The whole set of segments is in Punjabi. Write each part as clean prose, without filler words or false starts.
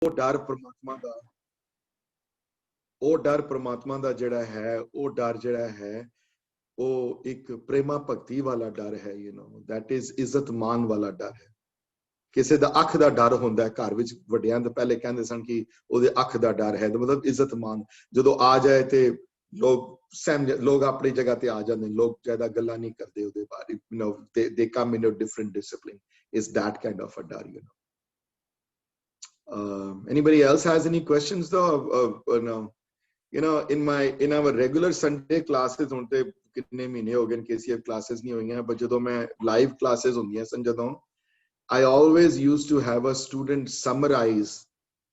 ਉਹ ਡਰ ਪ੍ਰਮਾਤਮਾ ਦਾ, ਉਹ ਡਰ ਪ੍ਰਮਾਤਮਾ ਦਾ ਜਿਹੜਾ ਹੈ, ਉਹ ਡਰ ਜਿਹੜਾ ਹੈ ਉਹ ਇੱਕ ਪ੍ਰੇਮਾ ਭਗਤੀ ਵਾਲਾ ਡਰ ਹੈ। ਯੂ نو ਦੈਟ ਇਜ਼ ਇੱਜ਼ਤ ਮਾਨ ਵਾਲਾ ਡਰ ਹੈ। ਕਿਸੇ ਦਾ ਅੱਖ ਦਾ ਡਰ ਹੁੰਦਾ ਹੈ ਘਰ ਵਿੱਚ, ਵੱਡਿਆਂ ਦੇ ਪਹਿਲੇ ਕਹਿੰਦੇ ਸਨ ਕਿ ਉਹਦੇ ਅੱਖ ਦਾ ਡਰ ਹੈ, ਮਤਲਬ ਇੱਜ਼ਤ ਮਾਨ ਜਦੋਂ ਆ ਜਾਏ ਤੇ ਲੋਕ ਆਪਣੀ ਜਗ੍ਹਾ ਤੇ ਆ ਜਾਂਦੇ, ਲੋਕ ਜ਼ਿਆਦਾ ਗੱਲਾਂ ਨਹੀਂ ਕਰਦੇ ਉਹਦੇ ਬਾਰੇ। You know they come in a different discipline. It's that kind of a dar, you know. Anybody else has any questions though? No. You know, in our regular Sunday classes ਹੁਣ ਤੇ ਕਿੰਨੇ ਮਹੀਨੇ ਹੋ ਗਏ KCF classes ਨਹੀਂ ਹੋਈਆਂ, but ਜਦੋਂ ਮੈਂ live classes ਹੁੰਦੀਆਂ ਸਨ ਜਦੋਂ, I always used to have a student summarize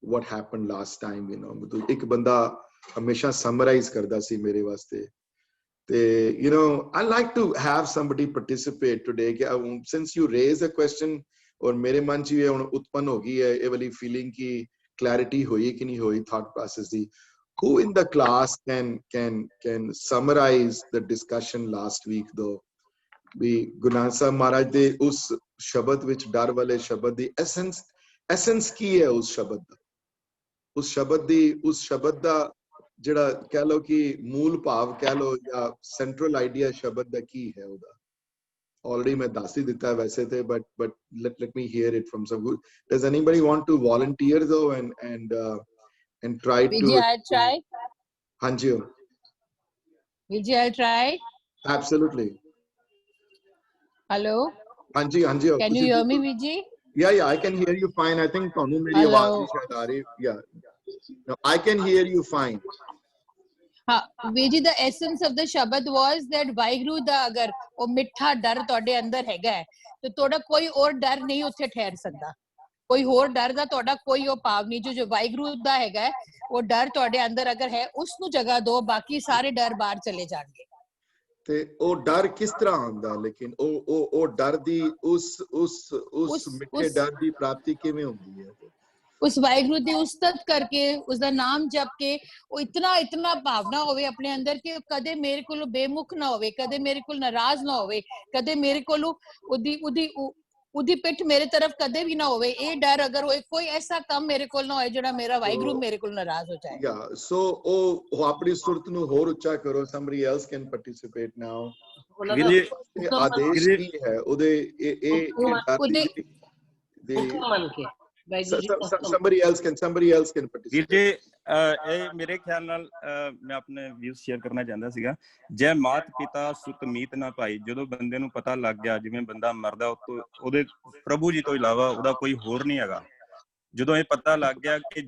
what happened last time, you know. ਮਤਲਬ ਇੱਕ ਬੰਦਾ ਹਮੇਸ਼ਾ summarize ਕਰਦਾ ਸੀ ਮੇਰੇ ਵਾਸਤੇ। ਤੇ you know, I like to have somebody participate today. Since you raised a question, और मेरे मन च ये उत्पन्न हो गई है ये वाली फीलिंग की क्लैरिटी हुई कि नहीं हुई thought process the. Who in the class can summarize the discussion last week though? भी गुरु नानक साहब महाराज दे उस शब्द विच डर वाले शब्द दी एसेंस की है, उस शब्द दा, उस शब्द दा जिहड़ा कह लो कि मूल भाव कह लो या सेंट्रल आइडिया शब्द दा की है ओदा। Already मैं दस ही दिता है वैसे थे, but let me hear it from some good. Does anybody want to volunteer though and try to? Vijay, I'll try. हाँ जी। Vijay, I'll try. Absolutely. Hello. हाँ जी हाँ जी। Can you hear me, Vijay? Yeah, I can hear you fine. I think ਤੁਹਾਨੂੰ ਮੇਰੀ ਆਵਾਜ਼ ਨਹੀਂ ਸ਼ਾਇਦ ਆ ਰਹੀ। Yeah, no, I can hear you fine. Vijay, the essence of the Shabad was that Waheguru ਦਾ ਅਗਰ ਉਹ ਮਿੱਠਾ ਡਰ ਤੁਹਾਡੇ ਅੰਦਰ ਹੈਗਾ ਹੈ ਤੇ ਤੁਹਾਡਾ ਕੋਈ ਹੋਰ ਡਰ ਨਹੀਂ ਉੱਥੇ ਠਹਿਰ ਸਕਦਾ, ਕੋਈ ਹੋਰ ਡਰ ਦਾ ਤੁਹਾਡਾ ਕੋਈ ਉਹ ਭਾਵ ਨਹੀਂ। ਜੋ ਵਾਹਿਗੁਰੂ ਦਾ ਹੈਗਾ ਹੈ ਉਹ ਡਰ ਤੁਹਾਡੇ ਅੰਦਰ ਅਗਰ ਹੈ ਉਸ ਨੂੰ ਜਗ੍ਹਾ ਦਿਓ, ਬਾਕੀ ਸਾਰੇ ਡਰ ਬਾਹਰ ਚਲੇ ਜਾਣਗੇ। ਤੇ ਉਹ ਡਰ ਕਿਸ ਤਰ੍ਹਾਂ ਆਉਂਦਾ, ਲੇਕਿਨ ਉਹ ਡਰ ਦੀ ਉਸ ਮਿੱਠੇ ਡਰ ਦੀ ਪ੍ਰਾਪਤੀ ਕਿਵੇਂ ਹੁੰਦੀ ਹੈ? ਉਸ ਵਾਹਿਗੁਰੂ ਦੀ ਉਸਤਤ ਕਰਕੇ, ਉਸਦਾ ਨਾਮ ਜਪ ਕੇ ਉਹ ਇਤਨਾ ਭਾਵਨਾ ਹੋਵੇ ਆਪਣੇ ਅੰਦਰ ਕਿ ਕਦੇ ਮੇਰੇ ਕੋਲੋਂ ਬੇਮੁਖ ਨਾ ਹੋਵੇ, ਕਦੇ ਮੇਰੇ ਕੋਲ ਨਾਰਾਜ਼ ਨਾ ਹੋਵੇ, ਕਦੇ ਮੇਰੇ ਕੋਲੋਂ ਉਹਦੀ ਪਿੱਠ ਮੇਰੇ ਤਰਫ ਕਦੇ ਵੀ ਨਾ ਹੋਵੇ। ਇਹ ਡਰ ਅਗਰ ਹੋਏ, ਕੋਈ ਐਸਾ ਕੰਮ ਮੇਰੇ ਕੋਲ ਨਾ ਹੋਏ ਜਿਹੜਾ ਮੇਰਾ ਵਾਹਿਗੁਰੂ ਮੇਰੇ ਕੋਲ ਨਾਰਾਜ਼ ਹੋ ਜਾਏ। Yeah, so ਉਹ ਆਪਣੀ ਸੁਰਤ ਨੂੰ ਹੋਰ ਉੱਚਾ ਕਰੋ। Somebody else can participate now. ਆਦੇਸ਼ ਕੀ ਹੈ ਉਹਦੇ? ਇਹ ਹੁਕਮ ਮੰਨ ਕੇ somebody else can participate. ਜੀ ਇਹ ਮੇਰੇ ਖਿਆਲ ਨਾਲ ਮੈਂ ਆਪਣੇ ਵਿਊਜ਼ ਸ਼ੇਅਰ ਕਰਨਾ ਚਾਹੁੰਦਾ ਸੀਗਾ। ਜੈ ਮਾਤ ਪਿਤਾ ਸੁਤ ਮੀਤ ਨਾ ਭਾਈ। ਜਦੋਂ ਬੰਦੇ ਨੂੰ ਪਤਾ ਲੱਗ ਗਿਆ ਜਿਵੇਂ ਬੰਦਾ ਮਰਦਾ ਉਹਦੇ ਪ੍ਰਭੂ ਜੀ ਤੋਂ ਇਲਾਵਾ ਉਹਦਾ ਕੋਈ ਹੋਰ ਨਹੀਂ ਹੈਗਾ, ਜਦੋਂ ਇਹ ਪਤਾ ਲੱਗ ਗਿਆ ਕਿ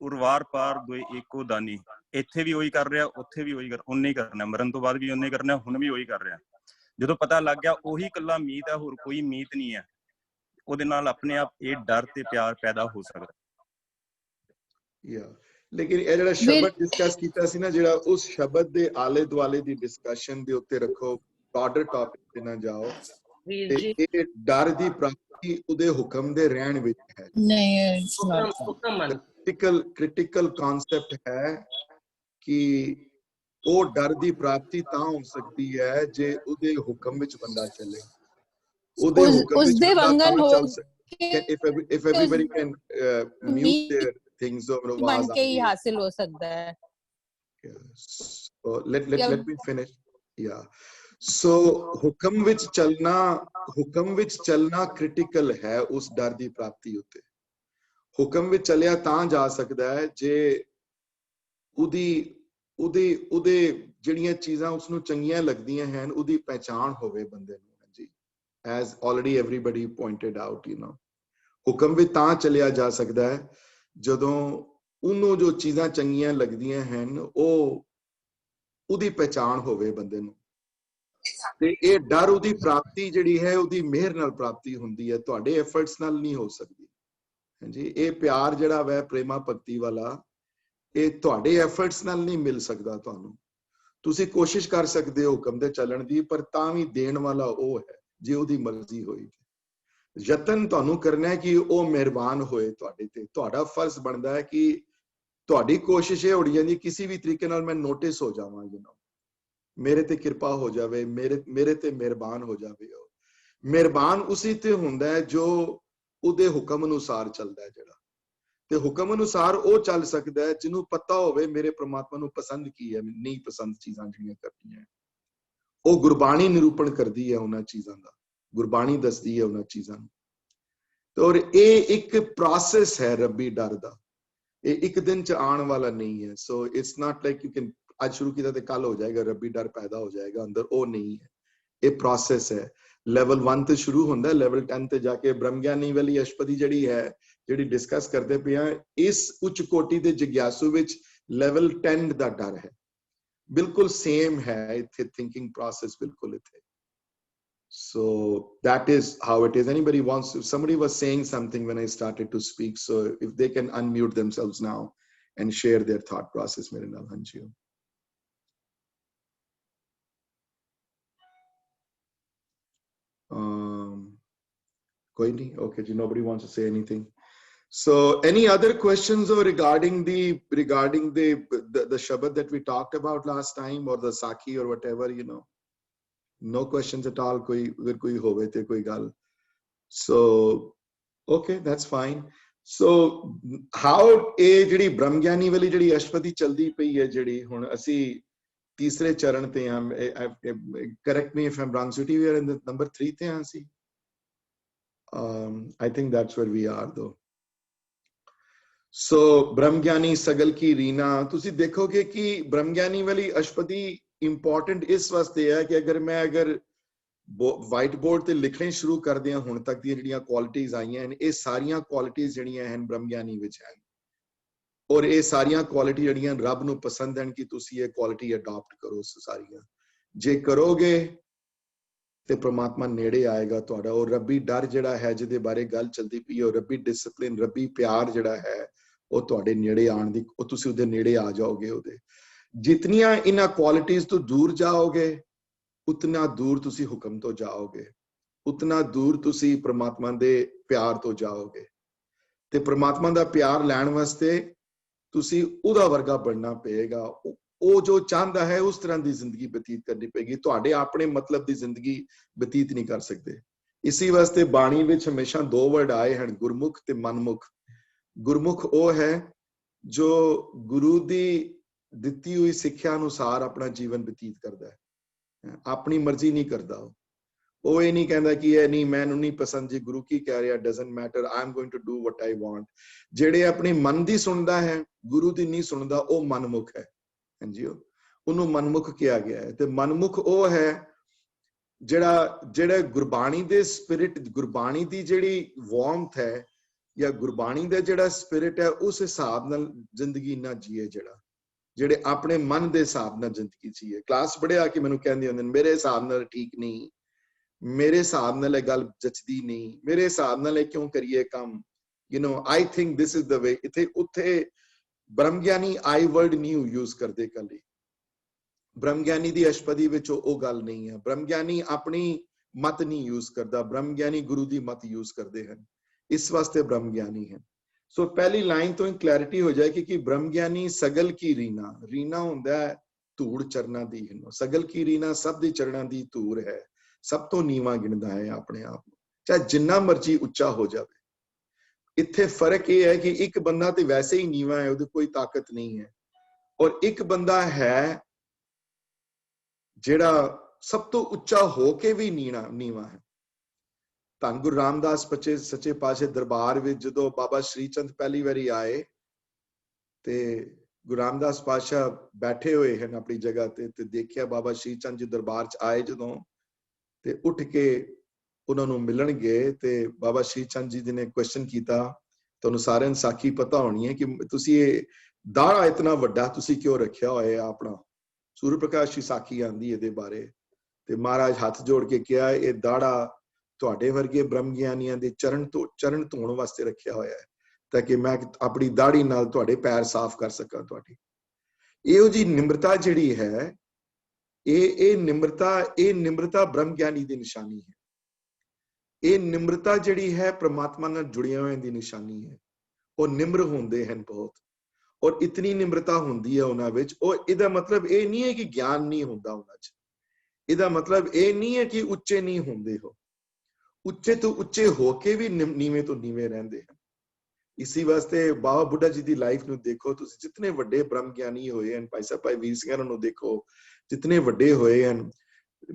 ਉਰਵਾਰ ਪਾਰ ਦੋਏ ਏਕੋ ਦਾਨੀ, ਇੱਥੇ ਵੀ ਉਹੀ ਕਰ ਰਿਹਾ, ਉੱਥੇ ਵੀ ਉਹੀ ਉਹਨੇ ਹੀ ਕਰਨਾ, ਮਰਨ ਤੋਂ ਬਾਅਦ ਵੀ ਉਹਨੇ ਕਰਨਾ, ਹੁਣ ਵੀ ਉਹੀ ਕਰ ਰਿਹਾ। ਜਦੋਂ ਪਤਾ ਲੱਗ ਗਿਆ ਉਹੀ ਇਕੱਲਾ ਮੀਤ ਹੈ, ਹੋਰ ਕੋਈ ਮੀਤ ਨਹੀਂ ਹੈ, ਉਹਦੇ ਨਾਲ ਆਪਣੇ ਆਪ ਇਹ ਡਰ ਤੇ ਪਿਆਰ ਪੈਦਾ ਹੋ ਸਕਦਾ। ਲੇਕਿਨ ਇਹ ਜਿਹੜਾ ਸ਼ਬਦ ਡਿਸਕਸ ਕੀਤਾ ਸੀ ਨਾ, ਜਿਹੜਾ ਉਸ ਸ਼ਬਦ ਦੇ ਆਲੇ ਦੁਆਲੇ ਦੀ ਡਿਸਕਸ਼ਨ ਦੇ ਉੱਤੇ ਰੱਖੋ, ਬ੍ਰੌਡਰ ਟਾਪਿਕ ਤੇ ਨਾ ਜਾਓ। ਇਹ ਡਰ ਦੀ ਪ੍ਰਾਪਤੀ ਉਹਦੇ ਹੁਕਮ ਦੇ ਰਹਿਣ ਵਿੱਚ ਹੈ। ਨਹੀਂ, ਕ੍ਰਿਟੀਕਲ ਕਨਸੈਪਟ ਹੈ ਕਿ ਉਹ ਡਰ ਦੀ ਪ੍ਰਾਪਤੀ ਤਾਂ ਹੋ ਸਕਦੀ ਹੈ ਜੇ ਉਹਦੇ ਹੁਕਮ ਵਿੱਚ ਬੰਦਾ ਚੱਲੇ। ਉਸਦੇ ਵਾਂਗਨ ਹੋ if everybody can mute their things over ਬਣ ਕੇ ਹੀ ਹਾਸਿਲ ਹੋ ਸਕਦਾ ਹੈ। So let me finish. Yeah, so ਹੁਕਮ ਵਿੱਚ ਚੱਲਣਾ ਕ੍ਰਿਟੀਕਲ ਹੈ ਉਸ ਡਰ ਦੀ ਪ੍ਰਾਪਤੀ ਉੱਤੇ। ਹੁਕਮ ਵਿੱਚ ਚੱਲਿਆ ਤਾਂ ਜਾ ਸਕਦਾ ਹੈ ਜੇ ਉਹਦੇ ਜਿਹੜੀਆਂ ਚੀਜ਼ਾਂ ਉਸਨੂੰ ਚੰਗੀਆਂ ਲੱਗਦੀਆਂ ਹਨ ਉਹਦੀ ਪਹਿਚਾਣ ਹੋਵੇ ਬੰਦੇ ਨੂੰ। As already everybody pointed out, you know, ਹੁਕਮ ਵੀ ਤਾਂ ਚੱਲਿਆ ਜਾ ਸਕਦਾ ਹੈ ਜਦੋਂ ਉਹਨੂੰ ਜੋ ਚੀਜ਼ਾਂ ਚੰਗੀਆਂ ਲੱਗਦੀਆਂ ਹਨ ਉਹਦੀ ਪਹਿਚਾਣ ਹੋਵੇ ਬੰਦੇ ਨੂੰ। ਤੇ ਇਹ ਡਰ ਉਹਦੀ ਪ੍ਰਾਪਤੀ ਜਿਹੜੀ ਹੈ ਉਹਦੀ ਮਿਹਰ ਨਾਲ ਪ੍ਰਾਪਤੀ ਹੁੰਦੀ ਹੈ, ਤੁਹਾਡੇ ਐਫਰਟਸ ਨਾਲ ਨਹੀਂ ਹੋ ਸਕਦੀ। ਹਾਂਜੀ, ਇਹ ਪਿਆਰ ਜਿਹੜਾ ਵੈ ਪ੍ਰੇਮਾ ਭਗਤੀ ਵਾਲਾ, ਇਹ ਤੁਹਾਡੇ ਐਫਰਟਸ ਨਾਲ ਨਹੀਂ ਮਿਲ ਸਕਦਾ ਤੁਹਾਨੂੰ। ਤੁਸੀਂ ਕੋਸ਼ਿਸ਼ ਕਰ ਸਕਦੇ ਹੋ ਹੁਕਮ ਦੇ ਚੱਲਣ ਦੀ, ਪਰ ਤਾਂ ਵੀ ਦੇਣ ਵਾਲਾ ਉਹ ਹੈ ਜੇ ਉਹਦੀ ਮਰਜ਼ੀ ਹੋਈ। ਯਤਨ ਤੁਹਾਨੂੰ ਕਰਨਾ ਹੈ ਕਿ ਉਹ ਮਿਹਰਬਾਨ ਹੋਏ ਤੁਹਾਡੇ ਤੇ। ਤੁਹਾਡਾ ਫਰਜ਼ ਬਣਦਾ ਹੈ ਕਿ ਤੁਹਾਡੀ ਕੋਸ਼ਿਸ਼ ਇਹ ਹੋਣੀ ਜਾਂਦੀ ਕਿਸੇ ਵੀ ਤਰੀਕੇ ਨਾਲ ਮੈਂ ਨੋਟਿਸ ਹੋ ਜਾਵਾਂ, ਯੂ ਨੋ, ਮੇਰੇ ਤੇ ਕਿਰਪਾ ਹੋ ਜਾਵੇ, ਮੇਰੇ ਤੇ ਮਿਹਰਬਾਨ ਹੋ ਜਾਵੇ। ਉਹ ਮਿਹਰਬਾਨ ਉਸੇ ਤੇ ਹੁੰਦਾ ਹੈ ਜੋ ਉਹਦੇ ਹੁਕਮ ਅਨੁਸਾਰ ਚੱਲਦਾ ਹੈ ਜਿਹੜਾ। ਤੇ ਹੁਕਮ ਅਨੁਸਾਰ ਉਹ ਚੱਲ ਸਕਦਾ ਹੈ ਜਿਹਨੂੰ ਪਤਾ ਹੋਵੇ ਮੇਰੇ ਪ੍ਰਮਾਤਮਾ ਨੂੰ ਪਸੰਦ ਕੀ ਹੈ, ਨਹੀਂ ਪਸੰਦ ਚੀਜ਼ਾਂ ਜਿਹੜੀਆਂ ਕਰਨੀਆਂ। ਉਹ ਗੁਰਬਾਣੀ ਨਿਰੂਪਣ ਕਰਦੀ ਹੈ ਉਹਨਾਂ ਚੀਜ਼ਾਂ ਦਾ, ਗੁਰਬਾਣੀ ਦੱਸਦੀ ਹੈ ਉਹਨਾਂ ਚੀਜ਼ਾਂ ਨੂੰ। ਔਰ ਇਹ ਇੱਕ ਪ੍ਰੋਸੈਸ ਹੈ ਰੱਬੀ ਡਰ ਦਾ, ਇਹ ਇੱਕ ਦਿਨ ਚ ਆਉਣ ਵਾਲਾ ਨਹੀਂ ਹੈ। So it's not like you can ਅੱਜ ਸ਼ੁਰੂ ਕੀਤਾ ਤੇ ਕੱਲ ਹੋ ਜਾਏਗਾ, ਰੱਬੀ ਡਰ ਪੈਦਾ ਹੋ ਜਾਏਗਾ ਅੰਦਰ, ਉਹ ਨਹੀਂ ਹੈ। ਇਹ ਪ੍ਰੋਸੈਸ ਹੈ। ਲੈਵਲ 1 ਤੇ ਸ਼ੁਰੂ ਹੁੰਦਾ, ਲੈਵਲ 10 ਤੇ ਜਾ ਕੇ ਬ੍ਰਹਮ ਗਿਆਨੀ ਵਾਲੀ ਅਸ਼ਪਦੀ ਜਿਹੜੀ ਹੈ, ਜਿਹੜੀ ਡਿਸਕਸ ਕਰਦੇ ਪਏ ਆ, ਇਸ ਉੱਚ ਕੋਟੀ ਦੇ ਜਿਗਿਆਸੂ ਵਿੱਚ ਲੈਵਲ 10 ਦਾ ਡਰ ਹੈ। ਬਿਲਕੁਲ ਸੇਮ ਹੈ ਇੱਥੇ ਥਿੰਕਿੰਗ ਪ੍ਰੋਸੈਸ, ਬਿਲਕੁਲ ਇੱਥੇ। So that is how it is. Anybody wants to, somebody was saying something when I started to speak, so if they can unmute themselves now and share their thought process mere naal. Hanji koi nahi, okay ji, nobody wants to say anything. So any other questions or regarding the shabad that we talked about last time, or the sakhi or whatever, you know? No questions at all, koi agar koi hove te koi gal. So okay, that's fine. So how a jehdi brahm gyani wali jehdi ashpati chaldi pai hai, jehdi hun asi teesre charan te ha, correct me if I'm wrong Suti, we are in the number 3 te ha asi. I think that's where we are though. So brahm gyani sagal ki reena, tusi dekhoge ki brahm gyani wali ashpati important ਇਸ ਵਾਸਤੇ ਹੈ ਕਿ ਅਗਰ ਵਾਈਟ ਬੋਰਡ ਤੇ ਲਿਖਣੇ ਸ਼ੁਰੂ ਕਰਦੇ ਹਾਂ ਹੁਣ ਤੱਕ ਦੀਆਂ ਜਿਹੜੀਆਂ ਕੁਆਲਿਟੀਆਂ ਆਈਆਂ ਹਨ, ਇਹ ਸਾਰੀਆਂ ਕੁਆਲਿਟੀਆਂ ਜਿਹੜੀਆਂ ਹਨ ਬ੍ਰਹਮ ਗਿਆਨੀ ਵਿੱਚ ਹਨ। ਔਰ ਇਹ ਸਾਰੀਆਂ ਕੁਆਲਿਟੀ ਜਿਹੜੀਆਂ ਰੱਬ ਨੂੰ ਪਸੰਦ ਹਨ ਕਿ ਤੁਸੀਂ ਇਹ ਕੁਆਲਿਟੀ ਅਡਾਪਟ ਕਰੋ। ਸਾਰੀਆਂ ਜੇ ਕਰੋਗੇ ਤੇ ਪ੍ਰਮਾਤਮਾ ਨੇੜੇ ਆਏਗਾ ਤੁਹਾਡਾ। ਔਰ ਰੱਬੀ ਡਰ ਜਿਹੜਾ ਹੈ ਜਿਹਦੇ ਬਾਰੇ ਗੱਲ ਚੱਲਦੀ ਪਈ ਹੈ, ਰੱਬੀ ਡਿਸਪਲਿਨ, ਰੱਬੀ ਪਿਆਰ ਜਿਹੜਾ ਹੈ ਉਹ ਤੁਹਾਡੇ ਨੇੜੇ ਆਉਣ ਦੀ, ਉਹ ਤੁਸੀਂ ਉਹਦੇ ਨੇੜੇ ਆ ਜਾਓਗੇ। ਉਹਦੇ ਜਿਤਨੀਆਂ ਇਹਨਾਂ ਕੁਆਲਿਟੀਆਂ ਤੋਂ ਦੂਰ ਜਾਓਗੇ ਉਤਨਾ ਦੂਰ ਤੁਸੀਂ ਹੁਕਮ ਤੋਂ ਜਾਓਗੇ, ਉਤਨਾ ਦੂਰ ਤੁਸੀਂ ਪ੍ਰਮਾਤਮਾ ਦੇ ਪਿਆਰ ਤੋਂ ਜਾਓਗੇ। ਤੇ ਪ੍ਰਮਾਤਮਾ ਦਾ ਪਿਆਰ ਲੈਣ ਵਾਸਤੇ ਤੁਸੀਂ ਉਹਦਾ ਵਰਗਾ ਬਣਨਾ ਪਏਗਾ। ਉਹ ਜੋ ਚਾਹੁੰਦਾ ਹੈ ਉਸ ਤਰ੍ਹਾਂ ਦੀ ਜ਼ਿੰਦਗੀ ਬਤੀਤ ਕਰਨੀ ਪਏਗੀ। ਤੁਹਾਡੇ ਆਪਣੇ ਮਤਲਬ ਦੀ ਜ਼ਿੰਦਗੀ ਬਤੀਤ ਨਹੀਂ ਕਰ ਸਕਦੇ। ਇਸੇ ਵਾਸਤੇ ਬਾਣੀ ਵਿੱਚ ਹਮੇਸ਼ਾ 2 ਵਰਡ ਆਏ ਹਨ, ਗੁਰਮੁਖ ਤੇ ਮਨਮੁਖ। ਗੁਰਮੁਖ ਉਹ ਹੈ ਜੋ ਗੁਰੂ ਦੀ ਦਿੱਤੀ ਹੋਈ ਸਿੱਖਿਆ ਅਨੁਸਾਰ ਆਪਣਾ ਜੀਵਨ ਬਤੀਤ ਕਰਦਾ ਹੈ, ਆਪਣੀ ਮਰਜ਼ੀ ਨਹੀਂ ਕਰਦਾ। ਉਹ ਇਹ ਨਹੀਂ ਕਹਿੰਦਾ ਕਿ ਇਹ ਨਹੀਂ, ਮੈਨੂੰ ਨਹੀਂ ਪਸੰਦ ਜੀ ਗੁਰੂ ਕੀ ਕਹਿ ਰਿਹਾ, doesn't matter, I am going to do what I want. ਜਿਹੜੇ ਆਪਣੇ ਮਨ ਦੀ ਸੁਣਦਾ ਹੈ, ਗੁਰੂ ਦੀ ਨਹੀਂ ਸੁਣਦਾ, ਉਹ ਮਨਮੁਖ ਹੈ। ਹਾਂਜੀ, ਉਹਨੂੰ ਮਨਮੁਖ ਕਿਹਾ ਗਿਆ ਹੈ। ਤੇ ਮਨਮੁਖ ਉਹ ਹੈ ਜਿਹੜਾ ਗੁਰਬਾਣੀ ਦੇ ਸਪਿਰਿਟ, ਗੁਰਬਾਣੀ ਦੀ ਜਿਹੜੀ ਵਾਰਮਥ ਹੈ ਜਾਂ ਗੁਰਬਾਣੀ ਦਾ ਜਿਹੜਾ ਸਪਿਰਿਟ ਹੈ ਉਸ ਹਿਸਾਬ ਨਾਲ ਜ਼ਿੰਦਗੀ ਨਾ ਜੀਏ, ਜਿਹੜੇ ਆਪਣੇ ਮਨ ਦੇ ਹਿਸਾਬ ਨਾਲ ਜ਼ਿੰਦਗੀ ਜੀਏ। ਕਲਾਸ ਪੜ੍ਹਿਆ ਕਿ ਮੈਨੂੰ ਕਹਿੰਦੇ ਹੁੰਦੇ ਮੇਰੇ ਹਿਸਾਬ ਨਾਲ ਠੀਕ ਨਹੀਂ, ਮੇਰੇ ਹਿਸਾਬ ਨਾਲ ਇਹ ਗੱਲ ਜਚਦੀ ਨਹੀਂ, ਮੇਰੇ ਹਿਸਾਬ ਨਾਲ ਇਹ ਕਿਉਂ ਕਰੀਏ ਕੰਮ, you know I think this is the way. ਇੱਥੇ ਉੱਥੇ ਬ੍ਰਹਮ ਗਿਆਨੀ ਆਈ ਵਰਡ ਨਹੀਂ ਯੂਜ਼ ਕਰਦੇ ਕੱਲੀ। ਬ੍ਰਹਮ ਗਿਆਨੀ ਦੀ ਅਸ਼ਪਦੀ ਵਿੱਚ ਉਹ ਗੱਲ ਨਹੀਂ ਹੈ। ਬ੍ਰਹਮ ਗਿਆਨੀ ਆਪਣੀ ਮਤ ਨਹੀਂ ਯੂਜ਼ ਕਰਦਾ, ਬ੍ਰਹਮ ਗਿਆਨੀ ਗੁਰੂ ਦੀ ਮਤ ਯੂਜ਼ ਕਰਦੇ ਹਨ, ਇਸ ਵਾਸਤੇ ਬ੍ਰਹਮ ਗਿਆਨੀ ਹੈ। ਸੋ ਪਹਿਲੀ ਲਾਈਨ ਤੋਂ ਹੀ ਕਲੈਰਿਟੀ ਹੋ ਜਾਏ ਕਿ ਬ੍ਰਹਮ ਗਿਆਨੀ ਸਗਲ ਕੀ ਰੀਨਾ, ਰੀਨਾ ਹੁੰਦਾ ਹੈ ਧੂੜ ਚਰਨਾਂ ਦੀ, ਸਗਲ ਕੀ ਰੀਨਾ ਸਭ ਦੇ ਚਰਨਾਂ ਦੀ ਧੂੜ ਹੈ, ਸਭ ਤੋਂ ਨੀਵਾਂ ਗਿਣਦਾ ਹੈ ਆਪਣੇ ਆਪ ਨੂੰ, ਚਾਹੇ ਜਿੰਨਾ ਮਰਜੀ ਉੱਚਾ ਹੋ ਜਾਵੇ। ਇੱਥੇ ਫਰਕ ਇਹ ਹੈ ਕਿ ਇੱਕ ਬੰਦਾ ਤੇ ਵੈਸੇ ਹੀ ਨੀਵਾਂ ਹੈ, ਉਹਦੀ ਕੋਈ ਤਾਕਤ ਨਹੀਂ ਹੈ, ਔਰ ਇੱਕ ਬੰਦਾ ਹੈ ਜਿਹੜਾ ਸਭ ਤੋਂ ਉੱਚਾ ਹੋ ਕੇ ਵੀ ਨੀਵਾਂ ਹੈ। ਧੰਨ ਗੁਰੂ ਰਾਮਦਾਸ ਸੱਚੇ ਪਾਤਸ਼ਾਹ ਦਰਬਾਰ ਵਿੱਚ ਜਦੋਂ ਬਾਬਾ ਸ਼੍ਰੀ ਚੰਦ ਪਹਿਲੀ ਵਾਰੀ ਆਏ ਤੇ ਗੁਰੂ ਰਾਮਦਾਸ ਪਾਤਸ਼ਾਹ ਬੈਠੇ ਹੋਏ ਹਨ ਆਪਣੀ ਜਗ੍ਹਾ ਤੇ ਦੇਖਿਆ ਬਾਬਾ ਸ਼੍ਰੀ ਚੰਦ ਜੀ ਦਰਬਾਰ ਚ ਆਏ ਜਦੋਂ, ਤੇ ਉੱਠ ਕੇ ਉਹਨਾਂ ਨੂੰ ਮਿਲਣ ਗਏ ਤੇ ਬਾਬਾ ਸ਼੍ਰੀ ਚੰਦ ਜੀ ਨੇ ਕੁਐਸਚਨ ਕੀਤਾ, ਤੁਹਾਨੂੰ ਸਾਰਿਆਂ ਨੂੰ ਸਾਖੀ ਪਤਾ ਹੋਣੀ ਹੈ ਕਿ ਤੁਸੀਂ ਇਹ ਦਾੜਾ ਇਤਨਾ ਵੱਡਾ ਤੁਸੀਂ ਕਿਉਂ ਰੱਖਿਆ ਹੋਇਆ ਆਪਣਾ। ਸੂਰਜ ਪ੍ਰਕਾਸ਼ ਦੀ ਸਾਖੀ ਆਂਦੀ ਇਹਦੇ ਬਾਰੇ, ਤੇ ਮਹਾਰਾਜ ਹੱਥ ਜੋੜ ਕੇ ਕਿਹਾ ਇਹ ਦਾੜਾ ਤੁਹਾਡੇ ਵਰਗੇ ਬ੍ਰਹਮ ਗਿਆਨੀਆਂ ਦੇ ਚਰਨ ਧੋਣ ਵਾਸਤੇ ਰੱਖਿਆ ਹੋਇਆ ਹੈ, ਤਾਂ ਕਿ ਮੈਂ ਆਪਣੀ ਦਾੜੀ ਨਾਲ ਤੁਹਾਡੇ ਪੈਰ ਸਾਫ਼ ਕਰ ਸਕਾਂ। ਤੁਹਾਡੀ ਇਹੋ ਜੀ ਨਿਮਰਤਾ ਜਿਹੜੀ ਹੈ, ਇਹ ਨਿਮਰਤਾ ਬ੍ਰਹਮ ਗਿਆਨੀ ਦੀ ਨਿਸ਼ਾਨੀ ਹੈ। ਇਹ ਨਿਮਰਤਾ ਜਿਹੜੀ ਹੈ ਪ੍ਰਮਾਤਮਾ ਨਾਲ ਜੁੜਿਆ ਹੋਇਆਂ ਦੀ ਨਿਸ਼ਾਨੀ ਹੈ। ਉਹ ਨਿਮਰ ਹੁੰਦੇ ਹਨ ਬਹੁਤ, ਔਰ ਇਤਨੀ ਨਿਮਰਤਾ ਹੁੰਦੀ ਹੈ ਉਹਨਾਂ ਵਿੱਚ। ਉਹ ਇਹਦਾ ਮਤਲਬ ਇਹ ਨਹੀਂ ਹੈ ਕਿ ਗਿਆਨ ਨਹੀਂ ਹੁੰਦਾ ਉਹਨਾਂ 'ਚ, ਇਹਦਾ ਮਤਲਬ ਇਹ ਨਹੀਂ ਹੈ ਕਿ ਉੱਚੇ ਨਹੀਂ ਹੁੰਦੇ ਹੋ, ਉੱਚੇ ਤੋਂ ਉੱਚੇ ਹੋ ਕੇ ਵੀ ਨੀਵੇਂ ਤੋਂ ਨੀਵੇਂ ਰਹਿੰਦੇ ਹਨ। इसी वास्ते बाबा बुੱਢਾ जी ਦੀ ਲਾਈਫ ਨੂੰ ਦੇਖੋ ਤੁਸੀਂ, ਜਿਤਨੇ ਵੱਡੇ ਬ੍ਰਹਮ ਗਿਆਨੀ ਹੋਏ ਹਨ, ਭਾਈ ਸਾਹਿਬ ਭਾਈ ਵੀਰ ਸਿੰਘਾਂ ਨੂੰ ਦੇਖੋ ਜਿਤਨੇ ਵੱਡੇ ਹੋਏ ਹਨ,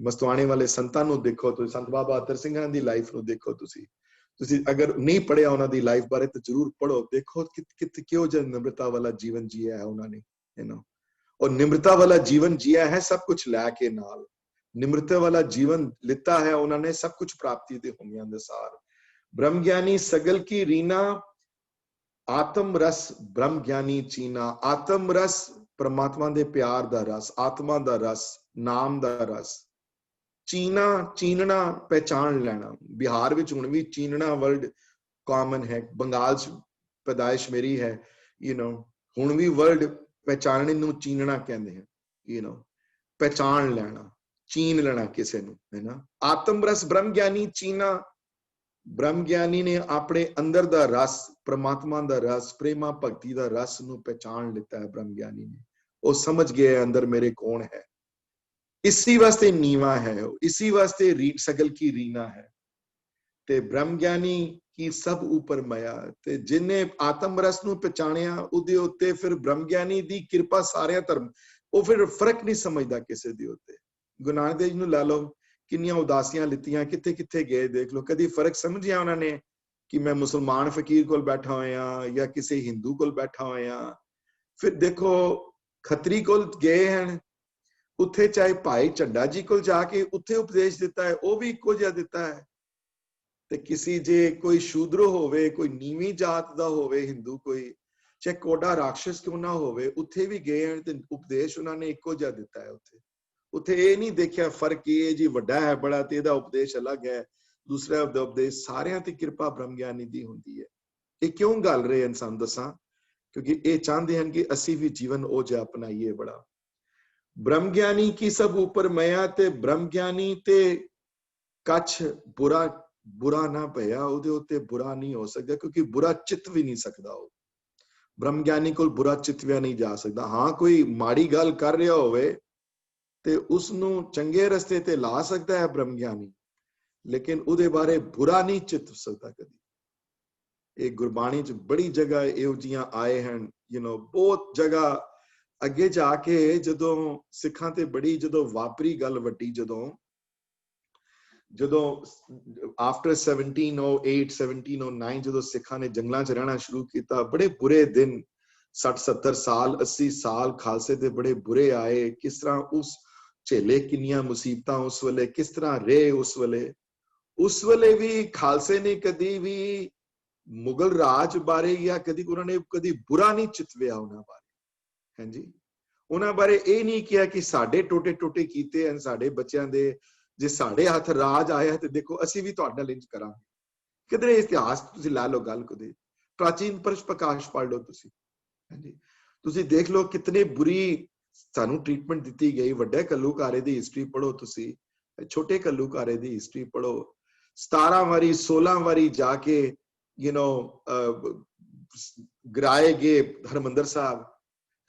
ਮਸਤਵਾਣੇ ਵਾਲੇ ਸੰਤਾਂ ਨੂੰ ਦੇਖੋ ਤੁਸੀਂ, ਸੰਤ ਬਾਬਾ ਅਤਰ ਸਿੰਘਾਂ ਦੀ ਲਾਈਫ ਨੂੰ ਦੇਖੋ ਤੁਸੀਂ ਅਗਰ ਨਹੀਂ ਪੜਿਆ ਉਹਨਾਂ ਦੀ ਲਾਈਫ ਬਾਰੇ ਤਾਂ ਜ਼ਰੂਰ ਪੜੋ, ਦੇਖੋ ਕਿਉਂ ਜਿਹਾ ਨਿਮਰਤਾ ਵਾਲਾ ਜੀਵਨ ਜੀਆ ਹੈ ਉਹਨਾਂ ਨੇ, ਔਰ ਨਿਮਰਤਾ ਵਾਲਾ ਜੀਵਨ ਜੀਆ ਹੈ ਸਭ ਕੁਝ ਲੈ ਕੇ ਨਾਲ, ਨਿਮਰਤਾ ਵਾਲਾ ਜੀਵਨ ਲਿੱਤਾ ਹੈ ਉਹਨਾਂ ਨੇ ਸਭ ਕੁਝ ਪ੍ਰਾਪਤੀ ਦੇ ਹੋਂਗਿਆਂ ਦੇ ਸਾਰ। ब्रह्म ज्ञानी सगल की रीना, आत्म रस ब्रह्म ज्ञानी चीना। आत्म रस परमात्मा दे प्यार दा रस, आत्मा दा रस, नाम दा रस। चीना चीनना पहचान लेना। बिहार विच हुण भी चीनना वर्ड कॉमन है, बंगाल च पैदाइश मेरी है, हुण भी वर्ड पहचानने नूं चीनना कहंदे हैं, पहचान लेना, चीन लेना किसे नूं, है ना। आत्म रस ब्रह्म ज्ञानी चीना। ब्रह्म ज्ञानी ने अपने अंदर दा रस, परमात्मा दा रस, प्रेमा भक्ति दा रस नूं पहचान लिता है। ब्रह्म ज्ञानी ने वो समझ गया अंदर मेरे कौन है, इसी वास्ते नीवा है, इसी वास्ते सगल की रीना है। ते ब्रह्म ज्ञानी की सब ऊपर माया, ते जिन्ने आत्म रस नूं पहचानिया उहदे उत्ते फिर ब्रह्म ज्ञानी दी कृपा सारे धर्म, वो फिर फर्क नहीं समझदा किसे दे उत्ते। गुरु नानक देव जी नूं ला लो, किन्नियां उदासियां लितियां, किथे किथे गए देख लो, कदी फर्क समझिया उन्होंने कि मैं मुसलमान फकीर कोल बैठा होया या किसी हिंदू कोल बैठा होया। फिर देखो खत्री कोल गए हैं, उत्थे चाहे भाई झंडा जी कोल जाके उत्थे उपदेश दिता है, वो भी इक्को जिहा दिता है। ते किसी जे कोई शूद्र होवे, कोई नीवी जात दा होवे हिंदू, कोई चाहे कोडा राक्षस क्यों ना होवे, उत्थे भी गए हैं ते उपदेश उन्होंने इक्को जिहा दिता है। उत्थे ये नहीं देखिया फर्क ये जी वड्डा है बड़ा ते इहदा उपदेश अलग है, दूसरा उपदेश, सारियां ते कृपा ब्रह्म ज्ञानी दी हुंदी है। ये क्यों गल रहे हैं इंसान दसा, क्योंकि ये चाहते हैं कि असी भी जीवन ओ जिहा अपनाइए बड़ा। ब्रह्म ज्ञानी की सब ऊपर माया, ते ब्रह्म ज्ञानी ते कछ बुरा बुरा ना पया, उहदे उत्ते बुरा नहीं हो सकता, क्योंकि बुरा चित भी नहीं सकदा। ब्रह्म ज्ञानी कोल बुरा चितविया नहीं जा सकता। हाँ कोई माड़ी गल कर रहा होवे ते उसनूं चंगे रस्ते ते ला सकता है ब्रह्म ज्ञानी, लेकिन उहदे बारे बुरा नहीं चित सकता कदी। एक गुरबाणी च बड़ी जगह इहो जिहां आए हैं, बहुत जगह अगे जाके जदों सिखां ते बड़ी जदों वापरी गल वड्डी, जदों आफ्टर 1708 1709 जदों सिखां ने जंगलां च रहना शुरू किया, बड़े बुरे दिन 60-70 साल 80 साल खालसे ते बड़े बुरे आए। किस तरह उस झेले किन्नियां मुसीबतां उस वेले, किस तरह रहे उस वेले भी खालसे ने कदी भी मुगल राज बारे या कदी उन्होंने कदी बुरा नहीं चितविया उन्हां बारे, हां जी। उन्हां बारे ये नहीं किया कि साडे टोटे टोटे कीते हैं साडे बच्चों दे, जे साडे हाथ राज आया ते देखो असी भी तुहाडे नाल इंज करांगे। किधरे इतिहास तुसीं ला लो गल, कदे प्राचीन परश प्रकाश पढ़ लो तुसीं, हां जी। तुसीं देख लो कितने बुरी सानू ट्रीटमेंट दी गई। वड्डे कल्लूकारे दी हिस्ट्री पढ़ो तुसी, छोटे कल्लूकारे दी हिस्ट्री पढ़ो। 17 वारी 16 वारी जाके गिराए गए हरमंदर साहब।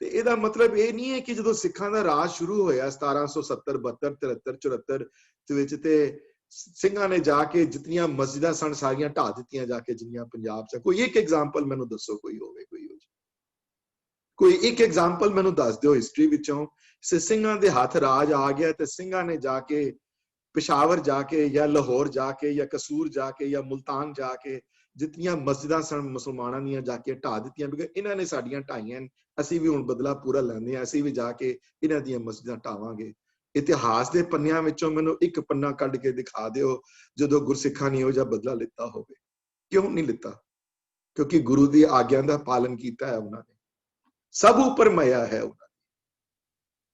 ते इहदा मतलब ये नहीं है कि जदों सिखां दा राज शुरू होया 1770 72 73 74 दे विच ते ਸਿੰਘਾਂ ने जाके जितनियां मस्जिदां सन सारियां ढा दित्तियां जाके जिन्नियां पंजाब च। कोई एक एग्जाम्पल मैनू दसो, कोई एक एग्जाम्पल मैनू दस दो हिस्ट्री विचों। ਸਿੰਘਾਂ दे हाथ राज आ गया ते ਸਿੰਘਾਂ ने जाके पेशावर जाके या लाहौर जाके या कसूर जाके या मुल्तान जाके जितनियां मस्जिदां सन मुसलमानां दीयां जाके ढा दित्तियां, बिकॉज़ इन्हां ने साडियां ढाईयां, असीं भी हुण बदला पूरा लैंदे हां, असीं भी जाके इन्हां दीयां मस्जिदां ढावांगे। इतिहास दे पन्नियां विचों मैनू एक पन्ना कढ के दिखा दिओ जदों गुरसिखां ने इहो जिहा बदला लिता होवे। क्यों नहीं लिता? क्योंकि गुरु दी आग्या दा पालन कीता है उन्हां ने। सब ऊपर माया है उन्हां दी,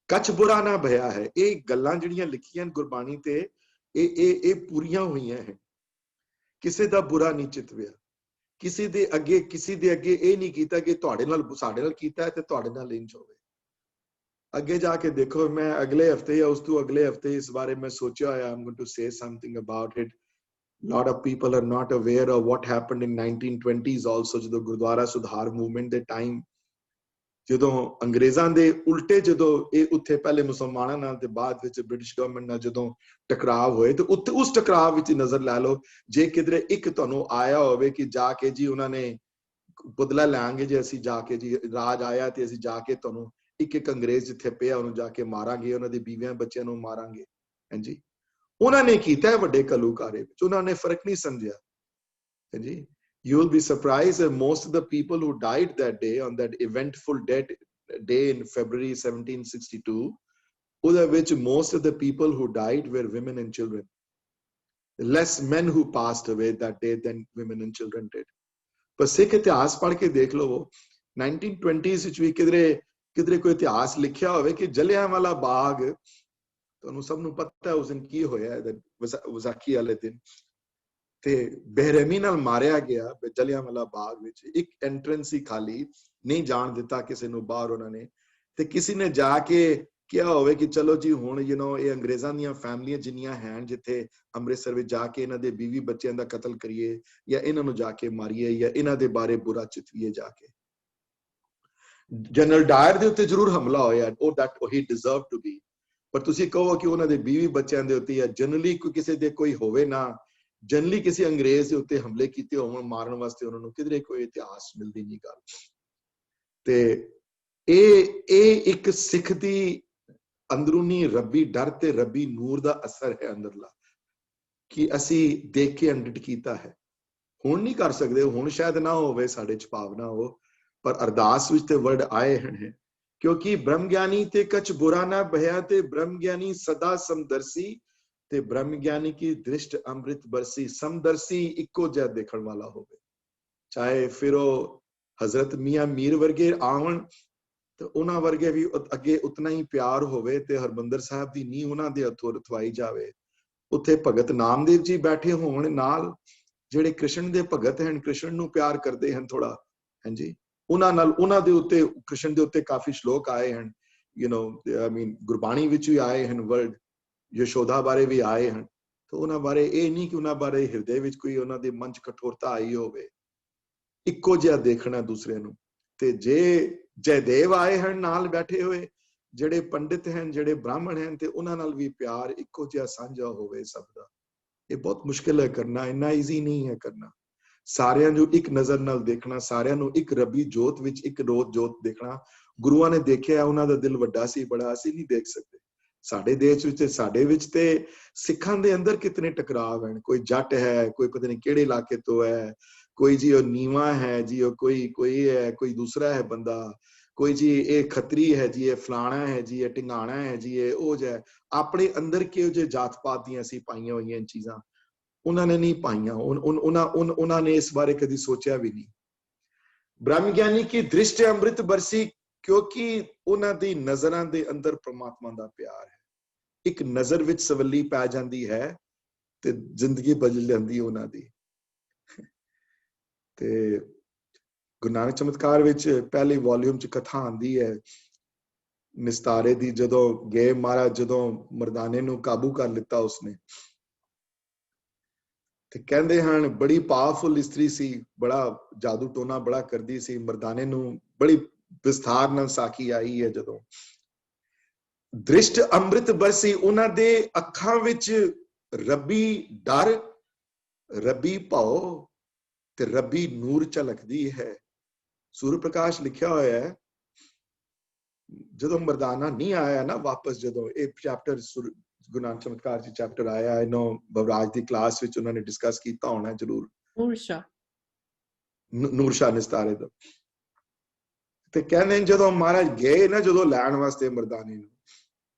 कछ बुरा ना भया है। ये गल्लां जिहड़ियां लिखियां गुरबाणी ते ए पूरियां होईयां है। किसी दा बुरा नहीं चितविया, किसी दे अगे ये नहीं कीता कि तुहाडे नाल साडे नाल कीता है ते तुहाडे नाल इंज होवे। अगे जाके देखो, मैं अगले हफ्ते या उस तो अगले हफ्ते इस बारे में सोचा है, I am going to say something about it. lot of people are not aware of what happened in 1920s also, जदों गुरुद्वारा सुधार मूवमेंट दे टाइम जदों अंग्रेजां दे उल्टे जदों ये उत्थे पहले मुसलमानां नाल ते बाद विच ब्रिटिश गवर्नमेंट नाल जदों टकराव होए ते उत्थे उस टकराव विच नजर ला लो, जे किधरे एक तुहानू आया होवे कि जाके जी उन्होंने ਬਦਲਾ ਲਾਂਗੇ ਜੇ ਅਸੀਂ ਜਾ ਕੇ ਜੀ ਰਾਜ ਆਇਆ ਤੇ ਅਸੀਂ ਜਾ ਕੇ ਤੁਹਾਨੂੰ ਇੱਕ ਇੱਕ ਅੰਗਰੇਜ਼ ਜਿੱਥੇ ਪਿਆ ਉਹਨੂੰ ਜਾ ਕੇ ਮਾਰਾਂਗੇ, ਉਹਨਾਂ ਦੇ ਬੀਵੀਆਂ ਬੱਚਿਆਂ ਨੂੰ ਮਾਰਾਂਗੇ। ਹਾਂਜੀ, ਉਹਨਾਂ ਨੇ ਕੀਤਾ ਹੈ ਵੱਡੇ ਘੱਲੂਘਾਰੇ ਵਿੱਚ, ਉਹਨਾਂ ਨੇ ਫਰਕ ਨਹੀਂ ਸਮਝਿਆ। ਹਾਂਜੀ, you will be surprised that most of the people who died that day on that eventful day in February 1762, ਉਹਦੇ ਵਿੱਚ most of the people who died were women and children. Less men who passed away that day than women and children did. ਪਰ ਸਿੱਖ ਇਤਿਹਾਸ ਪੜ੍ਹ ਕੇ ਦੇਖ ਲਵੋ 1920s ਵਿੱਚ ਵੀ ਕਿਧਰੇ ਕੋਈ ਇਤਿਹਾਸ ਲਿਖਿਆ ਹੋਵੇ ਕਿ ਜਲਿਆਂਵਾਲਾ ਬਾਗ, ਤੁਹਾਨੂੰ ਸਭ ਨੂੰ ਪਤਾ ਹੈ ਉਸ ਦਿਨ ਕੀ ਹੋਇਆ, ਵਿਸਾਖੀ ਵਾਲੇ ਦਿਨ, ਤੇ ਬੇਰਹਿਮੀ ਨਾਲ ਮਾਰਿਆ ਗਿਆ ਜਲਿਆਂਵਾਲਾ ਬਾਗ ਵਿੱਚ। ਇੱਕ ਐਂਟਰੈਂਸ ਹੀ ਖਾਲੀ, ਨਹੀਂ ਜਾਣ ਦਿੱਤਾ ਕਿਸੇ ਨੂੰ ਬਾਹਰ ਉਹਨਾਂ ਨੇ, ਤੇ ਕਿਸੇ ਨੇ ਜਾ ਕੇ ਕਿਹਾ ਹੋਵੇ ਕਿ ਚਲੋ ਜੀ ਹੁਣ ਇਹ ਅੰਗਰੇਜ਼ਾਂ ਦੀਆਂ ਫੈਮਲੀਆਂ ਜਿੰਨੀਆਂ ਹਨ ਜਿੱਥੇ ਅੰਮ੍ਰਿਤਸਰ ਵਿੱਚ ਜਾ ਕੇ ਇਹਨਾਂ ਦੇ ਬੀਵੀ ਬੱਚਿਆਂ ਦਾ ਕਤਲ ਕਰੀਏ, ਜਾਂ ਇਹਨਾਂ ਨੂੰ ਜਾ ਕੇ ਮਾਰੀਏ, ਜਾਂ ਇਹਨਾਂ ਦੇ ਬਾਰੇ ਬੁਰਾ ਚਿਤਵੀਏ ਜਾ ਕੇ। ਜਨਰਲ ਡਾਇਰ ਦੇ ਉੱਤੇ ਜ਼ਰੂਰ ਹਮਲਾ ਹੋਇਆ, ਉਹ that he deserve to be, ਪਰ ਤੁਸੀਂ ਕਹੋ ਕਿ ਉਹਨਾਂ ਦੇ ਬੀਵੀ ਬੱਚਿਆਂ ਦੇ ਉੱਤੇ ਜਾਂ ਜਨਰਲੀ ਕਿਸੇ ਦੇ ਕੋਈ ਹੋਵੇ ਨਾ, ਜਨਰਲੀ ਕਿਸੇ ਅੰਗਰੇਜ਼ ਦੇ ਉੱਤੇ ਹਮਲੇ ਕੀਤੇ ਹੋਣ ਮਾਰਨ ਵਾਸਤੇ, ਉਹਨਾਂ ਨੂੰ ਕਿਧਰੇ ਕੋਈ ਇਤਿਹਾਸ ਮਿਲਦੀ ਨਹੀਂ ਗੱਲ। ਤੇ ਇਹ ਇੱਕ ਸਿੱਖ ਦੀ ਅੰਦਰੂਨੀ ਰੱਬੀ ਡਰ ਤੇ ਰੱਬੀ ਨੂਰ ਦਾ ਅਸਰ ਹੈ ਅੰਦਰਲਾ, ਕਿ ਅਸੀਂ ਦੇਖ ਕੇ ਅੰਡਿਟ ਕੀਤਾ ਹੈ। ਹੁਣ ਨਹੀਂ ਕਰ ਸਕਦੇ, ਹੁਣ ਸ਼ਾਇਦ ਨਾ ਹੋਵੇ ਸਾਡੇ ਚ ਭਾਵਨਾ ਹੋ, ਪਰ ਅਰਦਾਸ ਵਿੱਚ ਤੇ ਵਰਡ ਆਏ ਹਨ, ਕਿਉਂਕਿ ਬ੍ਰਹਮ ਗਿਆਨੀ ਤੇ ਕਛ ਬੁਰਾ ਨਾ ਭਇਆ, ਤੇ ਬ੍ਰਹਮ ਗਿਆਨੀ ਸਦਾ ਸਮਦਰਸੀ, ਤੇ ਬ੍ਰਹਮ ਗਿਆਨੀ ਕੀ ਦ੍ਰਿਸ਼ਟ ਅੰਮ੍ਰਿਤ ਬਰਸੀ। ਸਮਦਰਸੀ ਇੱਕੋ ਜਿਹਾ ਦੇਖਣ ਵਾਲਾ ਹੋਵੇ, ਚਾਹੇ ਫਿਰ ਉਹ ਹਜ਼ਰਤ ਮੀਆਂ ਮੀਰ ਵਰਗੇ ਆਉਣ ਤੇ ਉਹਨਾਂ ਵਰਗੇ ਵੀ ਅੱਗੇ ਉਤਨਾ ਹੀ ਪਿਆਰ ਹੋਵੇ, ਤੇ ਹਰਮੰਦਰ ਸਾਹਿਬ ਦੀ ਨੀਂਹ ਉਹਨਾਂ ਦੇ ਹੱਥੋਂ ਰਖਵਾਈ ਜਾਵੇ। ਉੱਥੇ ਭਗਤ ਨਾਮਦੇਵ ਜੀ ਬੈਠੇ ਹੋਣ ਨਾਲ, ਜਿਹੜੇ ਕ੍ਰਿਸ਼ਨ ਦੇ ਭਗਤ ਹਨ, ਕ੍ਰਿਸ਼ਨ ਨੂੰ ਪਿਆਰ ਕਰਦੇ ਹਨ ਥੋੜਾ, ਹਾਂਜੀ, ਉਹਨਾਂ ਨਾਲ, ਉਹਨਾਂ ਦੇ ਉੱਤੇ ਕ੍ਰਿਸ਼ਨ ਦੇ ਉੱਤੇ ਕਾਫੀ ਸ਼ਲੋਕ ਆਏ ਹਨ, ਗੁਰਬਾਣੀ ਵਿੱਚ ਵੀ ਆਏ ਹਨ ਵਰਡ, ਯਸ਼ੋਦਾ ਬਾਰੇ ਵੀ ਆਏ ਹਨ। ਤਾਂ ਉਹਨਾਂ ਬਾਰੇ ਇਹ ਨਹੀਂ ਕਿ ਉਹਨਾਂ ਬਾਰੇ ਹਿਰਦੇ ਵਿੱਚ ਕੋਈ ਉਹਨਾਂ ਦੇ ਮਨ ਚ ਕਠੋਰਤਾ ਆਈ ਹੋਵੇ, ਇੱਕੋ ਜਿਹਾ ਦੇਖਣਾ ਦੂਸਰੇ ਨੂੰ। ਤੇ ਜੇ ਜੈਦੇਵ ਆਏ ਹਨ ਨਾਲ ਬੈਠੇ ਹੋਏ, ਜਿਹੜੇ ਪੰਡਿਤ ਹਨ, ਜਿਹੜੇ ਬ੍ਰਾਹਮਣ ਹਨ, ਤੇ ਉਹਨਾਂ ਨਾਲ ਵੀ ਪਿਆਰ ਇੱਕੋ ਜਿਹਾ ਸਾਂਝਾ ਹੋਵੇ ਸਭ ਦਾ। ਇਹ ਬਹੁਤ ਮੁਸ਼ਕਿਲ ਹੈ ਕਰਨਾ, ਇੰਨਾ ਈਜ਼ੀ ਨਹੀਂ ਹੈ ਕਰਨਾ। ਸਾਰਿਆਂ ਨੂੰ ਇੱਕ ਨਜ਼ਰ ਨਾਲ ਦੇਖਣਾ, ਸਾਰਿਆਂ ਨੂੰ ਇੱਕ ਰੱਬੀ ਜੋਤ ਵਿੱਚ ਇੱਕ ਰੋਜ਼ ਜੋਤ ਦੇਖਣਾ। ਗੁਰੂਆਂ ਨੇ ਦੇਖਿਆ, ਉਹਨਾਂ ਦਾ ਦਿਲ ਵੱਡਾ ਸੀ ਬੜਾ, ਅਸੀਂ ਨਹੀਂ ਦੇਖ ਸਕਦੇ। ਸਾਡੇ ਦੇਸ਼ ਵਿੱਚ, ਸਾਡੇ ਵਿੱਚ ਤੇ ਸਿੱਖਾਂ ਦੇ ਅੰਦਰ ਕਿਤਨੇ ਟਕਰਾਵ ਹਨ, ਕੋਈ ਜੱਟ ਹੈ, ਕੋਈ ਪਤਾ ਨਹੀਂ ਕਿਹੜੇ ਇਲਾਕੇ ਤੋਂ ਹੈ, ਕੋਈ ਜੀ ਉਹ ਨੀਵਾ ਹੈ ਜੀ, ਉਹ ਕੋਈ ਹੈ, ਕੋਈ ਦੂਸਰਾ ਹੈ ਬੰਦਾ, ਕੋਈ ਜੀ ਇਹ ਖੱਤਰੀ ਹੈ ਜੀ, ਇਹ ਫਲਾਣਾ ਹੈ ਜੀ, ਇਹ ਢਿੰਗਾਣਾ ਹੈ ਜੀ, ਇਹ ਉਹ ਜਿਹਾ। ਆਪਣੇ ਅੰਦਰ ਕਿਹੋ ਜਿਹੇ ਜਾਤ ਪਾਤ ਦੀਆਂ ਅਸੀਂ ਪਾਈਆਂ ਹੋਈਆਂ ਚੀਜ਼ਾਂ, ਉਹਨਾਂ ਨੇ ਨਹੀਂ ਪਾਈਆਂ। ਉਹਨਾਂ ਨੇ ਇਸ ਬਾਰੇ ਕਦੀ ਸੋਚਿਆ ਵੀ ਨਹੀਂ। ਬ੍ਰਹਮ ਗਿਆਨੀ ਕੀ ਦ੍ਰਿਸ਼ਟ ਅੰਮ੍ਰਿਤ ਬਰਸੀ, ਕਿਉਂਕਿ ਉਹਨਾਂ ਦੀ ਨਜ਼ਰਾਂ ਦੇ ਅੰਦਰ ਪ੍ਰਮਾਤਮਾ ਦਾ ਪਿਆਰ ਹੈ। ਇੱਕ ਨਜ਼ਰ ਵਿੱਚ ਸਵੱਲੀ ਪੈ ਜਾਂਦੀ ਹੈ ਤੇ ਜ਼ਿੰਦਗੀ ਬਦਲ ਜਾਂਦੀ ਉਹਨਾਂ ਦੀ। ਤੇ ਗੁਰੂ ਨਾਨਕ ਚਮਤਕਾਰ ਵਿੱਚ ਪਹਿਲੇ ਵੋਲਿਊਮ ਚ ਕਥਾ ਆਂਦੀ ਹੈ ਨਿਸਤਾਰੇ ਦੀ, ਜਦੋਂ ਗਏ ਮਹਾਰਾਜ, ਜਦੋਂ ਮਰਦਾਨੇ ਨੂੰ ਕਾਬੂ ਕਰ ਲਿੱਤਾ ਉਸਨੇ, ਤੇ ਕਹਿੰਦੇ ਹਨ ਬੜੀ ਪਾਵਰਫੁਲ ਇਸਤਰੀ ਸੀ, ਬੜਾ ਜਾਦੂ ਟੋਨਾ ਬੜਾ ਕਰਦੀ ਸੀ, ਮਰਦਾਨੇ ਨੂੰ ਬੜੀ ਵਿਸਥਾਰ ਨਾਲ ਸਾਖੀ ਆਈ ਹੈ। ਜਦੋਂ ਦ੍ਰਿਸ਼ਟ ਅੰਮ੍ਰਿਤ ਬਰਸੀ, ਉਹਨਾਂ ਦੇ ਅੱਖਾਂ ਵਿੱਚ ਰੱਬੀ ਡਰ, ਰੱਬੀ ਭਉ ਤੇ ਰੱਬੀ ਨੂਰ ਝਲਕਦੀ ਹੈ। ਸੂਰਜ ਪ੍ਰਕਾਸ਼ ਲਿਖਿਆ ਹੋਇਆ ਹੈ, ਜਦੋਂ ਮਰਦਾਨਾ ਨਹੀਂ ਆਇਆ ਨਾ ਵਾਪਸ, ਜਦੋਂ ਇਹ ਚੈਪਟਰ ਗੁਰੂ ਨਾਨਕ ਚਮਤਕਾਰ ਚ ਚੈਪਟਰ ਆਇਆ, ਇਹਨੂੰ ਬਵਰਾਜ ਦੀ ਕਲਾਸ ਵਿੱਚ ਉਹਨਾਂ ਨੇ ਡਿਸਕਸ ਕੀਤਾ ਹੋਣਾ ਜ਼ਰੂਰ, ਨੂਰ ਸ਼ਾਹ ਨਿਸਤਾਰੇ ਦਾ। ਤੇ ਕਹਿੰਦੇ ਜਦੋਂ ਮਹਾਰਾਜ ਗਏ ਨਾ, ਜਦੋਂ ਲੈਣ ਵਾਸਤੇ ਮਰਦਾਨੇ ਨੂੰ,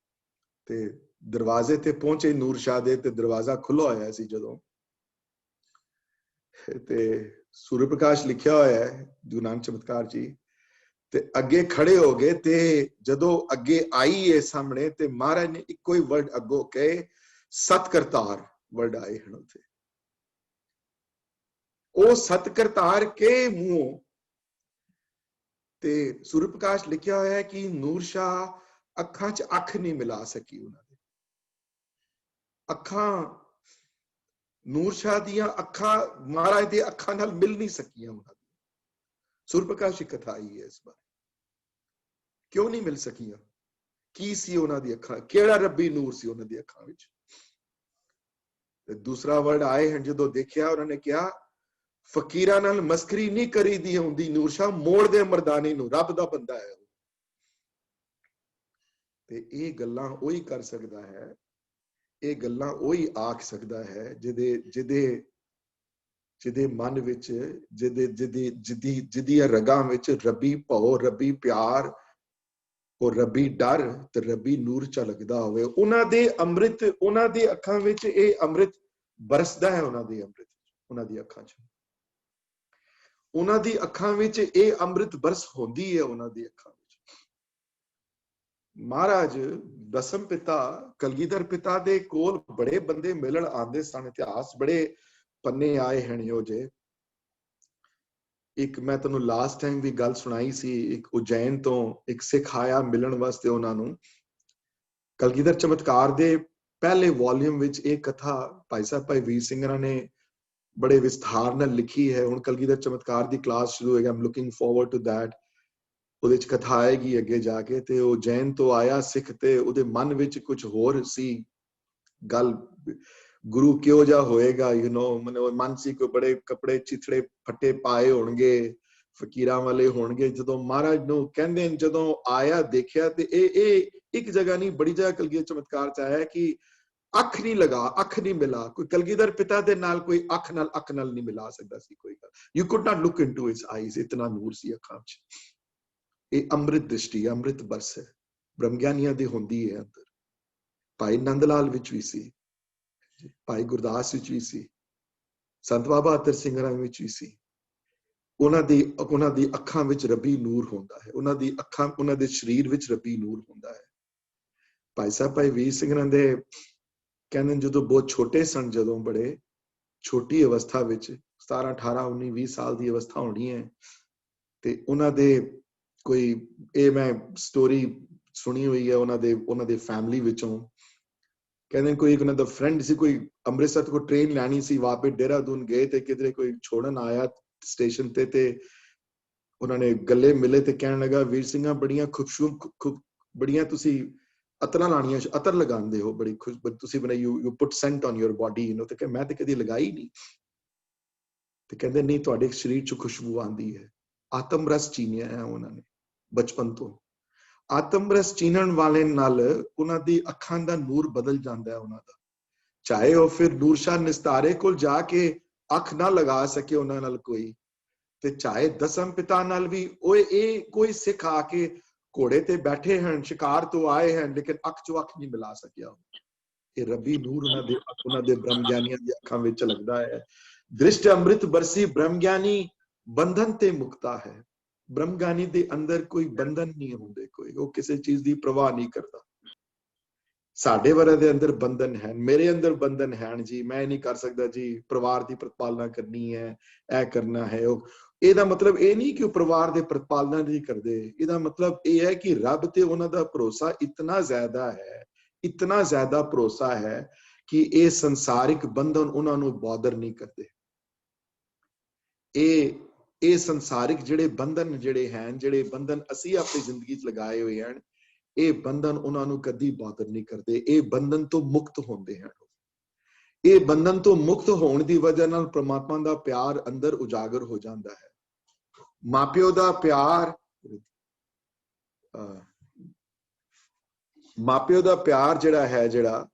ਤੇ ਦਰਵਾਜ਼ੇ ਤੇ ਪਹੁੰਚੇ ਨੂਰ ਸ਼ਾਹ ਦੇ, ਤੇ ਦਰਵਾਜ਼ਾ ਖੁੱਲਾ ਹੋਇਆ ਸੀ ਜਦੋਂ, ਤੇ ਸੂਰਜ ਪ੍ਰਕਾਸ਼ ਲਿਖਿਆ ਹੋਇਆ ਹੈ ਗੁਰੂ ਨਾਨਕ ਚਮਤਕਾਰ ਜੀ, ਤੇ ਅੱਗੇ ਖੜੇ ਹੋ ਗਏ, ਤੇ ਜਦੋਂ ਅੱਗੇ ਆਈ ਹੈ ਸਾਹਮਣੇ, ਤੇ ਮਹਾਰਾਜ ਨੇ ਇੱਕੋ ਹੀ ਵਰਡ ਅੱਗੋਂ ਕਹੇ, ਸਤ ਕਰਤਾਰ ਵਰਡ ਆਏ ਹਨ ਉੱਥੇ। ਉਹ ਸਤ ਕਰਤਾਰ ਕੇ ਮੂੰਹ, ਤੇ ਸੂਰਜ ਪ੍ਰਕਾਸ਼ ਲਿਖਿਆ ਹੋਇਆ ਹੈ ਕਿ ਨੂਰ ਸ਼ਾਹ ਅੱਖਾਂ 'ਚ ਅੱਖ ਨਹੀਂ ਮਿਲਾ ਸਕੀ, ਉਹਨਾਂ ਦੇ ਅੱਖਾਂ, ਨੂਰ ਸ਼ਾਹ ਦੀਆਂ ਅੱਖਾਂ ਮਹਾਰਾਜ ਦੇ ਅੱਖਾਂ ਨਾਲ ਮਿਲ ਨਹੀਂ ਸਕੀਆਂ ਉਹਨਾਂ ਦੀ। ਸੂਰਜ ਪ੍ਰਕਾਸ਼ ਦੀ ਕਥਾ ਆਈ ਹੈ ਇਸ ਬਾਰੇ, ਕਿਉਂ ਨਹੀਂ ਮਿਲ ਸਕੀਆਂ, ਕੀ ਸੀ ਉਹਨਾਂ ਦੀ ਅੱਖਾਂ, ਕਿਹੜਾ ਰੱਬੀ ਨੂਰ ਸੀ ਉਹਨਾਂ ਦੀ ਅੱਖਾਂ ਵਿੱਚ। ਤੇ ਦੂਸਰਾ ਵਰਡ ਆਏ ਹਨ, ਜਦੋਂ ਦੇਖਿਆ ਉਹਨਾਂ ਨੇ ਕਿਹਾ फकीरां नाल मस्करी नहीं करी दी हुंदी, नूर शाह मोड़ दे मर्दानी नूं, रब दा बंदा है। ते ये गल्लां ओही कर सकदा है, ये गल्लां ओही आख सकदा है जिदे जिदे जिदे मन विच जिदे जिदी जिदी जिदियां रगां विच रब्बी भौ, रब्बी प्यार और रब्बी डर ते रब्बी नूर झलकदा होवे। उन्हां दे अमृत, उन्हां दे अखां विच ये अमृत बरसदा है, उन्हां दे अमृत, उन्हां दी अखां च, उन्हां दी अखां विच ये अमृत बरस होंदी है, उन्हां दी अखां विच। महाराज दसम पिता कलगीधर पिता दे कोल बड़े बंदे मिलण आंदे सन, इतिहास बड़े पन्ने आए हैं यो जे। एक मैं तैनूं लास्ट टाइम भी गल सुनाई सी, एक उज्जैन तो एक सिख आया मिलण वास्ते उन्हां नूं। कलगीधर चमत्कार दे पहले वॉल्यूम विच एक कथा भाई साहब भाई वीर सिंगरा ने बड़े विस्तार नाल लिखी है। हुण कलगीधर चमत्कार दी क्लास शुरू होएगी, I am looking forward to that. ਉਹਦੇ ਚ कथा आएगी ਅੱਗੇ ਜਾ ਕੇ। ਤੇ ਉਹ ਜੈਨ ਤੋਂ ਆਇਆ ਸਿੱਖ ਤੇ ਉਹਦੇ ਮਨ ਵਿੱਚ ਕੁਝ ਹੋਰ ਸੀ ਗੱਲ, ਗੁਰੂ ਕਿਹੋ ਜਿਹਾ ਹੋਏਗਾ, ਯੂ نو ਮਨ ਮਨ ਸੀ ਕੋਈ ਬੜੇ ਕੱਪੜੇ ਚਿਥੜੇ ਫੱਟੇ ਪਾਏ ਹੋਣਗੇ, ਫਕੀਰਾਂ ਵਾਲੇ ਹੋਣਗੇ। ਜਦੋਂ ਮਹਾਰਾਜ ਨੂੰ ਕਹਿੰਦੇ ਜਦੋਂ ਆਇਆ ਦੇਖਿਆ ਤੇ ਇਹ ਇੱਕ ਜਗ੍ਹਾ ਨਹੀਂ ਬੜੀ ਜਗ੍ਹਾ ਕਲਗੀਧਰ ਚਮਤਕਾਰ ਚ ਆਇਆ ਕਿ ਅੱਖ ਨਹੀਂ ਲਗਾ, ਅੱਖ ਨਹੀਂ ਮਿਲਾ, ਕੋਈ ਕਲਗੀਧਰ ਪਿਤਾ ਦੇ ਨਾਲ ਕੋਈ ਅੱਖ ਨਾਲ ਨਹੀਂ ਮਿਲਾ ਸਕਦਾ ਸੀ ਕੋਈ ਗੱਲ। You could not look into his eyes, ਇਤਨਾ ਨੂਰ ਸੀ ਅੱਖਾਂ 'ਚ। ਇਹ ਅੰਮ੍ਰਿਤ ਦ੍ਰਿਸ਼ਟੀ, ਅੰਮ੍ਰਿਤ ਬਰਸ ਹੈ, ਬ੍ਰਹਮ ਗਿਆਨੀਆਂ ਦੀ ਹੁੰਦੀ ਹੈ ਅੰਦਰ। ਭਾਈ ਨੰਦ ਲਾਲ ਵਿੱਚ ਵੀ ਸੀ, ਭਾਈ ਗੁਰਦਾਸ ਵਿੱਚ ਵੀ ਸੀ, ਸੰਤ ਬਾਬਾ ਅਤਰ ਸਿੰਘਾਂ ਵਿੱਚ ਵੀ ਸੀ। ਉਹਨਾਂ ਦੀ ਅੱਖਾਂ ਵਿੱਚ ਰੱਬੀ ਨੂਰ ਹੁੰਦਾ ਹੈ, ਉਹਨਾਂ ਦੀ ਅੱਖਾਂ, ਉਹਨਾਂ ਦੇ ਸਰੀਰ ਵਿੱਚ ਰੱਬੀ ਨੂਰ ਹੁੰਦਾ ਹੈ। ਭਾਈ ਸਾਹਿਬ ਭਾਈ ਵੀਰ ਸਿੰਘਾਂ ਦੇ ਕਹਿੰਦੇ ਜਦੋਂ ਬਹੁਤ ਛੋਟੇ ਸਨ, ਜਦੋਂ ਬੜੇ ਛੋਟੀ ਅਵਸਥਾ ਵਿੱਚ 17 18 19 20 ਸਾਲ ਦੀ ਅਵਸਥਾ ਹੋਣੀ ਹੈ, ਤੇ ਉਹਨਾਂ ਦੇ ਕੋਈ ਇਹ ਮੈਂ ਸਟੋਰੀ ਸੁਣੀ ਹੋਈ ਹੈ ਉਹਨਾਂ ਦੇ ਫੈਮਿਲੀ ਵਿੱਚੋਂ। ਕਹਿੰਦੇ ਕੋਈ ਉਹਨਾਂ ਦਾ ਫਰੈਂਡ ਸੀ, ਕੋਈ ਅੰਮ੍ਰਿਤਸਰ ਤੋਂ ਟ੍ਰੇਨ ਲੈਣੀ ਸੀ, ਵਾਪਸ ਦੇਹਰਾਦੂਨ ਗਏ ਤੇ ਕਿਧਰੇ ਕੋਈ ਛੋੜਨ ਆਇਆ ਸਟੇਸ਼ਨ ਤੇ ਉਹਨਾਂ ਨੇ ਗੱਲੇ ਮਿਲੇ ਤੇ ਕਹਿਣ ਲੱਗਾ ਵੀਰ ਸਿੰਘਾਂ ਬੜੀਆਂ ਬੜੀਆਂ ਤੁਸੀਂ ਅਤਰਾਂ ਲਾਣੀਆਂ, ਅਤਰ ਲਗਾਉਂਦੇ ਹੋ, ਬੜੀ ਖੁਸ਼ ਤੁਸੀਂ ਬਣਾ you put scent on your body, you know. ਤੇ ਮੈਂ ਤੇ ਕਦੀ ਲਗਾਈ ਨਹੀਂ। ਤੇ ਕਹਿੰਦੇ ਨਹੀਂ, ਤੁਹਾਡੇ ਸਰੀਰ 'ਚ ਖੁਸ਼ਬੂ ਆਉਂਦੀ ਹੈ। ਆਤਮ ਰਸ ਚੀਨਿਆ ਹੈ ਉਹਨਾਂ ਨੇ ਬਚਪਨ ਤੋਂ। ਆਤਮ ਰਸ ਚੀਨਣ ਵਾਲੇ ਨਾਲ ਉਹਨਾਂ ਦੀ ਅੱਖਾਂ ਦਾ ਨੂਰ ਬਦਲ ਜਾਂਦਾ ਹੈ ਉਹਨਾਂ ਦਾ। ਚਾਹੇ ਉਹ ਫਿਰ ਨੂਰ ਸ਼ਾਹ ਨਿਸਤਾਰੇ ਕੋਲ ਜਾ ਕੇ ਅੱਖ ਨਾ ਲਗਾ ਸਕੇ ਉਹਨਾਂ ਨਾਲ ਕੋਈ, ਤੇ ਚਾਹੇ ਦਸਮ ਪਿਤਾ ਨਾਲ ਵੀ ਉਹ ਇਹ ਕੋਈ ਸਿੱਖ ਆ ਕੇ ਘੋੜੇ ਤੇ ਬੈਠੇ ਹਨ, ਸ਼ਿਕਾਰ ਤੋਂ ਆਏ ਹਨ, ਲੇਕਿਨ ਅੱਖ ਚੋਂ ਅੱਖ ਨਹੀਂ ਮਿਲਾ ਸਕਿਆ। ਇਹ ਰੱਬੀ ਨੂਰ ਉਹਨਾਂ ਦੇ ਬ੍ਰਹਮ ਗਿਆਨੀਆਂ ਦੀ ਅੱਖਾਂ ਵਿੱਚ ਲੱਗਦਾ ਹੈ। ਦ੍ਰਿਸ਼ਟ ਅੰਮ੍ਰਿਤ ਬਰਸੀ ਬ੍ਰਹਮ ਗਿਆਨੀ ਬੰਧਨ ਤੇ ਮੁਕਤਾ ਹੈ। ਬ੍ਰਹਮ ਗਿਆਨੀ ਦੇ ਅੰਦਰ ਕੋਈ ਬੰਧਨ ਨਹੀਂ ਹੁੰਦੇ, ਕੋਈ ਉਹ ਕਿਸੇ ਚੀਜ਼ ਦੀ ਪ੍ਰਵਾਹ ਨਹੀਂ ਕਰਦਾ। ਸਾਡੇ ਵਰਾਂ ਦੇ ਅੰਦਰ ਬੰਧਨ ਹੈ, ਮੇਰੇ ਅੰਦਰ ਬੰਧਨ ਹੈ ਜੀ। ਮੈਂ ਨਹੀਂ ਕਰ ਸਕਦਾ ਜੀ, ਪਰਿਵਾਰ ਦੀ ਪ੍ਰਤਪਾਲਨਾ ਕਰਨੀ ਹੈ, ਇਹ ਕਰਨਾ ਹੈ ਉਹ। ਇਹਦਾ ਮਤਲਬ ਇਹ ਨਹੀਂ ਕਿ ਉਹ ਪਰਿਵਾਰ ਦੇ ਪ੍ਰਤਪਾਲਨਾ ਨਹੀਂ ਕਰਦੇ। ਇਹਦਾ ਮਤਲਬ ਇਹ ਹੈ ਕਿ ਰੱਬ ਤੇ ਉਹਨਾਂ ਦਾ ਭਰੋਸਾ ਇਤਨਾ ਜ਼ਿਆਦਾ ਹੈ, ਇਤਨਾ ਜ਼ਿਆਦਾ ਭਰੋਸਾ ਹੈ ਕਿ ਇਹ ਸੰਸਾਰਿਕ ਬੰਧਨ ਉਹਨਾਂ ਨੂੰ ਬੌਦਰ ਨਹੀਂ ਕਰਦੇ। ਇਹ ਸੰਸਾਰਿਕ ਜਿਹੜੇ ਬੰਧਨ ਜਿਹੜੇ ਹਨ, ਜਿਹੜੇ ਬੰਧਨ ਅਸੀਂ ਆਪਣੀ ਜ਼ਿੰਦਗੀ 'ਚ ਲਗਾਏ ਹੋਏ ਹਨ, ਇਹ ਬੰਧਨ ਉਹਨਾਂ ਨੂੰ ਕਦੀ ਬੌਦਰ ਨਹੀਂ ਕਰਦੇ। ਇਹ ਬੰਧਨ ਤੋਂ ਮੁਕਤ ਹੁੰਦੇ ਹਨ। ਇਹ ਬੰਧਨ ਤੋਂ ਮੁਕਤ ਹੋਣ ਦੀ ਵਜ੍ਹਾ ਨਾਲ ਪ੍ਰਮਾਤਮਾ ਦਾ ਪਿਆਰ ਅੰਦਰ ਉਜਾਗਰ ਹੋ ਜਾਂਦਾ ਹੈ। ਮਾਪਿਓ ਦਾ ਪਿਆਰ, ਮਾਪਿਓ ਦਾ ਪਿਆਰ ਜਿਹੜਾ ਹੈ, ਜਿਹੜਾ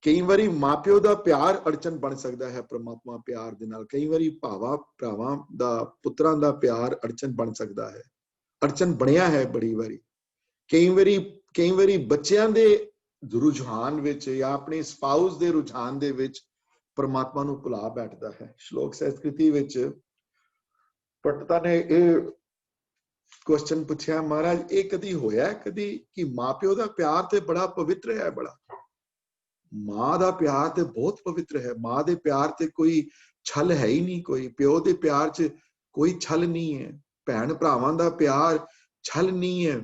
ਕਈ ਵਾਰੀ ਮਾਪਿਓ ਦਾ ਪਿਆਰ ਅੜਚਨ ਬਣ ਸਕਦਾ ਹੈ ਪ੍ਰਮਾਤਮਾ ਪਿਆਰ ਦੇ ਨਾਲ। ਕਈ ਵਾਰੀ ਭਰਾਵਾਂ ਦਾ, ਪੁੱਤਰਾਂ ਦਾ ਪਿਆਰ ਅੜਚਨ ਬਣ ਸਕਦਾ ਹੈ, ਅੜਚਨ ਬਣਿਆ ਹੈ ਬੜੀ ਵਾਰੀ। ਕਈ ਵਾਰੀ ਬੱਚਿਆਂ ਦੇ ਰੁਝਾਨ ਵਿੱਚ ਜਾਂ ਆਪਣੇ ਸਪਾਊਸ ਦੇ ਰੁਝਾਨ ਦੇ ਵਿੱਚ ਪ੍ਰਮਾਤਮਾ ਨੂੰ ਭੁਲਾ ਬੈਠਦਾ ਹੈ। ਸ਼ਲੋਕ ਸੰਸਕ੍ਰਿਤੀ ਵਿੱਚ ਪੰਡਤਾਂ ਨੇ ਇਹ ਕੁਐਸਚਨ ਪੁੱਛਿਆ, ਮਹਾਰਾਜ ਇਹ ਕਦੀ ਹੋਇਆ ਕਦੀ ਕਿ ਮਾਪਿਓ ਦਾ ਪਿਆਰ ਤੇ ਬੜਾ ਪਵਿੱਤਰ ਹੈ, ਬੜਾ ਮਾਂ ਦਾ ਪਿਆਰ ਤੇ ਬਹੁਤ ਪਵਿੱਤਰ ਹੈ, ਮਾਂ ਦੇ ਪਿਆਰ ਤੇ ਕੋਈ ਛਲ ਹੈ ਹੀ ਨਹੀਂ, ਕੋਈ ਪਿਓ ਦੇ ਪਿਆਰ 'ਚ ਕੋਈ ਛਲ ਨਹੀਂ ਹੈ, ਭੈਣ ਭਰਾਵਾਂ ਦਾ ਪਿਆਰ ਛਲ ਨਹੀਂ ਹੈ,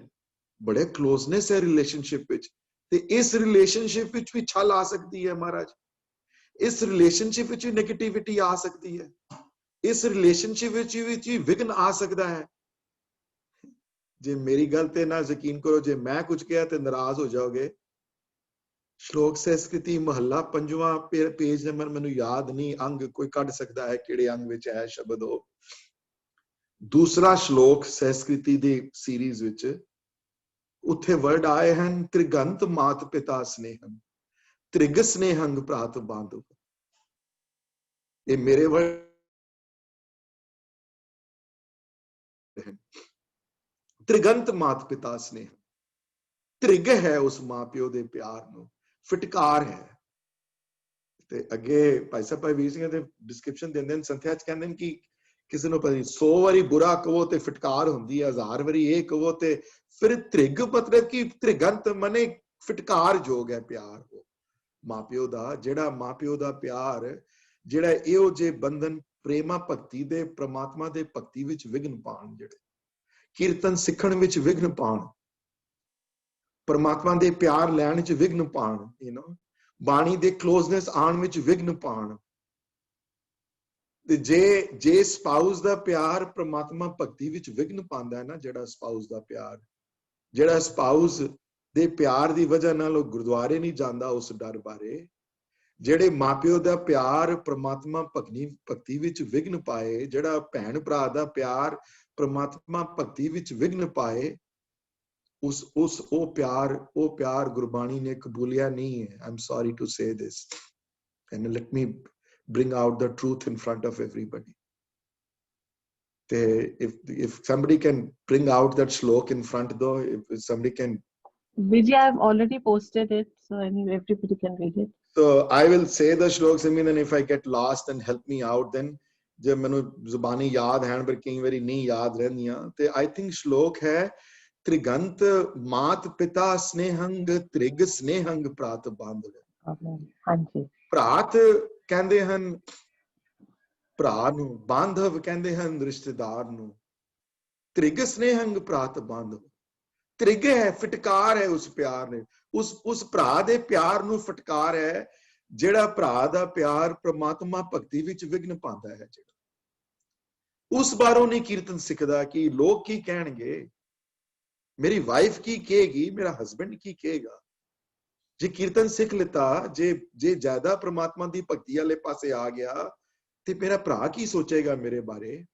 ਬੜੇ ਕਲੋਜ਼ਨੈਸ ਹੈ ਰਿਲੇਸ਼ਨਸ਼ਿਪ ਵਿੱਚ। ਤੇ ਇਸ ਰਿਲੇਸ਼ਨਸ਼ਿਪ ਵਿੱਚ ਵੀ ਛਲ ਆ ਸਕਦੀ ਹੈ ਮਹਾਰਾਜ, ਇਸ ਰਿਲੇਸ਼ਨਸ਼ਿਪ ਵਿੱਚ ਵੀ ਨੈਗੇਟਿਵਿਟੀ ਆ ਸਕਦੀ ਹੈ, ਇਸ ਰਿਲੇਸ਼ਨਸ਼ਿਪ ਵਿੱਚ ਵੀ ਵਿਘਨ ਆ ਸਕਦਾ ਹੈ। ਜੇ ਮੇਰੀ ਗੱਲ ਤੇ ਨਾ ਯਕੀਨ ਕਰੋ, ਜੇ ਮੈਂ ਕੁਝ ਕਿਹਾ ਤੇ ਨਾਰਾਜ਼ ਹੋ ਜਾਓਗੇ, ਸ਼ਲੋਕ ਸੰਸਕ੍ਰਿਤੀ ਮਹੱਲਾ 5ਵਾਂ ਪੇਜ ਨੰਬਰ ਮੈਨੂੰ ਯਾਦ ਨਹੀਂ, ਅੰਗ ਕੋਈ ਕੱਢ ਸਕਦਾ ਹੈ ਕਿਹੜੇ ਅੰਗ ਵਿੱਚ ਹੈ ਸ਼ਬਦ ਉਹ। ਦੂਸਰਾ ਸ਼ਲੋਕ ਸੰਸਕ੍ਰਿਤੀ ਦੀ ਸੀਰੀਜ਼ ਵਿੱਚ, ਉੱਥੇ ਵਰਡ ਆਏ ਹਨ ਤ੍ਰਿਗੰਤ ਮਾਤ ਪਿਤਾ ਸਨੇਹੰ, ਤ੍ਰਿਗ ਸਨੇਹੰ ਪ੍ਰਾਤ ਬਾਂਧਵ। ਇਹ ਮੇਰੇ ਵਰਡ ਤ੍ਰਿਗੰਤ ਮਾਤ ਪਿਤਾ ਸਨੇਹ, ਤ੍ਰਿਗ ਹੈ ਉਸ ਮਾਂ ਪਿਓ ਦੇ ਪਿਆਰ ਨੂੰ, ਫਟਕਾਰ ਹੈ। ਤੇ ਅੱਗੇ ਭਾਈ ਸਾਹਿਬ ਭਾਈ ਵੀਰ ਸਿੰਘ ਦੇ ਡਿਸਕ੍ਰਿਪਸ਼ਨ ਦਿੰਦੇ ਨੇ, ਸੰਥਿਆ ਚ ਕਹਿੰਦੇ ਨੇ ਕਿ ਕਿਸੇ ਨੂੰ 100 ਵਾਰੀ ਬੁਰਾ ਕਹੋ ਤੇ ਫਟਕਾਰ ਹੁੰਦੀ ਹੈ, 1000 ਵਾਰੀ ਇਹ ਕਹੋ ਤੇ ਫਿਰ ਤ੍ਰਿਗ, ਮਤਲਬ ਕਿ ਤ੍ਰਿਗੰਤ ਮਨੇ ਫਟਕਾਰ ਜੋਗ ਹੈ ਪਿਆਰ ਉਹ ਮਾਪਿਓ ਦਾ। ਜਿਹੜਾ ਮਾਪਿਓ ਦਾ ਪਿਆਰ, ਜਿਹੜਾ ਇਹੋ ਜਿਹੇ ਬੰਧਨ ਪ੍ਰੇਮਾ ਭਗਤੀ ਦੇ, ਪ੍ਰਮਾਤਮਾ ਦੇ ਭਗਤੀ ਵਿੱਚ ਵਿਘਨ ਪਾਣ, ਜਿਹੜੇ ਕੀਰਤਨ ਸਿੱਖਣ ਵਿੱਚ ਵਿਘਨ ਪਾਣ, ਪਰਮਾਤਮਾ ਦੇ ਪਿਆਰ ਲੈਣ ਚ ਵਿਘਨ ਪਾਣ, ਬਾਣੀ ਦੇ ਕਲੋਜ਼ਨੈਸ ਆਉਣ ਵਿੱਚ ਵਿਘਨ ਪਾਣ। ਤੇ ਜੇ ਸਪਾਊਸ ਦਾ ਪਿਆਰ ਪ੍ਰਮਾਤਮਾ ਭਗਤੀ ਵਿੱਚ ਵਿਘਨ ਪਾਉਂਦਾ ਹੈ ਨਾ, ਜਿਹੜਾ ਸਪਾਊਸ ਦਾ ਪਿਆਰ, ਜਿਹੜਾ ਸਪਾਊਸ ਦੇ ਪਿਆਰ ਦੀ ਵਜ੍ਹਾ ਨਾਲ ਉਹ ਗੁਰਦੁਆਰੇ ਨਹੀਂ ਜਾਂਦਾ ਉਸ ਡਰ ਬਾਰੇ, ਜਿਹੜੇ ਮਾਪਿਓ ਦਾ ਪਿਆਰ ਪ੍ਰਮਾਤਮਾ ਭਗਤੀ ਵਿੱਚ ਵਿਘਨ ਪਾਏ, ਜਿਹੜਾ ਭੈਣ ਭਰਾ ਦਾ ਪਿਆਰ ਪ੍ਰਮਾਤਮਾ ਭਗਤੀ ਵਿੱਚ ਵਿਘਨ ਪਾਏ, ਉਹ ਪਿਆਰ ਗੁਰਬਾਣੀ ਨੇ ਕਬੂਲਿਆ ਨਹੀਂ ਹੈ। I'm sorry to say this, and let me bring out the truth in front of everybody. If somebody can bring out that shlok in front though, if somebody can. Vijay, I've already posted it, so anyway, everybody can read it. So I will say the shloks, I mean, and if I get lost, then help me out then. ਜੇ ਮੈਨੂੰ ਜ਼ੁਬਾਨੀ ਯਾਦ ਹਨ ਪਰ ਕਈ ਵਾਰੀ ਨਹੀਂ ਯਾਦ ਰਹਿੰਦੀਆਂ, ਤੇ I think ਸ਼ਲੋਕ ਹੈ ਤ੍ਰਿਗੰਤ ਮਾਤ ਪਿਤਾ ਸਨੇਹੰਗ, ਤ੍ਰਿਗ ਸਨੇਹੰਗ ਪ੍ਰਾਤ ਬਾਂਧਵ। ਹਾਂਜੀ, ਪ੍ਰਾਤ ਕਹਿੰਦੇ ਹਨ ਭਰਾ ਨੂੰ, ਬਾਂਧਵ ਕਹਿੰਦੇ ਹਨ ਰਿਸ਼ਤੇਦਾਰ ਨੂੰ, ਤ੍ਰਿਗ ਸਨੇਹੰਗ ਪ੍ਰਾਤ ਬਾਂਧਵ। ਤ੍ਰਿਗ ਹੈ, ਫਟਕਾਰ ਹੈ ਉਸ ਪਿਆਰ ਨੇ, ਉਸ ਭਰਾ ਦੇ ਪਿਆਰ ਨੂੰ ਫਟਕਾਰ ਹੈ, ਜਿਹੜਾ ਭਰਾ ਦਾ ਪਿਆਰ ਪ੍ਰਮਾਤਮਾ ਭਗਤੀ ਵਿੱਚ ਵਿਘਨ ਪਾਉਂਦਾ ਹੈ। ਜਿਹੜਾ ਉਸ ਬਾਰੋਂ ਨਹੀਂ ਕੀਰਤਨ ਸਿੱਖਦਾ ਕਿ ਲੋਕ ਕੀ ਕਹਿਣਗੇ, ਮੇਰੀ ਵਾਈਫ ਕੀ ਕਹੇਗੀ, ਮੇਰਾ ਹਸਬੈਂਡ ਕੀ ਕਹੇਗਾ। ਜੇ ਕੀਰਤਨ ਸਿੱਖ ਲਿੱਤਾ, ਜੇ ਜ਼ਿਆਦਾ ਪ੍ਰਮਾਤਮਾ ਦੀ ਭਗਤੀ ਵਾਲੇ ਪਾਸੇ ਆ ਗਿਆ, ਤੇ ਮੇਰਾ ਭਰਾ ਕੀ ਸੋਚੇਗਾ ਮੇਰੇ ਬਾਰੇ।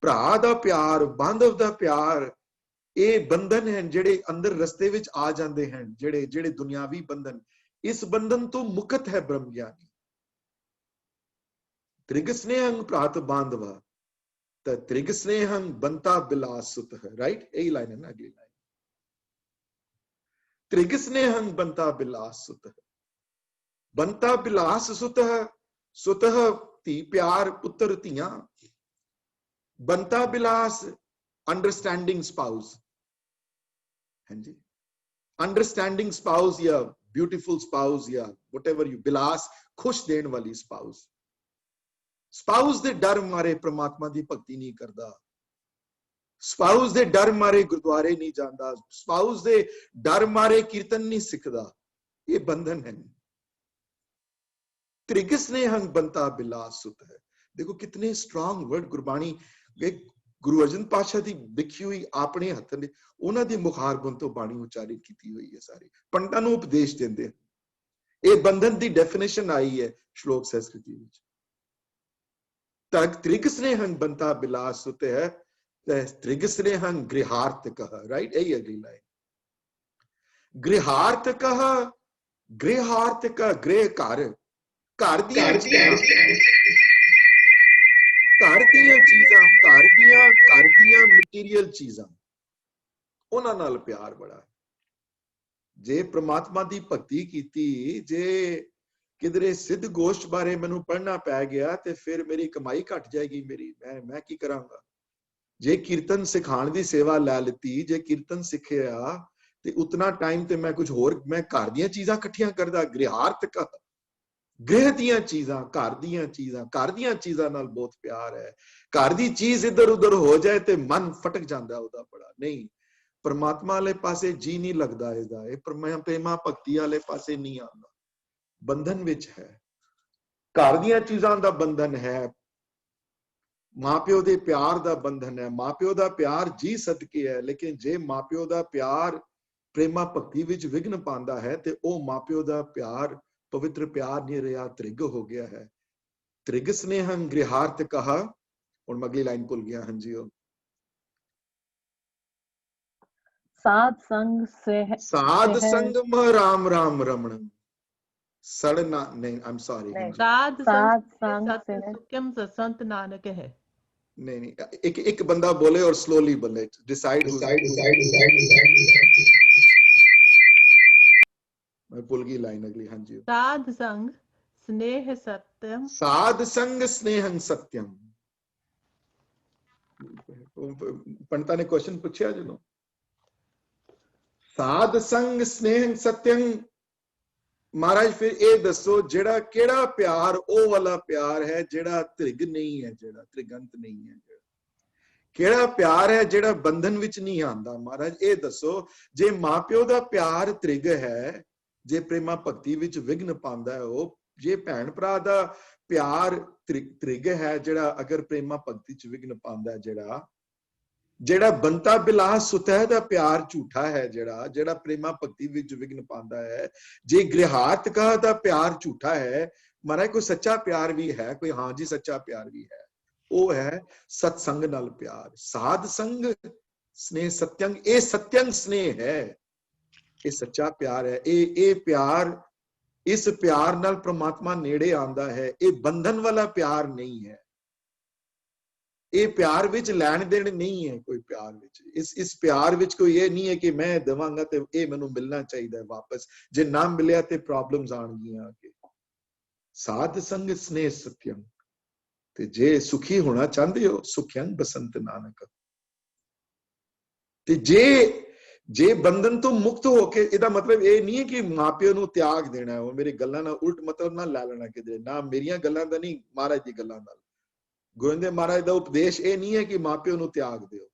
ਭਰਾ ਦਾ ਪਿਆਰ, ਬਾਂਧਵ ਦਾ ਪਿਆਰ, ਇਹ ਬੰਧਨ ਹਨ ਜਿਹੜੇ ਅੰਦਰ ਰਸਤੇ ਵਿੱਚ ਆ ਜਾਂਦੇ ਹਨ, ਜਿਹੜੇ ਦੁਨਿਆਵੀ ਬੰਧਨ। ਇਸ ਬੰਧਨ ਤੋਂ ਮੁਕਤ ਹੈ ਬ੍ਰਹਮ ਗਿਆਨੀ। ਤ੍ਰਿਗ ਸਨੇਹੰ ਪ੍ਰਾਤ ਬਾਂਧਵਾ, ਤਾਂ ਤ੍ਰਿਗ ਸਨੇਹੰ ਬੰਤਾ ਬਿਲਾਸ ਸੁਤ ਹੈ, ਰਾਈਟ? ਇਹੀ ਲਾਈਨ ਹੈ ਨਾ ਅਗਲੀ ਲਾਈਨ। ਤ੍ਰਿਗ ਸਨੇਹੰ ਬੰਤਾ ਬਿਲਾਸ ਸੁਤ ਹੈ, ਬੰਤਾ ਬਿਲਾਸ ਸੁਤ ਹੈ, ਸੁਤ ਧੀ ਪਿਆਰ ਪੁੱਤਰ ਧੀਆਂ। ਬੰਤਾ ਬਿਲਾਸ ਅੰਡਰਸਟੈਂਡਿੰਗ ਸਪਾਊਸ, ਹਾਂਜੀ, ਅੰਡਰਸਟੈਂਡਿੰਗ ਸਪਾਊਸ ਜਾਂ ਬਿਊਟੀਫੁਲ ਸਪਾਊਸ ਜਾਂ whatever you, ਬਿਲਾਸ ਖੁਸ਼ ਦੇਣ ਵਾਲੀ ਸਪਾਊਸ। ਸਪਾਊਸ ਦੇ ਡਰ ਮਾਰੇ ਪ੍ਰਮਾਤਮਾ ਦੀ ਭਗਤੀ ਨਹੀਂ ਕਰਦਾ, ਸਪਾਊਸ ਦੇ ਡਰ ਮਾਰੇ ਗੁਰਦੁਆਰੇ ਨਹੀਂ ਜਾਂਦਾ, ਸਪਾਊਸ ਦੇ ਡਰ ਮਾਰੇ ਕੀਰਤਨ ਨਹੀਂ ਸਿੱਖਦਾ। ਇਹ ਬੰਧਨ ਹੈ। ਤ੍ਰਿਗ ਸਨੇਹੰ ਬੰਤਾ ਬਿਲਾਸ ਸੁਤ ਹੈ। ਦੇਖੋ ਕਿਤਨੇ ਸਟਰੋਂਗ ਵਰਡ ਗੁਰਬਾਣੀ, ਗੁਰੂ ਅਰਜਨ ਪਾਤਸ਼ਾਹ ਦੀ ਲਿਖੀ ਹੋਈ ਆਪਣੇ ਹੱਥ ਨੇ, ਉਹਨਾਂ ਦੇ ਮੁਖਾਰਬੰਦ ਤੋਂ ਬਾਣੀ ਉਚਾਰਿਤ ਕੀਤੀ ਹੋਈ ਹੈ। ਸਾਰੀ ਪੰਡਤਾਂ ਨੂੰ ਉਪਦੇਸ਼ ਦਿੰਦੇ ਹਨ। ਇਹ ਬੰਧਨ ਦੀ ਡੈਫੀਨੇਸ਼ਨ ਆਈ ਹੈ ਸ਼ਲੋਕ ਸੰਸਕ੍ਰਿਤੀ ਵਿੱਚ। ਤ੍ਰਿਗ ਸਨੇਹੰ ਬੰਤਾ ਬਿਲਾਸ ਸੁਤ ਹੈ, ਤ੍ਰਿਗ ਸਨੇਹੰ ਗ੍ਰਿਹਾਰਤਕః, ਰਾਈਟ? ਇਹੀ ਅਗਲੀ ਲਾਈਨ। ਗ੍ਰਿਹਾਰਤਕః, ਗ੍ਰਿਹਾਰਤਕः, ਗ੍ਰਹਿ ਘਰ, ਘਰ ਦੀਆਂ ਚੀਜ਼ਾਂ, ਘਰ ਦੀਆਂ ਮਟੀਰੀਅਲ ਚੀਜ਼ਾਂ, ਉਹਨਾਂ ਨਾਲ ਪਿਆਰ ਬੜਾ। ਜੇ ਪ੍ਰਮਾਤਮਾ ਦੀ ਭਗਤੀ ਕੀਤੀ, ਜੇ ਕਿਧਰੇ ਸਿੱਧ ਗੋਸ਼ਟ ਬਾਰੇ ਮੈਨੂੰ ਪੜ੍ਹਨਾ ਪੈ ਗਿਆ, ਤੇ ਫਿਰ ਮੇਰੀ ਕਮਾਈ ਘਟ ਜਾਏਗੀ। ਮੈਂ ਕੀ ਕਰਾਂਗਾ? ਜੇ ਕੀਰਤਨ ਸਿਖਾਉਣ ਦੀ ਸੇਵਾ ਲੈ ਲਿੱਤੀ, ਜੇ ਕੀਰਤਨ ਸਿੱਖਿਆ, ਤੇ ਉਤਨਾ ਟਾਈਮ ਤੇ ਮੈਂ ਕੁਝ ਹੋਰ, ਮੈਂ ਘਰ ਦੀਆਂ ਚੀਜ਼ਾਂ ਇਕੱਠੀਆਂ ਕਰਦਾ। ਗ੍ਰਿਹਾਰਤਕ, ਗ੍ਰਹਿ ਦੀਆਂ ਚੀਜ਼ਾਂ, ਘਰ ਦੀਆਂ ਚੀਜ਼ਾਂ ਨਾਲ ਬਹੁਤ ਪਿਆਰ ਹੈ। ਘਰ ਦੀ ਚੀਜ਼ ਇੱਧਰ ਉੱਧਰ ਹੋ ਜਾਏ ਤੇ ਮਨ ਫਟਕ ਜਾਂਦਾ ਉਹਦਾ ਬੜਾ। ਨਹੀਂ, ਪਰਮਾਤਮਾ ਵਾਲੇ ਪਾਸੇ ਜੀ ਨਹੀਂ ਲੱਗਦਾ ਇਹਦਾ, ਇਹ ਪ੍ਰੇਮਾ ਭਗਤੀ ਵਾਲੇ ਪਾਸੇ ਨਹੀਂ ਆਉਂਦਾ, ਬੰਧਨ ਵਿੱਚ ਹੈ। ਘਰ ਦੀਆਂ ਚੀਜ਼ਾਂ ਦਾ ਬੰਧਨ ਹੈ, ਮਾਪਿਓ ਦੇ ਪਿਆਰ ਦਾ ਬੰਧਨ ਹੈ। ਮਾਪਿਓ ਦਾ ਪਿਆਰ ਜੀ ਸਦਕੇ ਹੈ, ਲੇਕਿਨ ਜੇ ਮਾਪਿਓ ਦਾ ਪਿਆਰ ਪ੍ਰੇਮਾ ਭਗਤੀ ਵਿੱਚ ਵਿਘਨ ਪਾਉਂਦਾ ਹੈ ਤੇ ਉਹ ਮਾਪਿਓ ਦਾ ਪਿਆਰ ਪਵਿੱਤਰ ਪਿਆਰ ਨਹੀਂ ਰਿਹਾ, ਤ੍ਰਿਗ ਹੋ ਗਿਆ ਹੈ। ਤ੍ਰਿਗ ਸਨੇਹੰ ਗ੍ਰਿਹਾਰਥ ਕਹਾ। ਹੁਣ ਮੈਂ ਅਗਲੀ ਲਾਈਨ ਭੁੱਲ ਗਿਆ। ਹਾਂਜੀ ਉਹ साध संग ਸਾਧ ਸੰਗਮ ਰਾਮ ਰਾਮ ਰਮਣ ਸੜਨਾ ਨਹੀਂ, ਆਮ ਸੌਰੀ। साध साध संग संग से सुख्यम संत नानक है। नहीं नहीं, एक बंदा बोले और स्लोली बोले, डिसाइड। मैं भूल गई लाइन अगली। हाँ जी। साध संग स्नेह सत्यम। साध संग स्नेहं सत्यम। पंडिता ने क्वेश्चन पूछा जो साध संग स्नेहं सत्यम, महाराज फिर ये दसो जेड़ा केड़ा प्यार ओ वाला प्यार है जेड़ा त्रिग नहीं है, जेड़ा त्रिगंत नहीं है, केड़ा प्यार है जेड़ा बंधन विच नहीं आंदा। महाराज ये दसो, जे मां प्यो दा प्यार त्रिग है, जे प्रेमा भक्ति विच विघ्न पांदा है, ओ जे भैन भरा दा प्यार त्रिग है जेड़ा अगर प्रेमा भक्ति च विघ्न पांदा है, जेड़ा ਬੰਤਾ ਬਿਲਾਸ ਸੁਤਹਿ ਦਾ ਪਿਆਰ ਝੂਠਾ ਹੈ, ਜਿਹੜਾ ਪ੍ਰੇਮਾ ਭਗਤੀ ਵਿੱਚ ਵਿਘਨ ਪਾਉਂਦਾ ਹੈ, ਜੇ ਗ੍ਰਿਹਾਰਥ ਕਾ ਦਾ ਪਿਆਰ ਝੂਠਾ ਹੈ, ਮਹਾਰਾਜ ਕੋਈ ਸੱਚਾ ਪਿਆਰ ਵੀ ਹੈ, ਕੋਈ ਹਾਂ ਜੀ ਸੱਚਾ ਪਿਆਰ ਵੀ ਹੈ, ਉਹ ਹੈ ਸਤਸੰਗ ਨਾਲ ਪਿਆਰ। ਸਾਧ ਸੰਗ स्नेह सत्यंग, ये सत्यंग स्नेह है, ये सच्चा प्यार है। ये प्यार, इस प्यार नाल परमात्मा नेड़े आंदा है। ये बंधन वाला प्यार नहीं है, ये प्यार विच लैन देन नहीं है। कोई प्यार विच इस प्यार विच कोई ये नहीं है कि मैं देवांगा ते ये मैनू मिलना चाहिए वापस, जे ना मिलिया ते प्रॉब्लम्स आणगियां आके। साध संग स्नेह सत्यम, ते जे सुखी होना चाहते हो सुख्यंग बसंत नानक। ते जे बंधन तो मुक्त होके, इहदा मतलब ये नहीं है कि मां प्यो नू त्याग देना है। वो मेरी गल्लां ना उल्ट मतलब ना लै लेना किधरे, ना मेरियां गल्लां दा नहीं, महाराज दी गल्लां दा। गुरु जी महाराज का उपदेश ये नहीं है कि मां प्यो नू त्याग दिओ।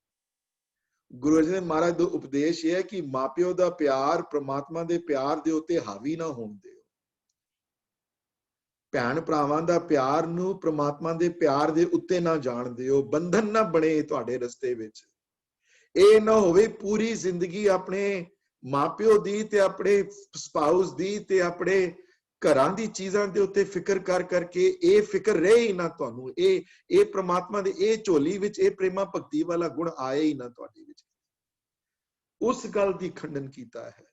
गुरु जी महाराज का उपदेश ये है कि मां प्यो दा प्यार परमात्मा दे प्यार दे उत्ते हावी ना होण दिओ। भैन भरावां दा प्यार नू परमात्मा दे प्यार दे उत्ते ना जाण दिओ। बंधन ना बने तुहाडे रस्ते विच। ਇਹ ਨਾ ਹੋਵੇ पूरी जिंदगी अपने मां प्यो दी ते अपने स्पाउस दी ते अपने घरां दी चीजां दे उत्ते फिकर कर करके ये फिकर रहे ही ना तुहानू। ये परमात्मा दे ये झोली विच ये प्रेमा भक्ति वाला गुण आए ही ना तुहाडे विच। उस गल दी खंडन कीता है,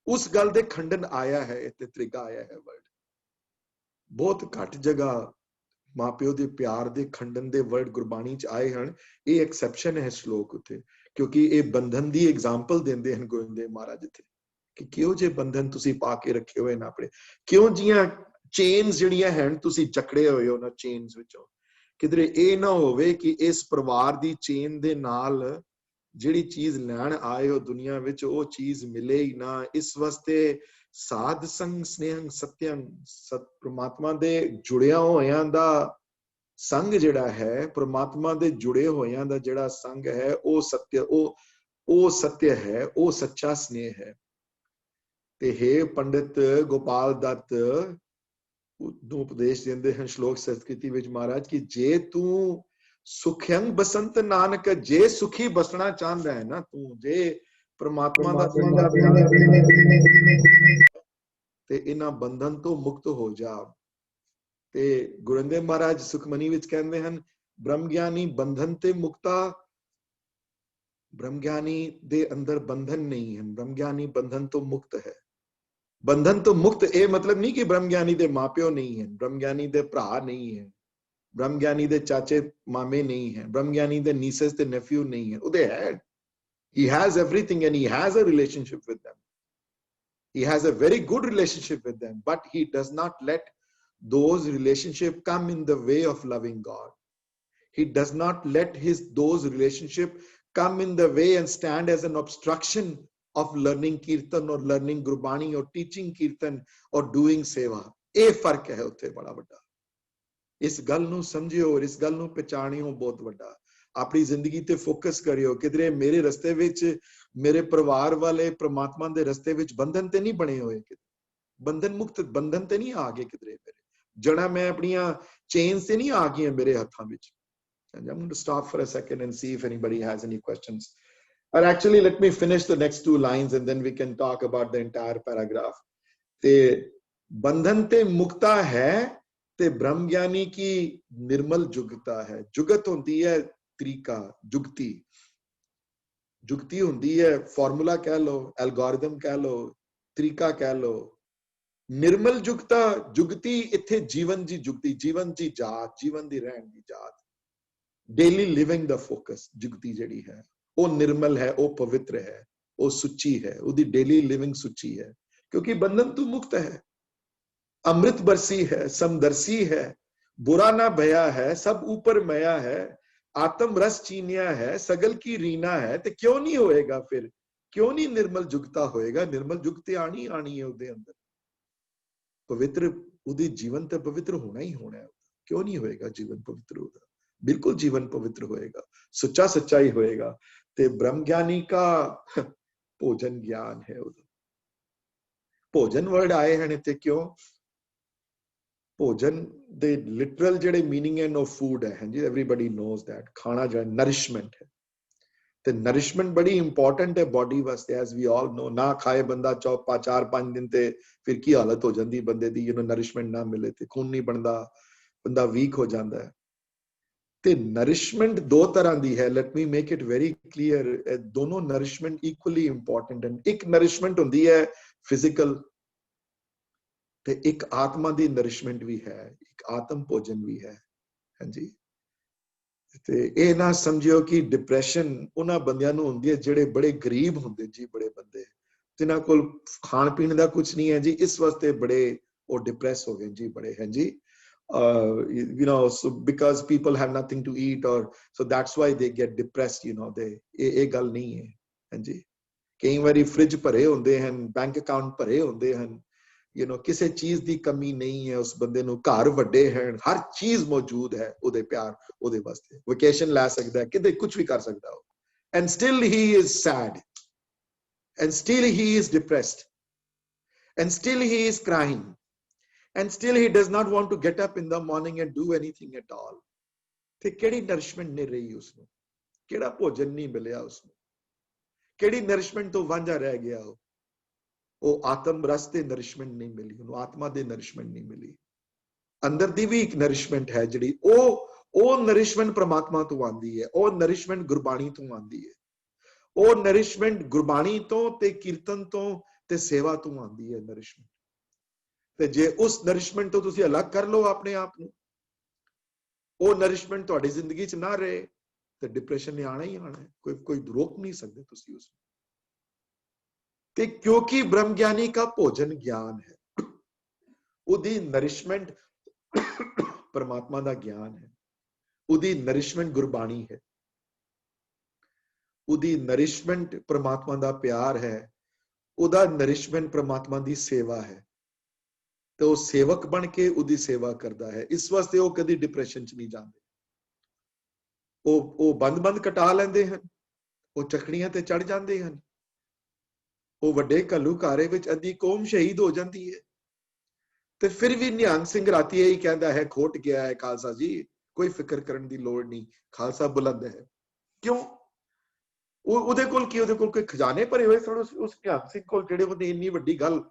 उस गल दे खंडन आया है, इत्ते तरीका आया है वर्ड। बहुत घट जगह मां प्यो दे प्यार दे खंडन दे वर्ड गुरबाणी च आए हैं। ये एक्सेप्शन है श्लोक उत्ते, क्योंकि ये बंधन दी एग्जाम्पल देंदे हैं गोविंद महाराज इत्थे कि क्यों जे बंधन तुसी पा के रखे हुए ना अपने, क्यों जियां चेन्स जिहड़ियां हैं तुसी जकड़े होए हो ना चेन्स विचों। किधरे ये ना होवे कि इस परिवार दी चेन दे नाल जिहड़ी चीज लैण आए हो दुनिया विच वो चीज मिले ही ना। इस वास्ते साध संग स्नेहं सत्यं, सत परमात्मा दे जुड़िया होयां दा संग जिहड़ा है, परमात्मा दे जुड़े होयां दा जिहड़ा संग है वो सत्य, वो सत्य है, वो सच्चा स्नेह है। ते हे पंडित गोपाल दत्त उपदेश देंदे हैं श्लोक संस्कृति विच महाराज कि जे तू सुख्यंग बसंत नानक, जे सुखी बसना चाहता है ना तू, जे परमात्मा दा ते इना बंधन तो मुक्त हो जा। ते गुरु महाराज सुखमनी विच कहंदे हन ब्रह्म ज्ञानी बंधन ते मुक्ता, ब्रह्म ज्ञानी दे अंदर बंधन नहीं है, ब्रह्म ज्ञानी बंधन तो मुक्त है। बंधन तो मुक्त ए मतलब नहीं कि ब्रह्म ज्ञानी दे मां प्यो नहीं है, ब्रह्म ज्ञानी दे भरा नहीं है, ब्रह्म ज्ञानी दे चाचे मामे नहीं है, ब्रह्म ज्ञानी दे नीसेस ते नेफ्यू नहीं है, उदे है। He has everything and he has a relationship with them. He has a very good relationship with them, but he does not let those relationships come in the way of loving God. He does not let those relationships come in the way and stand as an obstruction of learning kirtan or learning gurbani or teaching kirtan or doing seva. ये फर्क है उत्थे बड़ा वड्डा। इस गल नू समझियो और इस गल नू पहचानियो बहुत वड्डा। अपनी जिंदगी ते फोकस करियो किधरे मेरे रस्ते विच मेरे परिवार वाले परमात्मा दे रस्ते विच बंधन ते नहीं बने हुए, बंधन मुक्त बंधन ते नहीं आ गए किधरे मेरे, जड़ा मैं अपनियां चेन से नहीं आ गई मेरे हाथों विच। I'm going to stop for a second and see if anybody has any questions. Or actually, let me finish the next 2 lines and then we can talk about the entire paragraph. ते बंधन ते मुक्ता है, ते ब्रह्म ज्ञानी की निर्मल जुगता है. जुगत होती है तरीका, जुगती. जुगती होती है फॉर्मूला कह लो, एल्गोरिदम कह लो, तरीका कह लो. निर्मल जुगता, जुगती इत्थे जीवन जी जुगती, जीवन जी जात, जीवन दी रहन दी जात. डेली लिविंग द फोकस जुगती जड़ी है, वो निर्मल है, वो पवित्र है, वो सुची है, उसकी डेली लिविंग सुची है, क्योंकि बंधन तो मुक्त है. अमृत बरसी है, समदर्शी है, बुरा ना भया है, सब ऊपर मया है, आत्म रस चीनिया है, सगल की रीना है. तो क्यों नहीं होएगा फिर, क्यों नहीं निर्मल जुगता होएगा? निर्मल जुगते आनी आनी है उसके अंदर. पवित्र उदी जीवन तो पवित्र होना ही होना है. क्यों नहीं होएगा जीवन पवित्र? होगा बिल्कुल, जीवन पवित्र होएगा, सच्चा सच्चा ही होएगा. ते ब्रह्म ज्ञानी का भोजन ज्ञान है. भोजन वर्ड आए हैं इत्थे क्यों? भोजन दे लिटरल जेड़े मीनिंग है नो फूड है जी, एवरीबॉडी नोज दैट. खाना जो है नरिशमेंट है, ते नरिशमेंट बड़ी इंपॉर्टेंट है बॉडी वास्ते, एज वी ऑल नो. ना खाए बंदा 4-5 दिन ते फिर की हालत हो जाती बंदे दी, नरिशमेंट ना मिले ते खून नहीं बनता, बंदा वीक हो जाता है. ते नरिशमेंट 2 तरह दी है. Let me make it very clear, दोनों नरिशमेंट इक्वली इंपॉर्टेंट है. एक नरिशमेंट होती है फिजिकल, ते एक आत्मा दी नरिशमेंट भी है, एक आत्म भोजन भी है. हाँ जी. ते ये ना समझियो कि डिप्रेशन उन्हां बंदियां नूं हुंदी है जेड़े बड़े गरीब हुंदे जी, बड़े बंदे जिन्हां कोल खाण पीण दा कुछ नहीं है जी, इस वास्ते बड़े वो डिप्रेस हो गए जी, बड़े. हैं जी. So because people have nothing to eat, or so that's why they get depressed, they ये गल नहीं है. हाँ जी. कई बारी फ्रिज भरे होंदे हन, बैंक अकाउंट भरे होंदे हन, किसी चीज दी कमी नहीं है उस बंदे नूं. घर वड्डे हैं, हर चीज मौजूद है ओदे प्यार ओदे वास्ते. वेकेशन लै सकदा है, किते कुछ भी कर सकदा हो, and still he is sad, and still he is depressed, and still he is crying, and still he does not want to get up in the morning and do anything at all. ते केड़ी नरिशमेंट नहीं रही उसनूं, केड़ा भोजन नहीं मिलिया उसनूं, केड़ी नरिशमेंट तो वांझा रह गया हो. वो आत्म रस दे नरिशमेंट नहीं मिली, उन्होंने आत्मा दे नरिशमेंट नहीं मिली. अंदर दी भी एक नरिशमेंट है जिहड़ी ओ नरिशमेंट परमात्मा तो आंदी है, ओ नरिशमेंट गुरबाणी तो आंदी है, ओ नरिशमेंट गुरबाणी तो ते कीर्तन तो ते सेवा तो आंदी है नरिशमेंट. ते जे उस नरिशमेंट तो तुसी अलग कर लो अपने आप नूं, ओ नरिशमेंट तुहाडी जिंदगी च ना रहे, ते डिप्रेशन ने आना ही आना है. कोई रोक नहीं सकते तुसी उस. ते क्योंकि ब्रह्म ज्ञानी का भोजन ज्ञान है, उदी नरिशमेंट परमात्मा दा ज्ञान है, उदी नरिशमेंट गुरबाणी है, उदी नरिशमेंट परमात्मा दा प्यार है, उदा नरिशमेंट परमात्मा दी सेवा है. तो वो सेवक बन के उदी सेवा करता है. इस वास्ते वो कदी डिप्रेशन च नहीं जाते. वो बंद कटा लेंदे हन, वो चकड़ियां ते चढ़ जाते हैं, वो वड्डे घल्लूघारे विच अद्धी कौम शहीद हो जाती है. ते फिर भी निहंग सिंह राती यही कहता है, खोट गया है खालसा जी, कोई फिक्र करने की लोड़ नहीं, खालसा बुलंद है. क्यों? ਉਹਦੇ ਕੋਲ ਕੀ, ਉਹਦੇ ਕੋਲ ਕੋਈ ਖਜ਼ਾਨੇ ਭਰੇ ਹੋਏ ਸਨ ਉਸ ਨਿਹੰਗ ਸਿੰਘ ਕੋਲ, ਜਿਹੜੇ ਉਹਨੇ ਇੰਨੀ ਵੱਡੀ ਗੱਲ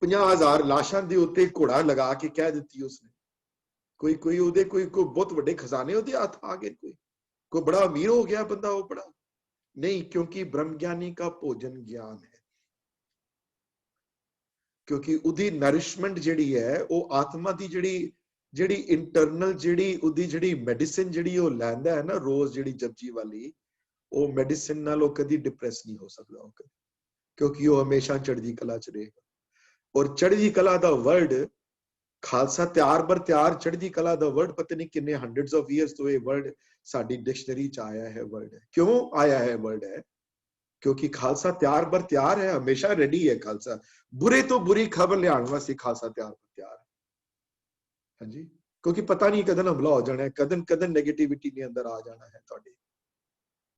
50,000 ਲਾਸ਼ਾਂ ਦੇ ਉੱਤੇ ਘੋੜਾ ਲਗਾ ਕੇ ਕਹਿ ਦਿੱਤੀ ਉਸਨੇ. ਕੋਈ ਉਹਦੇ ਕੋਈ ਬਹੁਤ ਵੱਡੇ ਖਜ਼ਾਨੇ ਉਹਦੇ ਹੱਥ ਆ ਗਏ, ਕੋਈ ਬੜਾ ਅਮੀਰ ਹੋ ਗਿਆ ਬੰਦਾ ਉਹ ਬੜਾ नहीं, क्योंकि ब्रह्म ज्ञानी का भोजन ज्ञान है. क्योंकि उदी नरिशमेंट जिहड़ी है वो आत्मा दी जिहड़ी इंटरनल जिहड़ी उदी जिहड़ी मेडिसिन जिहड़ी वो लैंदा है ना रोज जिहड़ी जपजी वाली, वो मेडिसिन नाल वो कदी डिप्रेस नहीं हो सकदा हो कदी, क्योंकि वो हमेशा चढ़दी कला च रहेगा. और चढ़दी कला दा वर्ड खालसा त्यार बर त्यार, चढ़दी कला दा वर्ड पता नहीं किन्ने हंड्रेड्स ऑफ ईयर्स तो ये वर्ड साडी डिक्शनरी च आया है. वर्ड है क्यों आया है? वर्ड है क्योंकि खालसा त्यार बर त्यार है, हमेशा रेडी है. खालसा बुरे तो बुरी खबर लियाण वास्ते खालसा त्यार बर त्यार है. हाँ जी, क्योंकि पता नहीं कदन हमला हो जाना है, कदन नेगेटिविटी ने अंदर आ जाना है तुहाडे.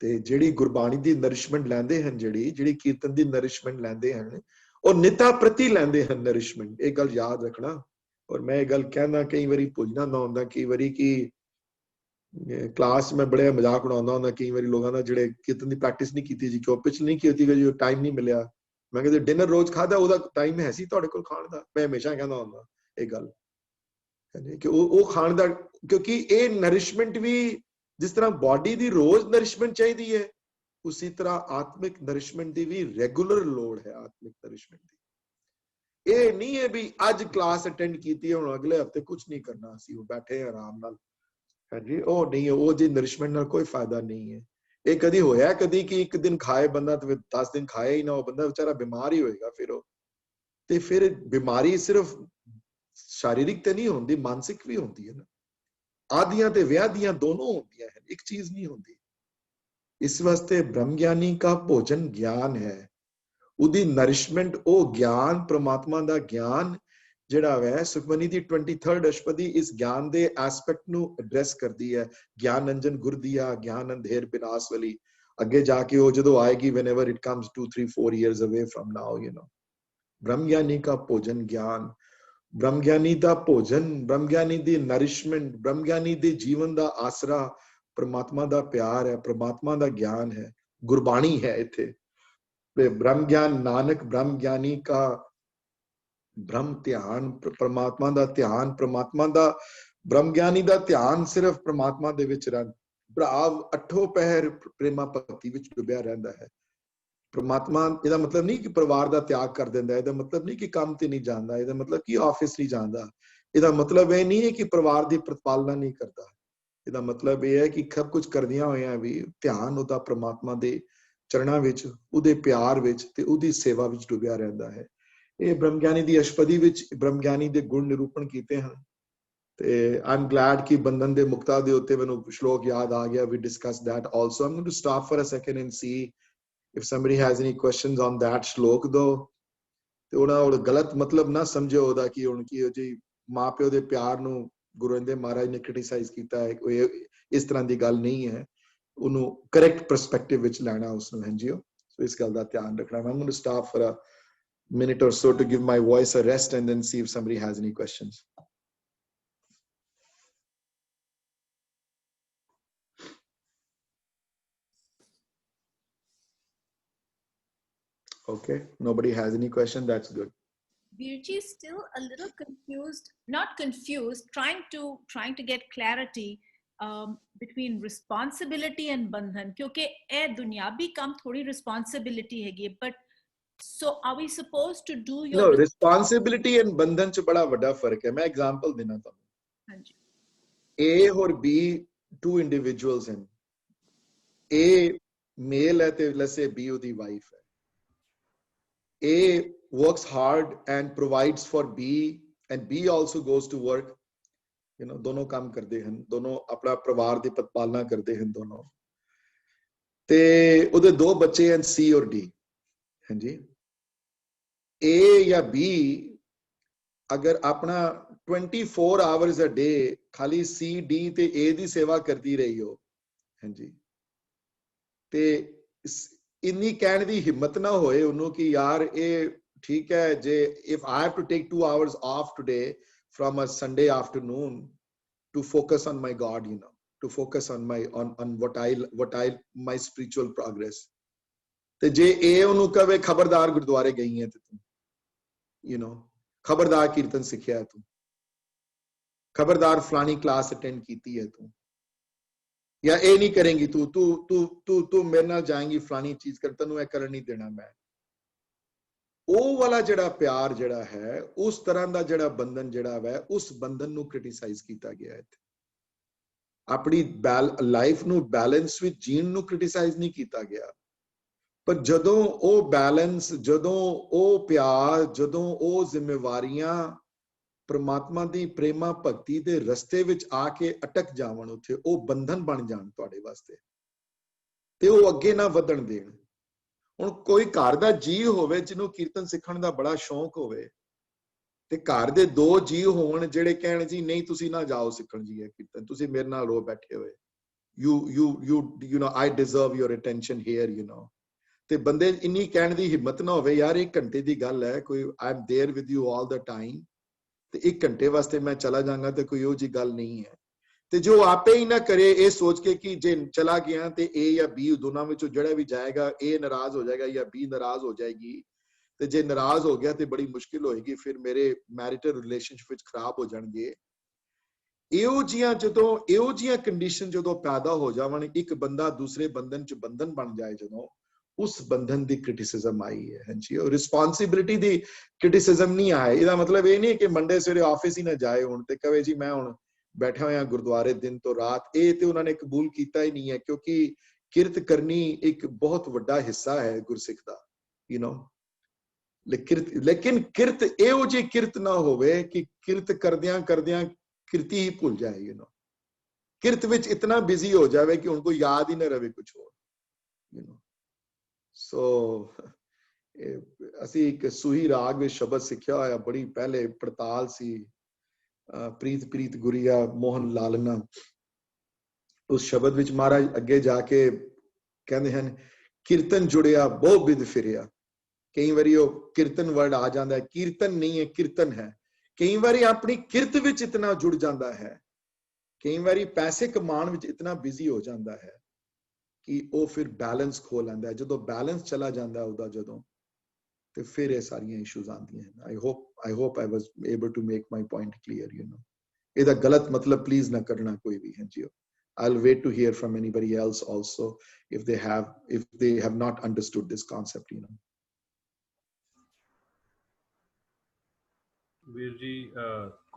ते जिहड़ी गुरबाणी दी नरिशमेंट लैंदे हन, जिहड़ी कीर्तन दी नरिशमेंट लैंदे हन, और निता प्रति लैंदे हन नरिशमेंट. एक गल याद रखना, और मैं ये गल कहना कई बारी भुलना ना होंदा कई बारी कि क्लास में बड़े मजाक उड़ाਉਂਦਾ ਹੁੰਦਾ ਕਈ ਵਾਰੀ ਲੋਕਾਂ ਦਾ ਜਿਹੜੇ ਕੀਰਤਨ ਦੀ ਪ੍ਰੈਕਟਿਸ ਨਹੀਂ ਕੀਤੀ ਜੀ ਕਿਉਂ ਪਿਛਲੀ ਨਹੀਂ ਕੀਤੀ ਜੀ ਟਾਈਮ ਨਹੀਂ ਮਿਲਿਆ ਮੈਂ ਕਹਿੰਦਾ ਡਿਨਰ ਰੋਜ਼ ਖਾਦਾ ਉਹਦਾ ਟਾਈਮ ਹੈ ਸੀ ਤੁਹਾਡੇ ਕੋਲ ਖਾਣ ਦਾ ਮੈਂ ਹਮੇਸ਼ਾ ਕਹਿੰਦਾ ਹੁੰਦਾ ਇਹ ਗੱਲ ਕਿ ਉਹ ਖਾਣ ਦਾ ਕਿਉਂਕਿ ਇਹ ਨਰਿਸ਼ਮੈਂਟ ਵੀ ਜਿਸ ਤਰ੍ਹਾਂ ਬਾਡੀ ਦੀ ਰੋਜ਼ ਨਰਿਸ਼ਮੈਂਟ ਚਾਹੀਦੀ ਹੈ ਉਸੇ ਤਰ੍ਹਾਂ ਆਤਮਿਕ ਨਰਿਸ਼ਮੈਂਟ ਦੀ ਵੀ ਰੈਗੂਲਰ ਲੋੜ ਹੈ ਆਤਮਿਕ ਨਰਿਸ਼ਮੈਂਟ ਦੀ ਇਹ ਨਹੀਂ ਹੈ ਵੀ ਅੱਜ ਕਲਾਸ ਅਟੈਂਡ ਕੀਤੀ ਹੁਣ ਅਗਲੇ ਹਫਤੇ ਕੁਝ ਨਹੀਂ ਕਰਨਾ ਅਸੀਂ ਬੈਠੇ ਆਰਾਮ ਨਾਲ ਹਾਂਜੀ ਉਹ ਨਹੀਂ ਉਹ ਜੀ ਨਰਿਸ਼ਮੈਂਟ ਨਾਲ ਕੋਈ ਫਾਇਦਾ ਨਹੀਂ ਹੈ ਇਹ ਕਦੀ ਹੋਇਆ ਕਦੀ ਕਿ ਇੱਕ ਦਿਨ ਖਾਏ ਬੰਦਾ ਤੇ 10 ਦਿਨ ਖਾਇਆ ਹੀ ਨਾ ਉਹ ਬੰਦਾ ਵਿਚਾਰਾ ਬਿਮਾਰ ਹੀ ਹੋਏਗਾ ਫਿਰ ਉਹ ਤੇ ਫਿਰ ਬਿਮਾਰੀ ਸਿਰਫ शारीरिक ते नहीं होती मानसिक भी होती है ना आदियां ते व्याधियां दोनों होती हैं एक चीज नहीं होती इस वास्ते ब्रह्म ज्ञानी का भोजन ज्ञान है उदी नरिशमेंट ओ ज्ञान परमात्मा दा ज्ञान जिहड़ा है सुखमनी दी 23rd अष्टपदी इस ज्ञान दे एस्पेक्ट नु एड्रेस करदी है ज्ञान अंजन गुर दिया ज्ञान अंधेर विनाश वाली अगे जाके वो जदों आएगी whenever it comes 2 3 4 years away from now you know ब्रह्म ज्ञानी का भोजन ज्ञान ब्रह्म ज्ञानी दा भोजन ब्रह्म ज्ञानी दी नरिशमेंट ब्रह्म ज्ञानी दे जीवन दा आसरा परमात्मा दा प्यार है परमात्मा दा ज्ञान है गुरबाणी है इथे ब्रह्म ज्ञान नानक ब्रह्म ज्ञानी का ब्रह्म ध्यान परमात्मा दा ध्यान परमात्मा दा ब्रह्म ज्ञानी दा ध्यान सिर्फ परमात्मा दे विच रहन भराव अठो पहर प्रेमा भक्ति विच डुबिया रहंदा है परमात्मा ਇਹਦਾ ਮਤਲਬ ਨਹੀਂ ਕਿ ਪਰਿਵਾਰ ਦਾ ਤਿਆਗ ਕਰ ਦਿੰਦਾ ਇਹਦਾ ਮਤਲਬ ਨਹੀਂ ਕਿ ਕੰਮ ਤੇ ਨਹੀਂ ਜਾਂਦਾ ਇਹਦਾ ਮਤਲਬ ਕਿ ਆਫਿਸ ਨਹੀਂ ਜਾਂਦਾ ਇਹਦਾ ਮਤਲਬ ਇਹ ਨਹੀਂ ਹੈ ਕਿ ਪਰਿਵਾਰ ਦੀ ਪ੍ਰਤਪਾਲਨਾ ਨਹੀਂ ਕਰਦਾ ਇਹਦਾ ਮਤਲਬ ਇਹ ਹੈ ਕਿ ਸਭ ਕੁਝ ਕਰਦਿਆਂ ਹੋਇਆਂ ਵੀ ਧਿਆਨ ਉਹਦਾ ਪ੍ਰਮਾਤਮਾ ਦੇ ਚਰਨਾਂ ਵਿੱਚ ਉਹਦੇ ਪਿਆਰ ਵਿੱਚ ਤੇ ਉਹਦੀ ਸੇਵਾ ਵਿੱਚ ਡੁੱਬਿਆ ਰਹਿੰਦਾ ਹੈ ਇਹ ਬ੍ਰਹਮ ਗਿਆਨੀ ਦੀ ਅਸ਼ਟਪਦੀ ਵਿੱਚ ਬ੍ਰਹਮ ਗਿਆਨੀ ਦੇ ਗੁਣ ਨਿਰੂਪਣ ਕੀਤੇ ਹਨ ਤੇ ਆਮ ਗਲੈਡ ਕਿ ਬੰਧਨ ਦੇ ਮੁਕਤਾ ਦੇ ਉੱਤੇ ਮੈਨੂੰ ਸ਼ਲੋਕ ਯਾਦ ਆ ਗਿਆ we discuss that also I'm going to stop for a second and see if somebody has any questions on that shlok though ਤੇ ਉਹਨਾਂ ਉਹ ਗਲਤ ਮਤਲਬ ਨਾ ਸਮਝੋ ਉਹਦਾ ਕਿ ਹੁਣ ਕੀ ਜੀ ਮਾਪਿਓ ਦੇ ਪਿਆਰ ਨੂੰ ਗੁਰੂ ਅੰਦੇ ਮਹਾਰਾਜ ਨੇ ਕ੍ਰਿਟਿਸਾਈਜ਼ ਕੀਤਾ ਹੈ ਕੋਈ ਇਸ ਤਰ੍ਹਾਂ ਦੀ ਗੱਲ ਨਹੀਂ ਹੈ ਉਹਨੂੰ ਕਰੈਕਟ ਪਰਸਪੈਕਟਿਵ ਵਿੱਚ ਲੈਣਾ ਉਸ ਨੂੰ ਹਾਂਜੀ ਸੋ ਇਸ ਗੱਲ ਦਾ ਧਿਆਨ ਰੱਖਣਾ I'm going to stop for a minute or so to give my voice a rest and then see if somebody has any questions. Okay, nobody has any question. That's good. Virji is still a little confused, not confused, trying to get clarity between responsibility and bandhan. Kyunki eh dunyavi kam thodi responsibility hai, but so are we supposed to do your... No, responsibility and bandhan ch bada vada fark hai. Main example dena tha. Hanji. A or B, two individuals hain. A male hai te let's say B udi wife hai. A works hard and provides for B and B also goes to work you know दोनों काम करते हैं दोनों अपना परिवार की पालना करते हैं दोनों ते उधर दो बच्चे हैं C और D हैं जी A या B अगर अपना 24 hours a day खाली C D ते A दी सेवा करती रही हो हैं जी ते इन्नी कहने की हिम्मत ना होए उन्हों कि यार ये ठीक है जे if I have to take 2 hours off today from a Sunday afternoon to focus on my God you know to focus on my on what I my spiritual progress te je ए उन्हों कवे खबरदार गुरुद्वारे गई है तू you know खबरदार कीर्तन सीखिया है तू खबरदार फलानी क्लास अटेंड कीती है तू या ये नहीं करेंगी तू तू तू तू तू मेरे नाल जाएंगी फलानी चीज कर तैनूं ये करन नहीं देना मैं ਉਹ ਵਾਲਾ ਜਿਹੜਾ ਪਿਆਰ ਜਿਹੜਾ ਹੈ ਉਸ ਤਰ੍ਹਾਂ ਦਾ ਜਿਹੜਾ ਬੰਧਨ ਜਿਹੜਾ ਹੈ ਉਸ ਬੰਧਨ ਨੂੰ ਕ੍ਰਿਟਿਸਾਈਜ਼ ਕੀਤਾ ਗਿਆ ਹੈ ਆਪਣੀ ਲਾਈਫ ਨੂੰ ਬੈਲੈਂਸ ਵਿੱਚ ਜੀਣ ਨੂੰ ਕ੍ਰਿਟਿਸਾਈਜ਼ ਨਹੀਂ ਕੀਤਾ ਗਿਆ ਪਰ ਜਦੋਂ ਉਹ ਬੈਲੈਂਸ ਜਦੋਂ ਉਹ ਪਿਆਰ ਜਦੋਂ ਉਹ ਜ਼ਿੰਮੇਵਾਰੀਆਂ परमात्मा दी प्रेमा भक्ति दे रस्ते विच आके अटक जावन उत्थे ओ बंधन बन जाण तुहाडे वास्ते ते ओ अगे ना वधण देण हुण कोई घर दा जी होवे जिन्हों कीर्तन सिखण दा बड़ा शौक होवे ते घर दे दो जी होण जेड़े कहण जी नहीं तुसी ना जाओ सिखण जी है कीर्तन तुसी मेरे नाल रो बैठे होए you know I deserve your attention here you know ते बंदे इन्नी कहण दी हिम्मत ना होवे यार 1 घंटे दी गल है कोई I am there with you all the time ਤੇ 1 ਘੰਟੇ ਵਾਸਤੇ ਮੈਂ ਚਲਾ ਜਾਵਾਂਗਾ ਤੇ ਕੋਈ ਉਹ ਜੀ ਗੱਲ ਨਹੀਂ ਹੈ ਤੇ ਜੋ ਆਪੇ ਹੀ ਨਾ ਕਰੇ ਇਹ ਸੋਚ ਕੇ ਕਿ ਜੇ ਚਲਾ ਗਿਆ ਤੇ A ਜਾਂ B ਦੋਨਾਂ ਵਿੱਚੋਂ ਜਿਹੜਾ ਵੀ ਜਾਏਗਾ A ਨਾਰਾਜ਼ ਹੋ ਜਾਏਗਾ ਜਾਂ B ਨਾਰਾਜ਼ ਹੋ ਜਾਏਗੀ, ਤੇ ਜੇ ਨਾਰਾਜ਼ ਹੋ ਗਿਆ ਤੇ ਬੜੀ ਮੁਸ਼ਕਿਲ ਹੋਏਗੀ, ਫਿਰ ਮੇਰੇ ਮੈਰਿਟਲ ਰਿਲੇਸ਼ਨਸ਼ਿਪ ਵਿੱਚ ਖਰਾਬ ਹੋ ਜਾਣਗੇ। ਇਹੋ ਜਿਹੀਆਂ ਕੰਡੀਸ਼ਨ ਜਦੋਂ ਪੈਦਾ ਹੋ ਜਾਵਣ, ਇੱਕ ਬੰਦਾ ਦੂਸਰੇ ਬੰਧਨ ਚ ਬੰਧਨ ਬਣ ਜਾਏ, ਜਦੋਂ ਉਸ ਬੰਧਨ ਦੀ ਕ੍ਰਿਟਿਸਿਜ਼ਮ ਆਈ ਹੈ। ਹਾਂਜੀ, ਉਹ ਰਿਸਪੌਂਸਿਬਿਲਿਟੀ ਦੀ ਕ੍ਰਿਟਿਸਿਜ਼ਮ ਨਹੀਂ ਆਏ। ਇਹਦਾ ਮਤਲਬ ਇਹ ਨਹੀਂ ਕਿ ਮੰਡੇ ਸਵੇਰੇ ਆਫਿਸ ਹੀ ਨਾ ਜਾਏ ਹੁਣ ਤੇ ਕਵੇ ਜੀ ਮੈਂ ਹੁਣ ਬੈਠਾ ਹੋਇਆ ਗੁਰਦੁਆਰੇ ਦਿਨ ਤੋਂ ਰਾਤ। ਇਹ ਤੇ ਉਹਨਾਂ ਨੇ ਕਬੂਲ ਕੀਤਾ ਹੀ ਨਹੀਂ ਹੈ, ਕਿਉਂਕਿ ਕਿਰਤ ਕਰਨੀ ਇੱਕ ਬਹੁਤ ਵੱਡਾ ਹਿੱਸਾ ਹੈ ਗੁਰਸਿੱਖ ਦਾ, ਯੂ نو। ਲੇਕਿਨ ਕਿਰਤ ਇਹੋ ਜਿਹੀ ਕਿਰਤ ਨਾ ਹੋਵੇ ਕਿ ਕਿਰਤ ਕਰਦਿਆਂ ਕਰਦਿਆਂ ਕਿਰਤੀ ਹੀ ਭੁੱਲ ਜਾਏ, ਯੂ نو। ਕਿਰਤ ਵਿੱਚ ਇਤਨਾ ਬਿਜ਼ੀ ਹੋ ਜਾਵੇ ਕਿ ਹੁਣ ਕੋਈ ਯਾਦ ਹੀ ਨਾ ਰਵੇ ਕੁਝ ਹੋਰ, ਯੂ نو। ਸੋ ਅਸੀਂ ਇੱਕ ਸੂਹੀ ਰਾਗ ਵਿੱਚ ਸ਼ਬਦ ਸਿੱਖਿਆ ਹੋਇਆ, ਬੜੀ ਪਹਿਲੇ ਪੜਤਾਲ ਸੀ, ਪ੍ਰੀਤ ਪ੍ਰੀਤ ਗੁਰੀਆ ਮੋਹਨ ਲਾਲਨਾ। ਉਸ ਸ਼ਬਦ ਵਿੱਚ ਮਹਾਰਾਜ ਅੱਗੇ ਜਾ ਕੇ ਕਹਿੰਦੇ ਹਨ, ਕੀਰਤਨ ਜੁੜਿਆ ਬਹੁ ਬਿਦ ਫਿਰਿਆ। ਕਈ ਵਾਰੀ ਉਹ ਕੀਰਤਨ ਵਰਡ ਆ ਜਾਂਦਾ ਹੈ, ਕੀਰਤਨ ਨਹੀਂ ਹੈ ਕੀਰਤਨ ਹੈ। ਕਈ ਵਾਰੀ ਆਪਣੀ ਕਿਰਤ ਵਿੱਚ ਇਤਨਾ ਜੁੜ ਜਾਂਦਾ ਹੈ, ਕਈ ਵਾਰੀ ਪੈਸੇ ਕਮਾਉਣ ਵਿੱਚ ਇਤਨਾ ਬਿਜ਼ੀ ਹੋ ਜਾਂਦਾ ਹੈ ਕਿ ਉਹ ਫਿਰ ਬੈਲੈਂਸ ਖੋ ਲੈਂਦਾ ਹੈ। ਜਦੋਂ ਬੈਲੈਂਸ ਚਲਾ ਜਾਂਦਾ ਉਹਦਾ, ਜਦੋਂ ਤੇ ਫਿਰ ਇਹ ਸਾਰੀਆਂ ਇਸ਼ੂਜ਼ ਆਉਂਦੀਆਂ ਹਨ। I hope I was able to make my point clear, you know। ਇਹਦਾ ਗਲਤ ਮਤਲਬ ਪਲੀਜ਼ ਨਾ ਕਰਨਾ ਕੋਈ ਵੀ। ਹਾਂਜੀ, I'll wait to hear from anybody else also if they have not understood this concept, you know। ਵੀਰ ਜੀ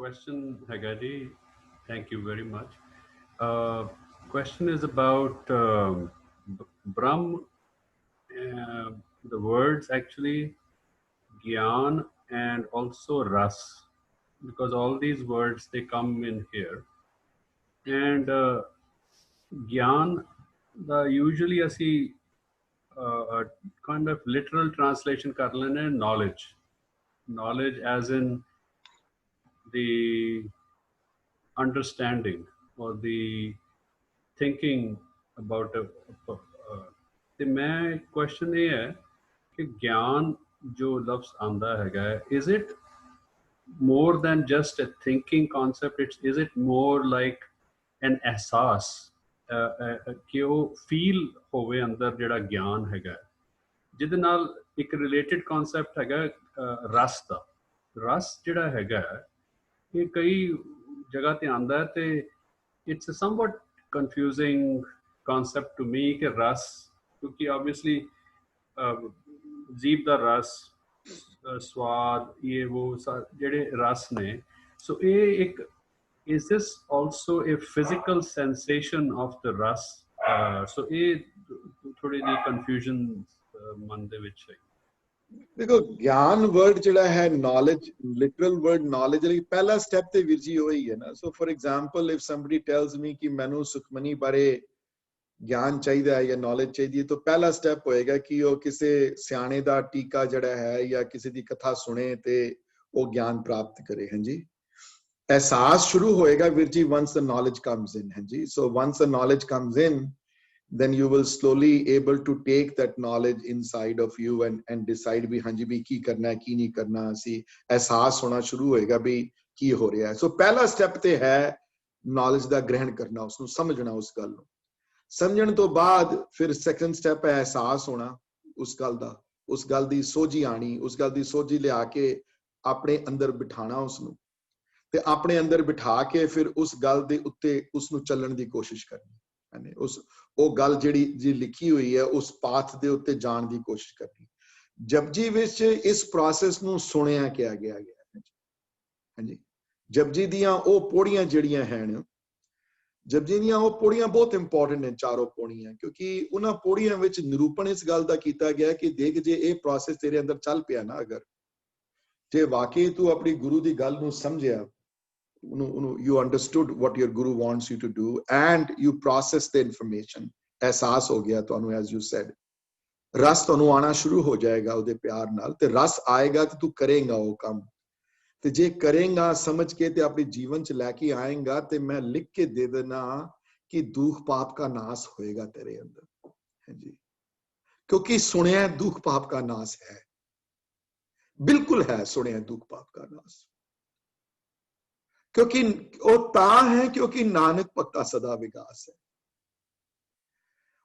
question ਹੈਗਾ ਜੀ, thank you very much। Question is about Brahm, the words actually Gyan and also Ras, because all these words they come in here, and Gyan usually ਅਸੀਂ kind of literal translation ਕਰ ਲੈਂਦੇ ਹਾਂ knowledge as in the understanding or the thinking about ਤੇ ਮੈਂ question ਇਹ ਹੈ ਕਿ ਗਿਆਨ ਜੋ ਲਫ਼ਜ਼ ਆਂਦਾ ਹੈਗਾ, is it more than just a thinking concept? Is it more like an ਅਹਿਸਾਸ ਕਿ ਉਹ feel ਹੋਵੇ ਅੰਦਰ ਜਿਹੜਾ ਗਿਆਨ ਹੈਗਾ, ਜਿਹਦੇ ਨਾਲ ਇੱਕ related concept ਹੈਗਾ ਰਸ ਦਾ। ਰਸ ਜਿਹੜਾ ਹੈਗਾ ਇਹ ਕਈ ਜਗ੍ਹਾ ਤੇ ਆਂਦਾ ਹੈ ਤੇ it's a somewhat confusing concept to me ਕਿ ਰਸ, ਕਿਉਂਕਿ obviously ਜੀਭ ਦਾ ਰਸ, ਸਵਾਦ, ਇਹ ਉਹ ਜਿਹੜੇ ਰਸ ਨੇ, ਸੋ ਇਹ ਇੱਕ is this also a physical sensation of the ras? So ਇਹ ਥੋੜੀ ਜਿਹੀ confusion ਮਨ ਦੇ ਵਿੱਚ ਹੈ। ਦੇਖੋ, ਗਿਆਨ ਵਰਡ ਜਿਹੜਾ ਹੈ knowledge, literal word knowledge ਲਈ ਪਹਿਲਾ ਸਟੈਪ ਤੇ ਵੀਰ ਜੀ ਉਹੀ ਹੈ ਨਾ। ਸੋ for example if somebody tells me ਕਿ ਮੈਨੂੰ ਸੁਖਮਨੀ ਬਾਰੇ ਗਿਆਨ ਚਾਹੀਦਾ ਹੈ ਜਾਂ knowledge ਚਾਹੀਦੀ ਹੈ, ਤਾਂ ਪਹਿਲਾ ਸਟੈਪ ਹੋਏਗਾ ਕਿ ਉਹ ਕਿਸੇ ਸਿਆਣੇ ਦਾ ਟੀਕਾ ਜਿਹੜਾ ਹੈ ਜਾਂ ਕਿਸੇ ਦੀ ਕਥਾ ਸੁਣੇ ਤੇ ਉਹ ਗਿਆਨ ਪ੍ਰਾਪਤ ਕਰੇ। ਹਾਂਜੀ, ਅਹਿਸਾਸ ਸ਼ੁਰੂ ਹੋਏਗਾ ਵੀਰ ਜੀ once the knowledge comes in। ਹਾਂਜੀ, so once the knowledge comes in, then you will slowly able to take that knowledge inside of you and decide ਵੀ ਹਾਂਜੀ ਵੀ ਕੀ ਕਰਨਾ ਹੈ ਕੀ ਨਹੀਂ ਕਰਨਾ। ਅਸੀਂ ਅਹਿਸਾਸ ਹੋਣਾ ਸ਼ੁਰੂ ਹੋਏਗਾ ਵੀ ਕੀ ਹੋ ਰਿਹਾ ਹੈ। ਸੋ ਪਹਿਲਾ ਸਟੈਪ ਤੇ ਹੈ knowledge ਦਾ ਗ੍ਰਹਿਣ ਕਰਨਾ, ਉਸਨੂੰ ਸਮਝਣਾ, ਉਸ ਗੱਲ ਨੂੰ ਸਮਝਣ ਤੋਂ ਬਾਅਦ ਫਿਰ ਸੈਕੰਡ ਸਟੈਪ ਹੈ ਅਹਿਸਾਸ ਹੋਣਾ ਉਸ ਗੱਲ ਦਾ, ਉਸ ਗੱਲ ਦੀ ਸੋਝੀ ਆਣੀ, ਉਸ ਗੱਲ ਦੀ ਸੋਝੀ ਲਿਆ ਕੇ ਆਪਣੇ ਅੰਦਰ ਬਿਠਾਣਾ ਉਸਨੂੰ, ਤੇ ਆਪਣੇ ਅੰਦਰ ਬਿਠਾ ਕੇ ਫਿਰ ਉਸ ਗੱਲ ਦੇ ਉੱਤੇ ਉਸਨੂੰ ਚੱਲਣ ਦੀ ਕੋਸ਼ਿਸ਼ ਕਰਨੀ। ਉਹ ਗੱਲ ਜਿਹੜੀ ਲਿਖੀ ਹੋਈ ਹੈ ਉਸ ਪਾਥ ਦੇ ਉੱਤੇ ਜਾਣ ਦੀ ਕੋਸ਼ਿਸ਼ ਕਰਨੀ। ਜਪਜੀ ਵਿੱਚ ਇਸ ਪ੍ਰੋਸੈਸ ਨੂੰ ਸੁਣਿਆ ਕਿਹਾ ਗਿਆ ਹੈ। ਹਾਂਜੀ, ਜਪਜੀ ਦੀਆਂ ਉਹ ਪੌੜੀਆਂ ਜਿਹੜੀਆਂ ਹਨ, ਜਪਜੀ ਦੀਆਂ ਉਹ ਪੌੜੀਆਂ ਬਹੁਤ ਇੰਪੋਰਟੈਂਟ ਨੇ, ਚਾਰੋਂ ਪੌੜੀਆਂ, ਕਿਉਂਕਿ ਉਹਨਾਂ ਪੌੜੀਆਂ ਵਿੱਚ ਨਿਰੂਪਣ ਇਸ ਗੱਲ ਦਾ ਕੀਤਾ ਗਿਆ ਕਿ ਦੇਖ ਜੇ ਇਹ ਪ੍ਰੋਸੈਸ ਤੇਰੇ ਅੰਦਰ ਚੱਲ ਪਿਆ ਨਾ, ਅਗਰ ਜੇ ਵਾਕਈ ਤੂੰ ਆਪਣੀ ਗੁਰੂ ਦੀ ਗੱਲ ਨੂੰ ਸਮਝਿਆ, you understood what your guru wants you to do and you process the information, ਅਹਿਸਾਸ ਹੋ ਗਿਆ ਤੁਹਾਨੂੰ, as you said, ਰਸ ਤੁਹਾਨੂੰ ਆਣਾ ਸ਼ੁਰੂ ਹੋ ਜਾਏਗਾ ਉਹਦੇ ਪਿਆਰ ਨਾਲ, ਤੇ ਰਸ ਆਏਗਾ ਤੇ ਤੂੰ ਕਰੇਗਾ ਉਹ ਕੰਮ, ਤੇ ਜੇ ਕਰੇਗਾ ਸਮਝ ਕੇ ਤੇ ਆਪਣੇ ਜੀਵਨ ਚ ਲੈ ਕੇ ਆਏਗਾ, ਤੇ ਮੈਂ ਲਿਖ ਕੇ ਦੇ ਦੇਣਾ ਕਿ ਦੁੱਖ ਪਾਪ का नाश ਹੋਏਗਾ ਤੇਰੇ ਅੰਦਰ। ਹਾਂਜੀ, ਕਿਉਂਕਿ ਸੁਣਿਆ ਦੁੱਖ ਪਾਪ का नाश है, बिल्कुल है, सुने दुख पाप का नाश। क्योंकि वो तां है क्योंकि नानक भक्ता सदा विकास है।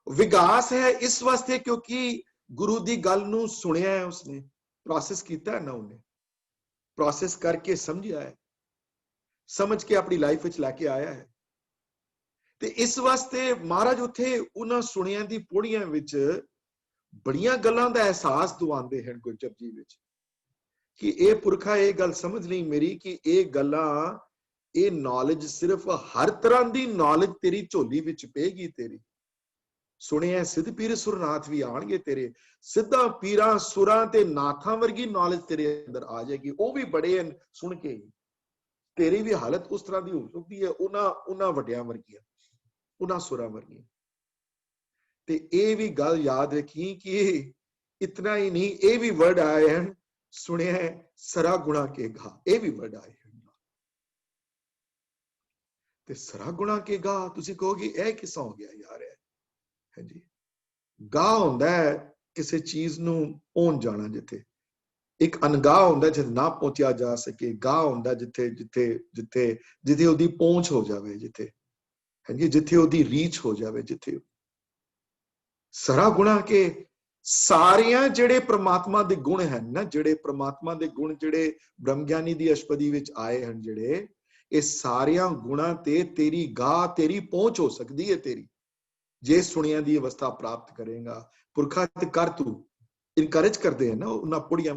विकास है इस वास्ते क्योंकि गुरु दी गल नूं सुनिया है, उसने प्रोसेस किया है ना, उन्हें प्रोसेस करके समझिया है, समझ के अपनी लाइफ विच लैके आया है। ते इस वास्ते महाराज उत्थे उन्हां सुनिया दी पौड़ियां विच बड़ियां गल्लां दा एहसास दिवांदे हैं गुरु जपजी विच कि ए पुरखा ये गल समझ नहीं मेरी कि ये गल्लां, ये नॉलेज सिर्फ हर तरह दी नॉलेज तेरी झोली विच पेगी। तेरी सुने सिद्ध पीर सुरनाथ भी आएंगे तेरे, सिद्धा पीरा सुरां ते नाथां वर्गी नॉलेज तेरे अंदर आ जाएगी। वो भी बड़े हैं, सुन के तेरी भी हालत उस तरह की हो सकती है उन्हां वड्डियां वर्गियां, उन्हां सुरां वर्गियां। ते ये भी गल याद रखी कि इतना ही नहीं, ये भी वर्ड आए हैं, सुने सरा गुणा के गा, ये भी वर्ड आए हैं। ते सरा गुणा के गा तुसी कहोगे ए किसा हो गया यार है जी। गा होंदा है किसी चीज नूं पहुंच जाना, जिथे एक अनगाह होंदा जिथे ना पहुंचा जा सके, गा होंदा जिथे जिथे जिथे जिथे ओदी पहुंच हो जावे, जिथे है जी, जिथे ओदी रीच हो जावे, जिथे सरा गुणा के सारियां जेड़े परमात्मा दे गुण हैं ना, जेड़े परमात्मा दे गुण जेड़े ब्रह्म ज्ञानी दी अष्टपदी विच आए हैं, जेड़े ये सारियां गुणा ते तेरी गा, तेरी पहुंच हो सकती है तेरी, जे सुनिया दी अवस्था प्राप्त करेगा। पुरखा ते कर तू इनकरेज करते हैं ना, उन्हां पुड़ियां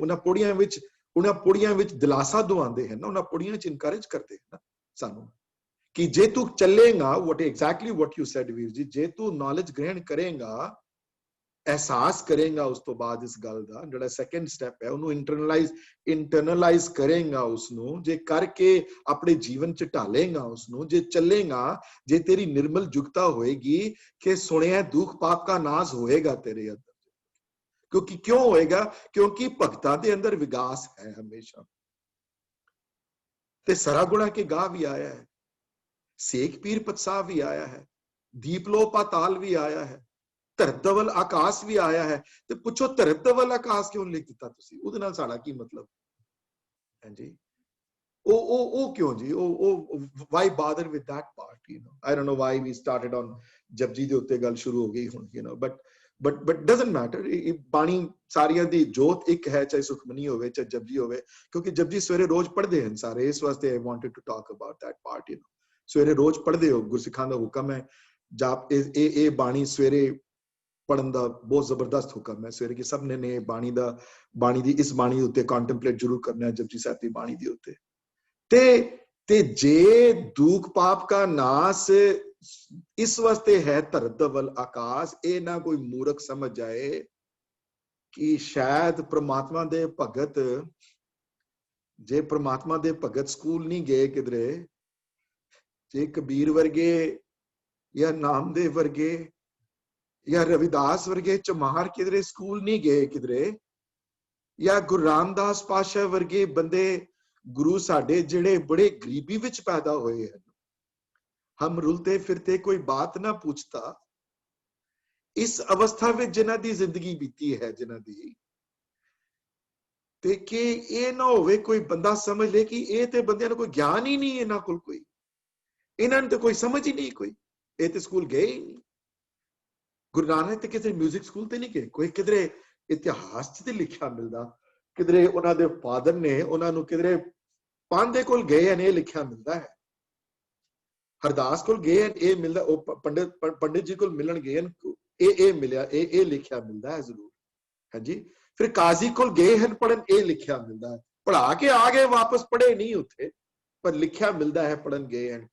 विच दिलासा दुआंदे हैं ना, उन्हां पुड़ियां विच इनकरेज करते हैं ना सानू कि जे तू चलेगा, what exactly what you said Veer ji, जे तू नॉलेज ग्रहण करेगा, एहसास करेगा, उस तो बाद इस गल दा जिहड़ा सेकंड स्टेप है उन्होंने इंटरनलाइज करेगा, उसनों जे करके अपने जीवन च ढालेगा, उसनों जे चलेगा, जे तेरी निर्मल जुगता होएगी कि सुनिया दुख पाप का नाश होएगा तेरे अंदर। क्योंकि क्यों होएगा? क्योंकि भक्ता के अंदर विकास है हमेशा। ते सरा गुणा के गा भी आया है, सेक पीर पतसा भी आया है, दीपलो पाताल भी आया है, धरतवल आकाश भी आया है। ते पूछो धरतवल आकाश क्यों लिख दिता तुसी? उहदे नाल साडा की मतलब है जी? ओ क्यों जी? why bother with that part, you know? I don't know why we started on Japji दे उत्ते गल शुरू हो गई हुण, you know, but doesn't matter। बाणी सारियां दी जोत एक है, चाहे सुखमनी होवे चाहे जपजी होवे, क्योंकि जपजी सवेरे रोज पढ़दे हैं सारे, इस वास्ते I wanted to talk about that part, you know। सवेरे रोज पढ़दे हो, गुरसिखां दा हुक्म है, जाप ए बाणी सवेरे पढ़न दा बहुत जबरदस्त हुक्म है सवेरे, कि सब ने बाणी दी इस बाणी उत्ते कॉन्टेंपलेट जरूर करना है, जपजी साहब दी बाणी दी उत्ते। ते जे दुख पाप का नाश इस वास्ते है धरतवल आकाश, ए ना कोई मूर्ख समझ जाए कि शायद परमात्मा दे भगत, जे परमात्मा दे भगत स्कूल नहीं गए किधरे, जे कबीर वर्गे या नामदेव वर्गे या रविदास वर्गे चमार किधरे स्कूल नहीं गए किधरे, या गुरु रामदास पातशाह वर्गे बंदे गुरु साडे जिहड़े बड़े गरीबी विच पैदा होए हैं, हम रुलते फिरते कोई बात ना पूछता, इस अवस्था में जिन्हां दी जिंदगी बीती है, जिन्हां दी, ते कि ये ना होवे कोई बंदा समझ ले कि ये ते बंदियां नूं कोई ज्ञान ही नहीं, इन्हां कोल कोई, इन्हां नूं ते कोई समझ ही नहीं, कोई ये ते स्कूल गए ही नहीं। गुरु नानक ते किधरे म्यूजिक स्कूल ते नहीं गए, कोई किधरे इतिहास च ते लिखिया मिलदा, किधरे उन्हां दे फादर ने उन्हां नूं किधरे पांदे कोल गए हैं, ये लिखिया मिलदा है, हरदास कोल गए हैं, ये मिलदा, पंडित जी कोल मिलन गए हैं, ये मिलिया, ये लिखिया मिलदा है जरूर, है जी। फिर काजी कोल गए हैं पढ़न, ये लिखिया मिलदा है, पढ़ा के आ गए वापस, पढ़े नहीं उथे, पर लिखिया मिलदा है पढ़न गए हैं।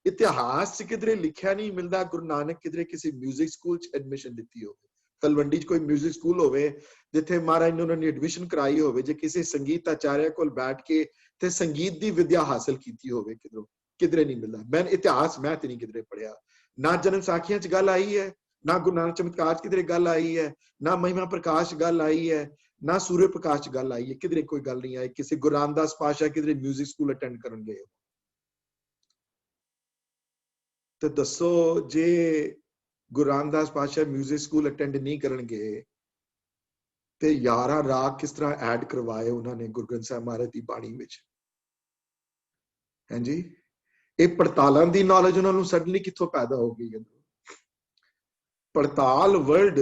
इतिहास च किधरे लिखिया नहीं मिलदा गुरु नानक किधरे किसी म्यूजिक स्कूल च एडमिशन लीती हो, तलवंडी च कोई म्यूजिक स्कूल होवे जिथे महाराज ने उन्होंने एडमिशन कराई होवे, जे किसी संगीत आचार्य कोल बैठ के ते संगीत दी विद्या हासिल कीती होवे, किधरों किधरे नहीं मिलदा। मैं इतिहास मैं ते नहीं किधरे पढ़िया, ना जन्म साखियां च गल आई है, ना गुरु नानक चमत्कार च किधरे गल आई है, ना महिमा प्रकाश गल आई है, ना सूर्य प्रकाश च गल आई है, किधरे कोई गल नहीं आई किसी गुरु रामदास पातशाह किधरे म्यूजिक स्कूल अटेंड करन गए। तो दसो जे गुरु रामदास पातशाह म्यूजिक स्कूल अटेंड नहीं करन गए ते 11 राग किस तरह ऐड करवाए उन्होंने गुरु ग्रंथ साहिब महाराज की बाणी विच, हैं जी। ਇਹ ਪੜਤਾਲਾਂ ਦੀ ਨੌਲੇਜ ਉਹਨਾਂ ਨੂੰ ਸਡਨਲੀ ਕਿੱਥੋਂ ਪੈਦਾ ਹੋ ਗਈ? ਪੜਤਾਲ ਵਰਡ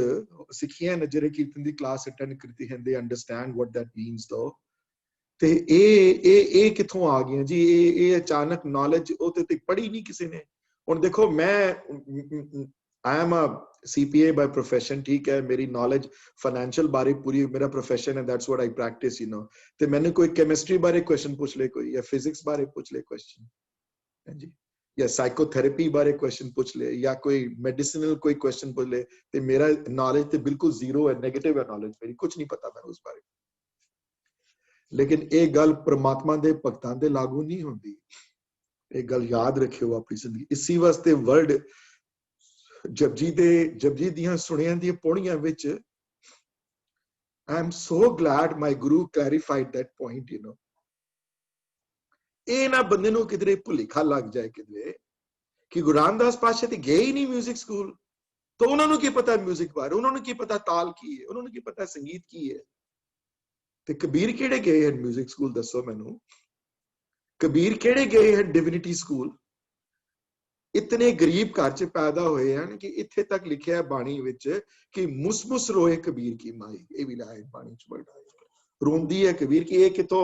ਸਿੱਖਿਆ ਨਜ਼ਰੇ ਕੀਰਤਨ ਦੀ ਕਲਾਸ ਅਟੈਂਡ ਕਰਤੀ ਹੈ, ਦੇ ਅੰਡਰਸਟੈਂਡ ਵਾਟ ਦੈਟ ਮੀਨਸ ਦੋ। ਤੇ ਇਹ ਕਿੱਥੋਂ ਆ ਗਈਆਂ ਜੀ? ਇਹ ਅਚਾਨਕ ਨੌਲੇਜ ਉਹ ਤੇ ਪੜ੍ਹੀ ਨਹੀਂ ਕਿਸੇ ਨੇ। ਹੁਣ ਦੇਖੋ ਮੈਂ I am a CPA by profession, ठीक है, मेरी knowledge financial बारे पूरी मेरा profession है, that's what I practice, you know। तो मैंने कोई chemistry बारे question पूछ ले कोई, या physics बारे पूछ ले question, है जी, या psychotherapy बारे question पूछ ले, या कोई medicinal कोई question पूछ ले, तो मेरा knowledge तो बिल्कुल zero है, negative है knowledge मेरी, कुछ नहीं पता मैं उस बारे। लेकिन एक गल परमात्मा दे भगतां दे लागू नहीं होंदी, एक गल याद रखियो अपनी जिंदगी। इसी वास्ते वर्ड जपजी दियां सुनियां दी पौड़ियां विच I am so glad my guru clarified that point, you know। ਇਹ ਨਾ ਬੰਦੇ ਨੂੰ ਕਿਧਰੇ ਭੁਲੇਖਾ ਲੱਗ ਜਾਏ ਕਿਧਰੇ ਕਿ ਗੁਰੂ ਰਾਮਦਾਸ ਪਾਤਸ਼ਾਹ ਤੇ ਗਏ ਹੀ ਨਹੀਂ ਮਿਊਜ਼ਿਕ ਸਕੂਲ, ਤਾਂ ਉਹਨਾਂ ਨੂੰ ਕੀ ਪਤਾ ਮਿਊਜ਼ਿਕ ਬਾਰੇ, ਉਹਨਾਂ ਨੂੰ ਕੀ ਪਤਾ ਤਾਲ ਕੀ ਹੈ, ਉਹਨਾਂ ਨੂੰ ਕੀ ਪਤਾ ਸੰਗੀਤ ਕੀ ਹੈ। ਤੇ ਕਬੀਰ ਕਿਹੜੇ ਗਏ ਹਨ ਮਿਊਜ਼ਿਕ ਸਕੂਲ, ਦੱਸੋ ਮੈਨੂੰ। ਕਬੀਰ ਕਿਹੜੇ ਗਏ ਹਨ ਡਿਵਿਨਿਟੀ ਸਕੂਲ। इतने गरीब घर च पैदा हुए हैं कि इत्थे तक लिखिया है बाणी विच कि मुसमुस रोए कबीर की माई, ये भी लाए बाणी च बड़ा रोंदी है कबीर की। ये कितों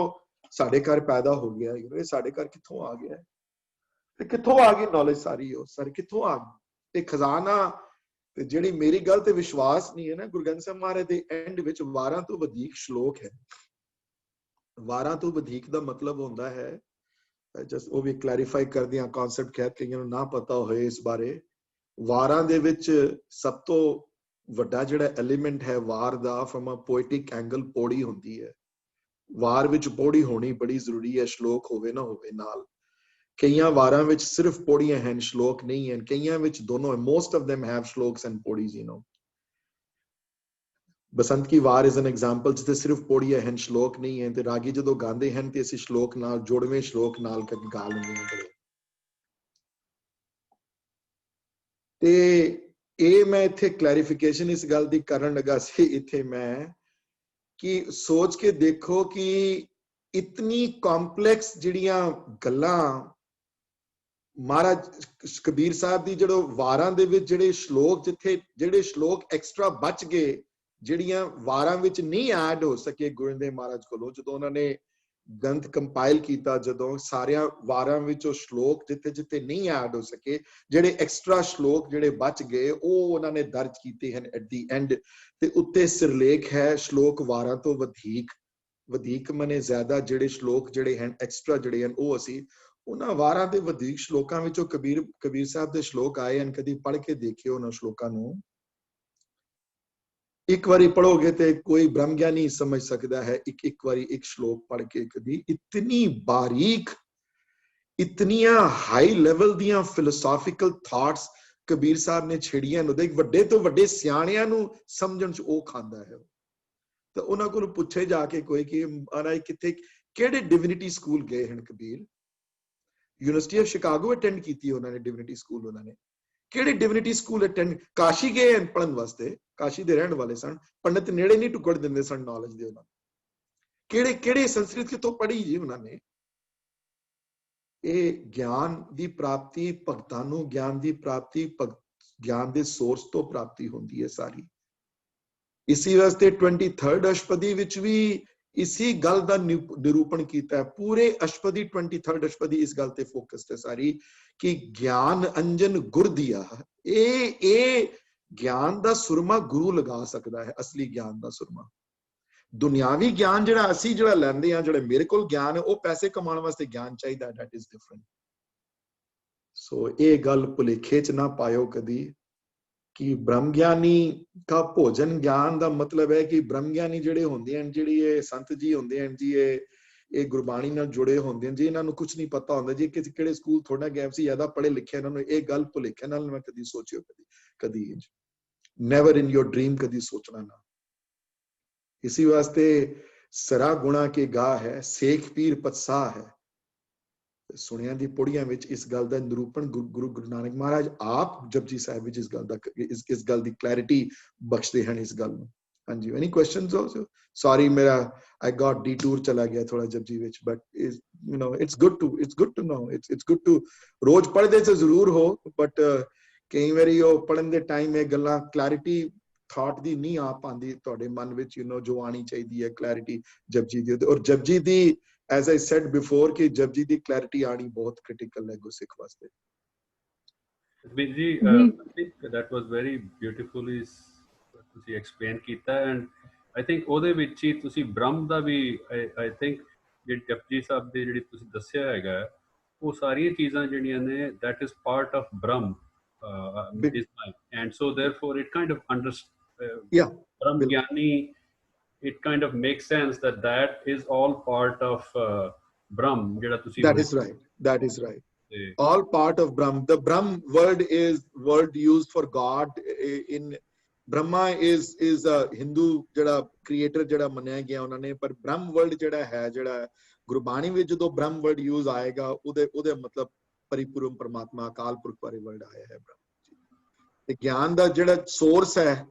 साडे घर पैदा हो गया, ये साडे घर कितों आ गया, ते कितों आ गई नॉलेज सारी, हो सर कितों आ गई। ते खजाना ते जेड़ी मेरी गल ते विश्वास नहीं है ना, गुरु ग्रंथ साहिब महाराज दे एंड विच 12 तो वधिक श्लोक है। 12 तो वधिक दा मतलब होंदा है, जस्ट वो भी क्लैरिफाई कर दिया कॉन्सेप्ट कहत कईयां नूं ना पता होए इस बारे। वारां दे विच सब तो वड्डा जिहड़ा एलिमेंट है वार दा from a poetic angle Pauri होंदी है। वार विच पौड़ी होनी बड़ी जरूरी है, श्लोक होवे ना होवे नाल। कईयां वारां विच सिर्फ पौड़ियां हैं, श्लोक नहीं हैं। कईयां विच दोनों, most of them have shlokas and pauris, you know. Basant की वार इज एन एग्जाम्पल जिथे सिर्फ पौड़ियां हैं, श्लोक नहीं है। ते रागी जदों गांदे हैं ते असीं श्लोक नाल जोड़वें श्लोक नाल गा लैंदे हां। ते ਇਹ मैं इत्थे क्लैरिफिकेशन इस गल दी करन लगा सी इत्थे मैं कि सोच के देखो कि इतनी कॉम्पलैक्स जिहड़ियां गल्लां महाराज कबीर साहब दी जड़ो वारां दे विच जिहड़े श्लोक, जिथे जिहड़े श्लोक एक्स्ट्रा बच गए, ਜਿਹੜੀਆਂ ਵਾਰਾਂ ਵਿੱਚ ਨਹੀਂ ਐਡ ਹੋ ਸਕੇ ਗੁਰਿੰਦੇ ਮਹਾਰਾਜ ਕੋਲੋਂ, ਜਦੋਂ ਉਹਨਾਂ ਨੇ ਗ੍ਰੰਥ ਕੰਪਾਈਲ ਕੀਤਾ, ਜਦੋਂ ਸਾਰਿਆਂ ਵਾਰਾਂ ਵਿੱਚ ਉਹ ਸ਼ਲੋਕ ਜਿੱਥੇ ਜਿੱਥੇ ਨਹੀਂ ਐਡ ਹੋ ਸਕੇ, ਜਿਹੜੇ ਐਕਸਟਰਾ ਸ਼ਲੋਕ ਜਿਹੜੇ ਬਚ ਗਏ ਉਹ ਉਹਨਾਂ ਨੇ ਦਰਜ ਕੀਤੇ ਹਨ ਐਟ ਦੀ ਐਂਡ। ਤੇ ਉੱਤੇ ਸਿਰਲੇਖ ਹੈ ਸ਼ਲੋਕ ਵਾਰਾਂ ਤੋਂ ਵਧੇਕ ਮਨੇ ਜ਼ਿਆਦਾ ਜਿਹੜੇ ਸ਼ਲੋਕ ਜਿਹੜੇ ਹਨ ਐਕਸਟਰਾ ਜਿਹੜੇ ਹਨ ਉਹ ਅਸੀਂ ਉਹਨਾਂ ਵਾਰਾਂ ਦੇ ਵਧੇਕ ਸ਼ਲੋਕਾਂ ਵਿੱਚੋਂ ਕਬੀਰ ਸਾਹਿਬ ਦੇ ਸ਼ਲੋਕ ਆਏ ਹਨ। ਕਦੀ ਪੜ੍ਹ ਕੇ ਦੇਖਿਓ ਉਹਨਾਂ ਸ਼ਲੋਕਾਂ ਨੂੰ। एक बारी पढ़ोगे तो कोई ब्रह्म ज्ञानी समझ सकता है, एक बारी एक श्लोक पढ़ के कभी। इतनी बारीक, इतनिया हाई लेवल दियां फिलोसॉफिकल थॉट्स कबीर साहब ने छेड़ियां ने, वड्डे तो वड्डे सियाणियां नूं समझण च ओ खांदा है। तो उन्हां कोलों पुछे जाके कोई कि महाराज किथे किहड़े डिविनिटी स्कूल गए हैं Kabir? University of Chicago attend की उन्होंने डिविनिटी स्कूल, उन्होंने ਕਿਹੜੇ ਡਿਵਿਨਿਟੀ ਸਕੂਲ ਅਟੈਂਡ, ਕਾਸ਼ੀ ਗਏ ਹਨ ਪੜਨ ਵਾਸਤੇ, ਕਾਸ਼ੀ ਦੇ ਰਹਿਣ ਵਾਲੇ ਸਨ, ਪੰਡਤ ਨੇੜੇ ਨਹੀਂ ਟੁਕੜ ਦਿੰਦੇ ਸਨ ਨੌਲੇਜ ਦੇ ਉਹਨਾਂ। ਕਿਹੜੇ ਸੰਸਕ੍ਰਿਤ ਕਿਤੋਂ ਪੜ੍ਹੀ ਜੀ ਉਹਨਾਂ ਨੇ? ਇਹ ਗਿਆਨ ਦੀ ਪ੍ਰਾਪਤੀ, ਭਗਤਾਂ ਨੂੰ ਗਿਆਨ ਦੀ ਪ੍ਰਾਪਤੀ ਗਿਆਨ ਦੇ ਸੋਰਸ ਤੋਂ ਪ੍ਰਾਪਤੀ ਹੁੰਦੀ ਹੈ ਸਾਰੀ। ਇਸੇ ਵਾਸਤੇ 23rd ਅਸ਼ਟਪਦੀ ਵਿੱਚ ਵੀ इसी गल का निरूपण किया। पूरे अष्टपदी 23rd अष्टपदी इस गल ते फोकस्ड है सारी कि ज्ञान अंजन गुर दिया। ए ज्ञान दा सुरमा गुरु लगा सकता है, असली ज्ञान दा सुरमा। दुनियावी ज्ञान जिहड़ा असीं जिहड़ा लैंदे हां, जिहड़ा मेरे कोल ज्ञान है, वो पैसे कमाने वास्ते ज्ञान चाहिदा, दैट इज डिफरेंट। सो ये गल भुलेखे च ना पायो कदी कि ब्रह्म ज्ञानी का भोजन ज्ञान का मतलब है कि ब्रह्म ज्ञानी जिहड़े होंदे हैं, जिहड़ी ये संत जी होंदे हैं जी, ये गुरबाणी नाल जुड़े होंदे हैं जी, इन्हां नूं कुछ नहीं पता होंदा जी कि किहड़े स्कूल थोड़ा गैप सी, ज्यादा पढ़े लिखे इन्हां नूं ये गल भुलेखे नाल मैं कदी सोचियो कदी नेवर इन योर ड्रीम कदी सोचना ना। इसी वास्ते सरा गुणा के गा है, सेख पीर पतसाह है। सुनिया दी पौड़ियां विच इस गल दा निरूपण गुरु नानक महाराज आप जपजी साहिब विच इस गल दी क्लैरिटी बख्शदे हैं इस गल नूं। हाँ जी, any questions also? Sorry, मेरा I got detour चला गया थोड़ा जपजी विच, but is you know it's good to know, it's good to रोज पढ़दे से जरूर हो, but कई वारी ਉਹ ਪੜਨ ਦੇ ਟਾਈਮ ਇਹ ਗੱਲਾਂ clarity thought ਦੀ ਨਹੀਂ ਆ ਪਾਉਂਦੀ ਤੁਹਾਡੇ ਮਨ ਵਿੱਚ, you know, ਜੋ ਆਣੀ ਚਾਹੀਦੀ ਹੈ clarity ਜਪਜੀ ਦੀ। ਔਰ ਜਪਜੀ ਦੀ as I said before कि जपजी ਦੀ clarity ਆਣੀ ਬਹੁਤ critical ਹੈ ਗੁਰਸਿੱਖ ਵਾਸਤੇ। Ji, I think that was very beautifully ਤੁਸੀਂ explain ਕੀਤਾ, and I think ਉਹਦੇ ਵਿੱਚ ਹੀ ਤੁਸੀਂ ਬ੍ਰਹਮ ਦਾ ਵੀ I think ਜਿਹੜੀ ਜਪਜੀ ਸਾਹਿਬ ਦੇ ਜਿਹੜੀ ਤੁਸੀਂ ਦੱਸਿਆ ਹੈਗਾ ਉਹ ਸਾਰੀਆਂ ਚੀਜ਼ਾਂ ਜਿਹੜੀਆਂ ਨੇ that is part of Brahm, and so therefore it kind of Brahm Gyani, it kind of makes sense that is all part of Brahm ਜਿਹੜਾ ਤੁਸੀਂ that is right all part of Brahm. The Brahm word is word used for God in Brahma is a Hindu ਜਿਹੜਾ creator ਜਿਹੜਾ ਮੰਨਿਆ ਗਿਆ ਉਹਨਾਂ ਨੇ, ਪਰ Brahm word ਜਿਹੜਾ ਹੈ ਗੁਰਬਾਣੀ ਵਿੱਚ ਜਦੋਂ Brahm word use ਆਏਗਾ ਉਹਦੇ ਮਤਲਬ ਪਰਿਪੂਰਨ ਪਰਮਾਤਮਾ ਅਕਾਲ ਪੁਰਖ ਬਾਰੇ word ਆਇਆ ਹੈ Brahm। ਤੇ ਗਿਆਨ ਦਾ ਜਿਹੜਾ source ਹੈ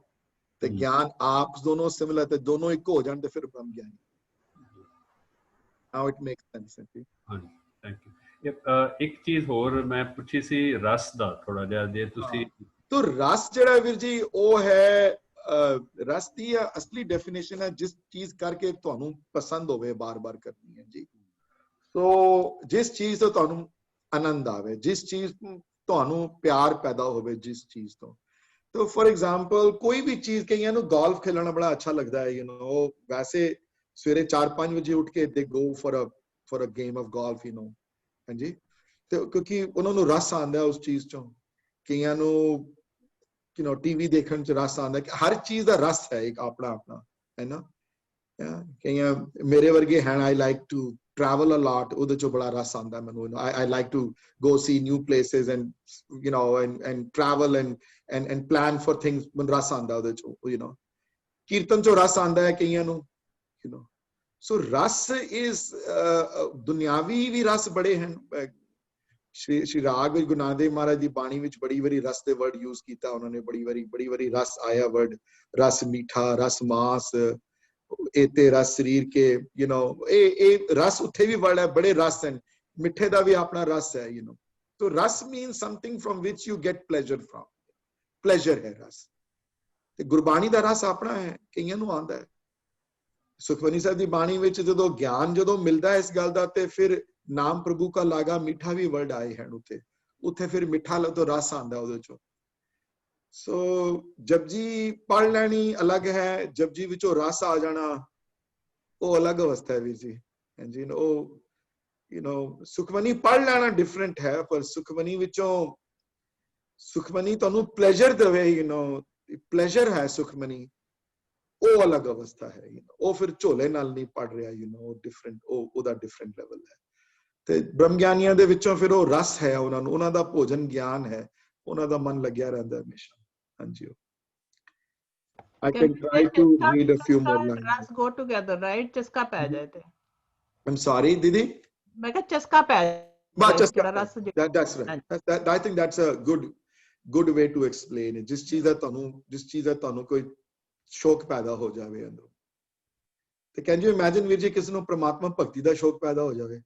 ਤੇ ਗਿਆਨ ਆਪ ਦੋਨੋਂ ਸਿਮਿਲਰ ਤੇ ਦੋਨੋਂ ਇੱਕ ਹੋ ਜਾਣ ਤੇ ਫਿਰ ਬ੍ਰਹਮ ਗਿਆਨੀ। Now it makes sense। ਹਾਂਜੀ, ਥੈਂਕ ਯੂ। ਇੱਕ ਚੀਜ਼ ਹੋਰ ਮੈਂ ਪੁੱਛੀ ਸੀ ਰਸ ਦਾ ਥੋੜਾ ਜਿਹਾ, ਜੇ ਤੁਸੀਂ तो रस ਜਿਹੜਾ ਵੀਰ ਜੀ ਉਹ ਹੈ ਰਸ ਦੀ ਅਸਲੀ ਡੈਫੀਨੇਸ਼ਨ ਹੈ ਜਿਸ ਚੀਜ਼ ਕਰਕੇ ਤੁਹਾਨੂੰ ਪਸੰਦ ਹੋਵੇ ਬਾਰ-ਬਾਰ ਕਰਨੀ ਹੈ ਜੀ। ਸੋ ਜਿਸ ਚੀਜ਼ ਤੋਂ ਤੁਹਾਨੂੰ ਆਨੰਦ ਆਵੇ, ਜਿਸ ਚੀਜ਼ ਤੁਹਾਨੂੰ ਪਿਆਰ ਪੈਦਾ ਹੋਵੇ ਜਿਸ ਚੀਜ਼ ਤੋਂ। तो फॉर एग्जाम्पल कोई भी चीज, कईयां ਨੂੰ golf खेलना बड़ा अच्छा लगता है, you know, वैसे सवेरे 4-5 बजे उठ के they go for a game of golf, you know, हाँ जी, तो क्योंकि ਉਹਨਾਂ ਨੂੰ ਰਸ ਆਂਦਾ ਉਸ ਚੀਜ਼ ਚੋਂ। ਕਈਆਂ ਨੂੰ you know टीवी ਦੇਖਣ ਚ ਰਸ ਆਂਦਾ, ਕਿ ਹਰ ਚੀਜ਼ ਦਾ ਰਸ ਹੈ ਇੱਕ ਆਪਣਾ ਹੈ ਨਾ। ਕਈਆਂ ਮੇਰੇ ਵਰਗੇ ਹਨ, I like to travel a lot, ਉਹਦੇ ਚੋਂ ਬੜਾ ਰਸ ਆਂਦਾ ਮੈਨੂੰ। I like to go see new places and you know and travel and plan for things, ਮੈਨੂੰ ਰਸ ਆਂਦਾ ਉਹਦੇ ਚੋਂ, you know। ਕੀਰਤਨ ਚੋਂ ਰਸ ਆਂਦਾ ਹੈ ਕਈਆਂ ਨੂੰ, you know। so ਰਸ is ਦੁਨਿਆਵੀ ਵੀ ਰਸ ਬੜੇ ਹਨ। श्री राग गुरु नानक देव महाराज ਦੀ ਬਾਣੀ ਵਿੱਚ ਬੜੀ ਵਾਰੀ ਰਸ ਦੇ ਵਰਡ ਯੂਜ਼ ਕੀਤਾ ਉਹਨਾਂ ਨੇ, ਬੜੀ ਵਾਰੀ ਰਸ ਆਇਆ ਵਰਡ, ਰਸ ਮੀਠਾ, ਰਸ ਮਾਸ, ਤੇ ਰਸ ਸਰੀਰ ਕੇ, you know, ਇਹ ਰਸ ਉੱਥੇ ਵੀ ਵਰਡ ਹੈ, ਬੜੇ ਰਸ ਹਨ। ਮਿੱਠੇ ਦਾ ਵੀ ਆਪਣਾ ਰਸ ਹੈ, you know। so ਰਸ means something from which you get pleasure from, pleasure ਹੈ ਰਸ। ਤੇ ਗੁਰਬਾਣੀ ਦਾ ਰਸ ਆਪਣਾ ਹੈ, ਕਈਆਂ ਨੂੰ ਆਉਂਦਾ ਹੈ। ਸੁਖਮਨੀ ਸਾਹਿਬ ਦੀ ਬਾਣੀ ਵਿੱਚ ਜਦੋਂ ਗਿਆਨ ਮਿਲਦਾ ਹੈ ਇਸ ਗੱਲ ਦਾ, ਤੇ ਫਿਰ ਨਾਮ ਪ੍ਰਭੂ ਕਾ ਲਾਗਾ ਮਿੱਠਾ ਵੀ ਵਰਡ ਆਏ ਹਨ ਉੱਥੇ ਫਿਰ ਮਿੱਠਾ ਤੋਂ ਰਸ ਆਂਦਾ ਉਹਦੇ ਚੋਂ। ਸੋ ਜਪਜੀ ਪੜ੍ਹ ਲੈਣੀ ਅਲੱਗ ਹੈ, ਜਪਜੀ ਵਿੱਚੋਂ ਰਸ ਆ ਜਾਣਾ ਉਹ ਅਲੱਗ ਅਵਸਥਾ ਹੈ ਵੀਰ ਜੀ। ਹਾਂਜੀ, ਉਹ you know ਸੁਖਮਨੀ ਪੜ੍ਹ ਲੈਣਾ ਡਿਫਰੈਂਟ ਹੈ, ਪਰ ਸੁਖਮਨੀ ਵਿੱਚੋਂ ਸੁਖਮਨੀ ਤੁਹਾਨੂੰ ਪਲੇਜ਼ਰ ਦੇਵੇ, you know, ਪਲੇਜ਼ਰ ਹੈ ਸੁਖਮਨੀ, ਉਹ ਅਲੱਗ ਅਵਸਥਾ ਹੈ, you know। ਉਹ ਫਿਰ ਝੋਲੇ ਨਾਲ ਨਹੀਂ ਪੜ ਰਿਹਾ, you know, ਉਹ ਡਿਫਰੈਂਟ, ਉਹਦਾ ਡਿਫਰੈਂਟ ਲੈਵਲ ਹੈ। ਤੇ ਬ੍ਰਹਮ ਗਿਆਨੀਆਂ ਦੇ ਵਿੱਚੋਂ ਫਿਰ ਉਹ ਰਸ ਹੈ, ਉਹਨਾਂ ਨੂੰ ਉਹਨਾਂ ਦਾ ਭੋਜਨ ਗਿਆਨ ਹੈ, ਉਹਨਾਂ ਦਾ ਮਨ ਲੱਗਿਆ ਰਹਿੰਦਾ ਹਮੇਸ਼ਾ। ਹਾਂਜੀ, I can try to read a few more lines। Rus go together, right? ਚਸਕਾ ਪੈ ਜਾਏ ਤੇ। I'm sorry ਦੀਦੀ, ਮੈਂ ਕਿਹਾ ਚਸਕਾ ਪੈ ਜਾਏ। that's right। I think that's a good way to explain it। ਜਿਸ ਚੀਜ਼ ਦਾ ਤੁਹਾਨੂੰ ਕੋਈ ਸ਼ੌਕ ਪੈਦਾ ਹੋ ਜਾਵੇ ਅੰਦਰੋਂ। ਤੇ can you imagine ਵੀਰ ਜੀ ਕਿਸੇ ਨੂੰ ਪ੍ਰਮਾਤਮਾ ਭਗਤੀ ਦਾ ਸ਼ੌਕ ਪੈਦਾ ਹੋ ਜਾਵੇ,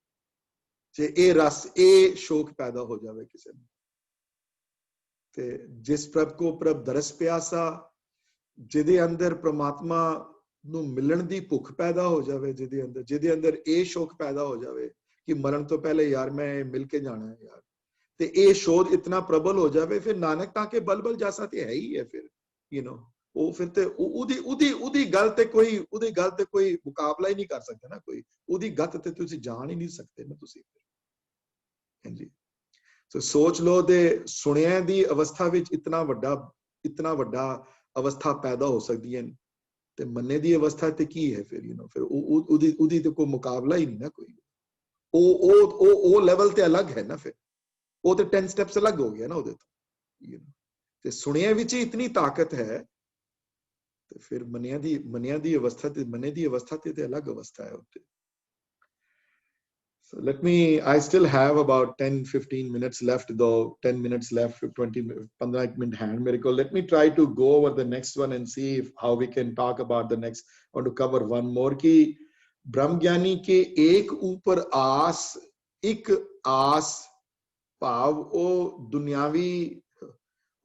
ਜੇ ਇਹ ਰਸ, ਇਹ ਸ਼ੌਕ ਪੈਦਾ ਹੋ ਜਾਵੇ ਕਿਸੇ ਨੂੰ। ਤੇ ਜਿਸ ਪ੍ਰਭ ਕੋ ਪ੍ਰਭ ਦਰਸ ਪਿਆਸਾ, ਜਿਹਦੇ ਅੰਦਰ ਪ੍ਰਮਾਤਮਾ ਨੂੰ ਮਿਲਣ ਦੀ ਭੁੱਖ ਪੈਦਾ ਹੋ ਜਾਵੇ, ਜਿਹਦੇ ਅੰਦਰ ਇਹ ਸ਼ੌਕ ਪੈਦਾ ਹੋ ਜਾਵੇ ਕਿ ਮਰਨ ਤੋਂ ਪਹਿਲੇ ਯਾਰ ਮੈਂ ਮਿਲ ਕੇ ਜਾਣਾ ਹੈ ਯਾਰ, ਤੇ ਇਹ ਸ਼ੌਕ ਇਤਨਾ ਪ੍ਰਬਲ ਹੋ ਜਾਵੇ, ਫਿਰ ਨਾਨਕ ਤਾਂ ਕੇ ਬਲਬਲ ਜਾਸਾ ਤੇ ਹੈ ਹੀ ਹੈ ਫਿਰ, you know। ਉਹ ਫਿਰ ਤੇ ਉਹਦੀ ਗੱਲ ਤੇ ਕੋਈ ਮੁਕਾਬਲਾ ਹੀ ਨਹੀਂ ਕਰ ਸਕਦਾ ਨਾ ਕੋਈ, ਉਹਦੀ ਗੱਤ ਤੇ ਤੁਸੀਂ ਜਾਣ ਹੀ ਨਹੀਂ ਸਕਦੇ ਨਾ ਤੁਸੀਂ। ਹਾਂਜੀ, ਸੋ ਸੋਚ ਲਓ ਤੇ ਸੁਣਿਆ ਦੀ ਅਵਸਥਾ ਵਿੱਚ ਇਤਨਾ ਵੱਡਾ ਅਵਸਥਾ ਪੈਦਾ ਹੋ ਸਕਦੀ ਹੈ, ਤੇ ਮੰਨੇ ਦੀ ਅਵਸਥਾ ਤੇ ਕੀ ਹੈ ਫਿਰ, you know। ਫਿਰ ਉਹਦੀ ਤੇ ਕੋਈ ਮੁਕਾਬਲਾ ਹੀ ਨਹੀਂ ਨਾ ਕੋਈ। ਉਹ ਲੈਵਲ ਤੇ ਅਲੱਗ ਹੈ ਨਾ, ਫਿਰ ਉਹ ਤੇ 10 ਸਟੈਪਸ ਅਲੱਗ ਹੋ ਗਿਆ ਨਾ ਉਹਦੇ ਤੋਂ, you know। ਤੇ ਸੁਣਿਆ ਵਿੱਚ ਇਤਨੀ ਤਾਕਤ ਹੈ, ਤੇ ਫਿਰ ਮੰਨਿਆ ਦੀ ਅਵਸਥਾ ਤੇ ਅਲੱਗ ਅਵਸਥਾ ਹੈ ਉੱਤੇ। So let me, I still have about 10-15 minutes left though, 10 minutes left, 15 minute hand miracle. Let me try to go over the next one and see if how we can talk about the next, or to cover one more ki ब्रह्म ज्ञानी के एक ऊपर आस, एक आस भाव ओ दुनियावी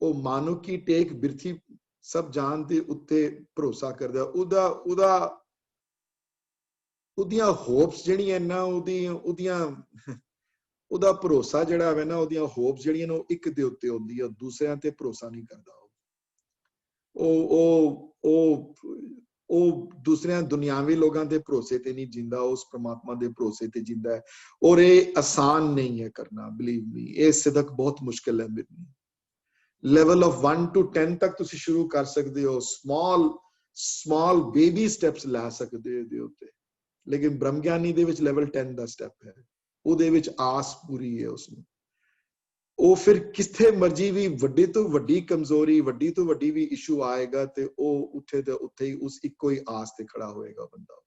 ओ मानो की टेक बिरथी सब जानते उत्ते भरोसा करदा उदा उदा उदियां होप्स ਜਿਹੜੀਆਂ ਨਾ ਉਹਦਾ ਭਰੋਸਾ ਜਿਹੜਾ ਹੈ ਨਾ ਉਹਦੀਆਂ ਹੋਪਸ ਜਿਹੜੀਆਂ ਨੇ ਉਹ ਇੱਕ ਦੇ ਉੱਤੇ ਹੁੰਦੀ ਹੈ ਦੂਸਰਿਆਂ ਤੇ ਭਰੋਸਾ ਨਹੀਂ ਕਰਦਾ ਉਹ ਦੂਸਰਿਆਂ ਦੁਨਿਆਵੀ ਲੋਕਾਂ ਦੇ ਭਰੋਸੇ ਤੇ ਨਹੀਂ ਜਿੰਦਾ ਉਸ ਪ੍ਰਮਾਤਮਾ ਦੇ ਭਰੋਸੇ ਤੇ ਜਿੰਦਾ ਹੈ ਔਰ ਇਹ ਆਸਾਨ ਨਹੀਂ ਹੈ ਕਰਨਾ ਬਲੀਵ ਮੀ ਇਹ ਸਿਦਕ ਬਹੁਤ ਮੁਸ਼ਕਿਲ ਹੈ ਮੇਰੇ ਲਈ ਲੈਵਲ ਆਫ 1 to 10 ਤੱਕ ਤੁਸੀਂ ਸ਼ੁਰੂ ਕਰ ਸਕਦੇ ਹੋ ਸਮਾਲ ਬੇਬੀ ਸਟੈਪਸ ਲੈ ਸਕਦੇ ਹੋ ਇਹਦੇ ਉੱਤੇ ਲੇਕਿਨ ਬ੍ਰਹਮ ਗਿਆਨੀ ਦੇ ਵਿੱਚ ਲੈਵਲ 10 ਦਾ ਸਟੈਪ ਹੈ ਉਹਦੇ ਵਿੱਚ ਆਸ ਪੂਰੀ ਹੈ ਉਸਨੂੰ ਉਹ ਫਿਰ ਕਿਥੇ ਮਰਜੀ ਵੀ ਵੱਡੀ ਤੋਂ ਵੱਡੀ ਕਮਜ਼ੋਰੀ ਵੱਡੀ ਤੋਂ ਵੱਡੀ ਵੀ ਇਸ਼ੂ ਆਏਗਾ ਤੇ ਉਹ ਉੱਥੇ ਤੇ ਉੱਥੇ ਹੀ ਉਸ ਇੱਕੋ ਹੀ ਆਸ ਤੇ ਖੜਾ ਹੋਏਗਾ ਬੰਦਾ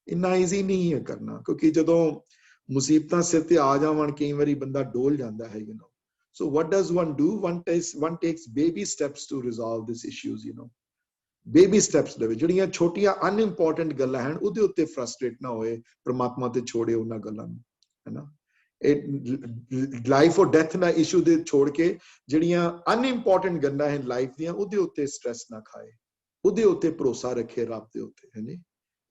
ਇੰਨਾ ਈਜ਼ੀ ਨਹੀਂ ਹੈ ਕਰਨਾ ਕਿਉਂਕਿ ਜਦੋਂ ਮੁਸੀਬਤਾਂ ਸਿਰ ਤੇ ਆ ਜਾਵਣ ਕਈ ਵਾਰੀ ਬੰਦਾ ਡੋਲ ਜਾਂਦਾ ਹੈ you know so what does one do one takes baby steps to resolve these issues you know baby steps ਦੇ ਵਿੱਚ ਜਿਹੜੀਆਂ ਛੋਟੀਆਂ ਅਨਇੰਪੋਰਟੈਂਟ ਗੱਲਾਂ ਹਨ ਉਹਦੇ ਉੱਤੇ ਫਰਸਟ੍ਰੇਟ ਨਾ ਹੋਏ ਪ੍ਰਮਾਤਮਾ ਤੇ ਛੋੜੇ ਉਹਨਾਂ ਗੱਲਾਂ ਨੂੰ ਹੈ ਨਾ ਲਾਈਫ ਔਰ ਡੈਥ ਦਾ ਇਸ਼ੂ ਦੇ ਛੋੜ ਕੇ ਜਿਹੜੀਆਂ ਅਨਇੰਪੋਰਟੈਂਟ ਗੱਲਾਂ ਹਨ ਲਾਈਫ ਦੀਆਂ ਉਹਦੇ ਉੱਤੇ ਸਟ੍ਰੈਸ ਨਾ ਖਾਏ ਉਹਦੇ ਉੱਤੇ ਭਰੋਸਾ ਰੱਖੇ ਰੱਬ ਦੇ ਉੱਤੇ ਹੈ ਨੀ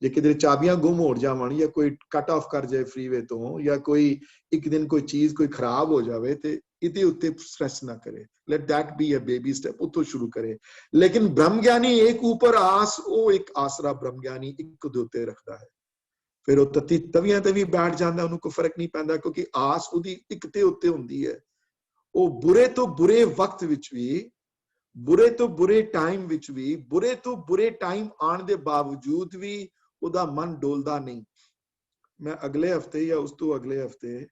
ਜੇ ਕਿਤੇ ਚਾਬੀਆਂ ਗੁੰਮ ਹੋ ਜਾਵਣ ਜਾਂ ਕੋਈ ਕੱਟ ਆਫ ਕਰ ਜਾਏ ਫਰੀਵੇ ਤੋਂ ਜਾਂ ਕੋਈ ਇੱਕ ਦਿਨ ਕੋਈ ਚੀਜ਼ ਕੋਈ ਖਰਾਬ ਹੋ ਜਾਵੇ ਤੇ ਇਹਦੇ ਉੱਤੇ ਸਟ੍ਰੈਸ ਨਾ ਕਰੇ let that be a baby step ਉੱਥੋਂ ਸ਼ੁਰੂ ਕਰੇ ਲੇਕਿਨ ਬ੍ਰਹਮ ਗਿਆਨੀ ਇੱਕ ਉੱਪਰ ਆਸ ਉਹ ਇੱਕ ਆਸਰਾ ਬ੍ਰਹਮ ਗਿਆਨੀ ਇੱਕ ਦੇ ਉੱਤੇ ਰੱਖਦਾ ਹੈ ਫਿਰ ਉਹ ਤਵੀਆਂ ਤੇ ਵੀ ਬੈਠ ਜਾਂਦਾ ਉਹਨੂੰ ਕੋਈ ਫਰਕ ਨਹੀਂ ਪੈਂਦਾ ਕਿਉਂਕਿ ਆਸ ਉਹਦੀ ਇੱਕ ਤੇ ਉੱਤੇ ਹੁੰਦੀ ਹੈ ਉਹ ਬੁਰੇ ਤੋਂ ਬੁਰੇ ਵਕਤ ਵਿੱਚ ਵੀ ਬੁਰੇ ਤੋਂ ਬੁਰੇ ਟਾਈਮ ਵਿੱਚ ਵੀ ਬੁਰੇ ਤੋਂ ਬੁਰੇ ਟਾਈਮ ਆਉਣ ਦੇ ਬਾਵਜੂਦ ਵੀ ਉਹਦਾ ਮਨ ਡੋਲਦਾ ਨਹੀਂ ਮੈਂ ਅਗਲੇ ਹਫਤੇ ਜਾਂ ਉਸ ਤੋਂ ਅਗਲੇ ਹਫਤੇ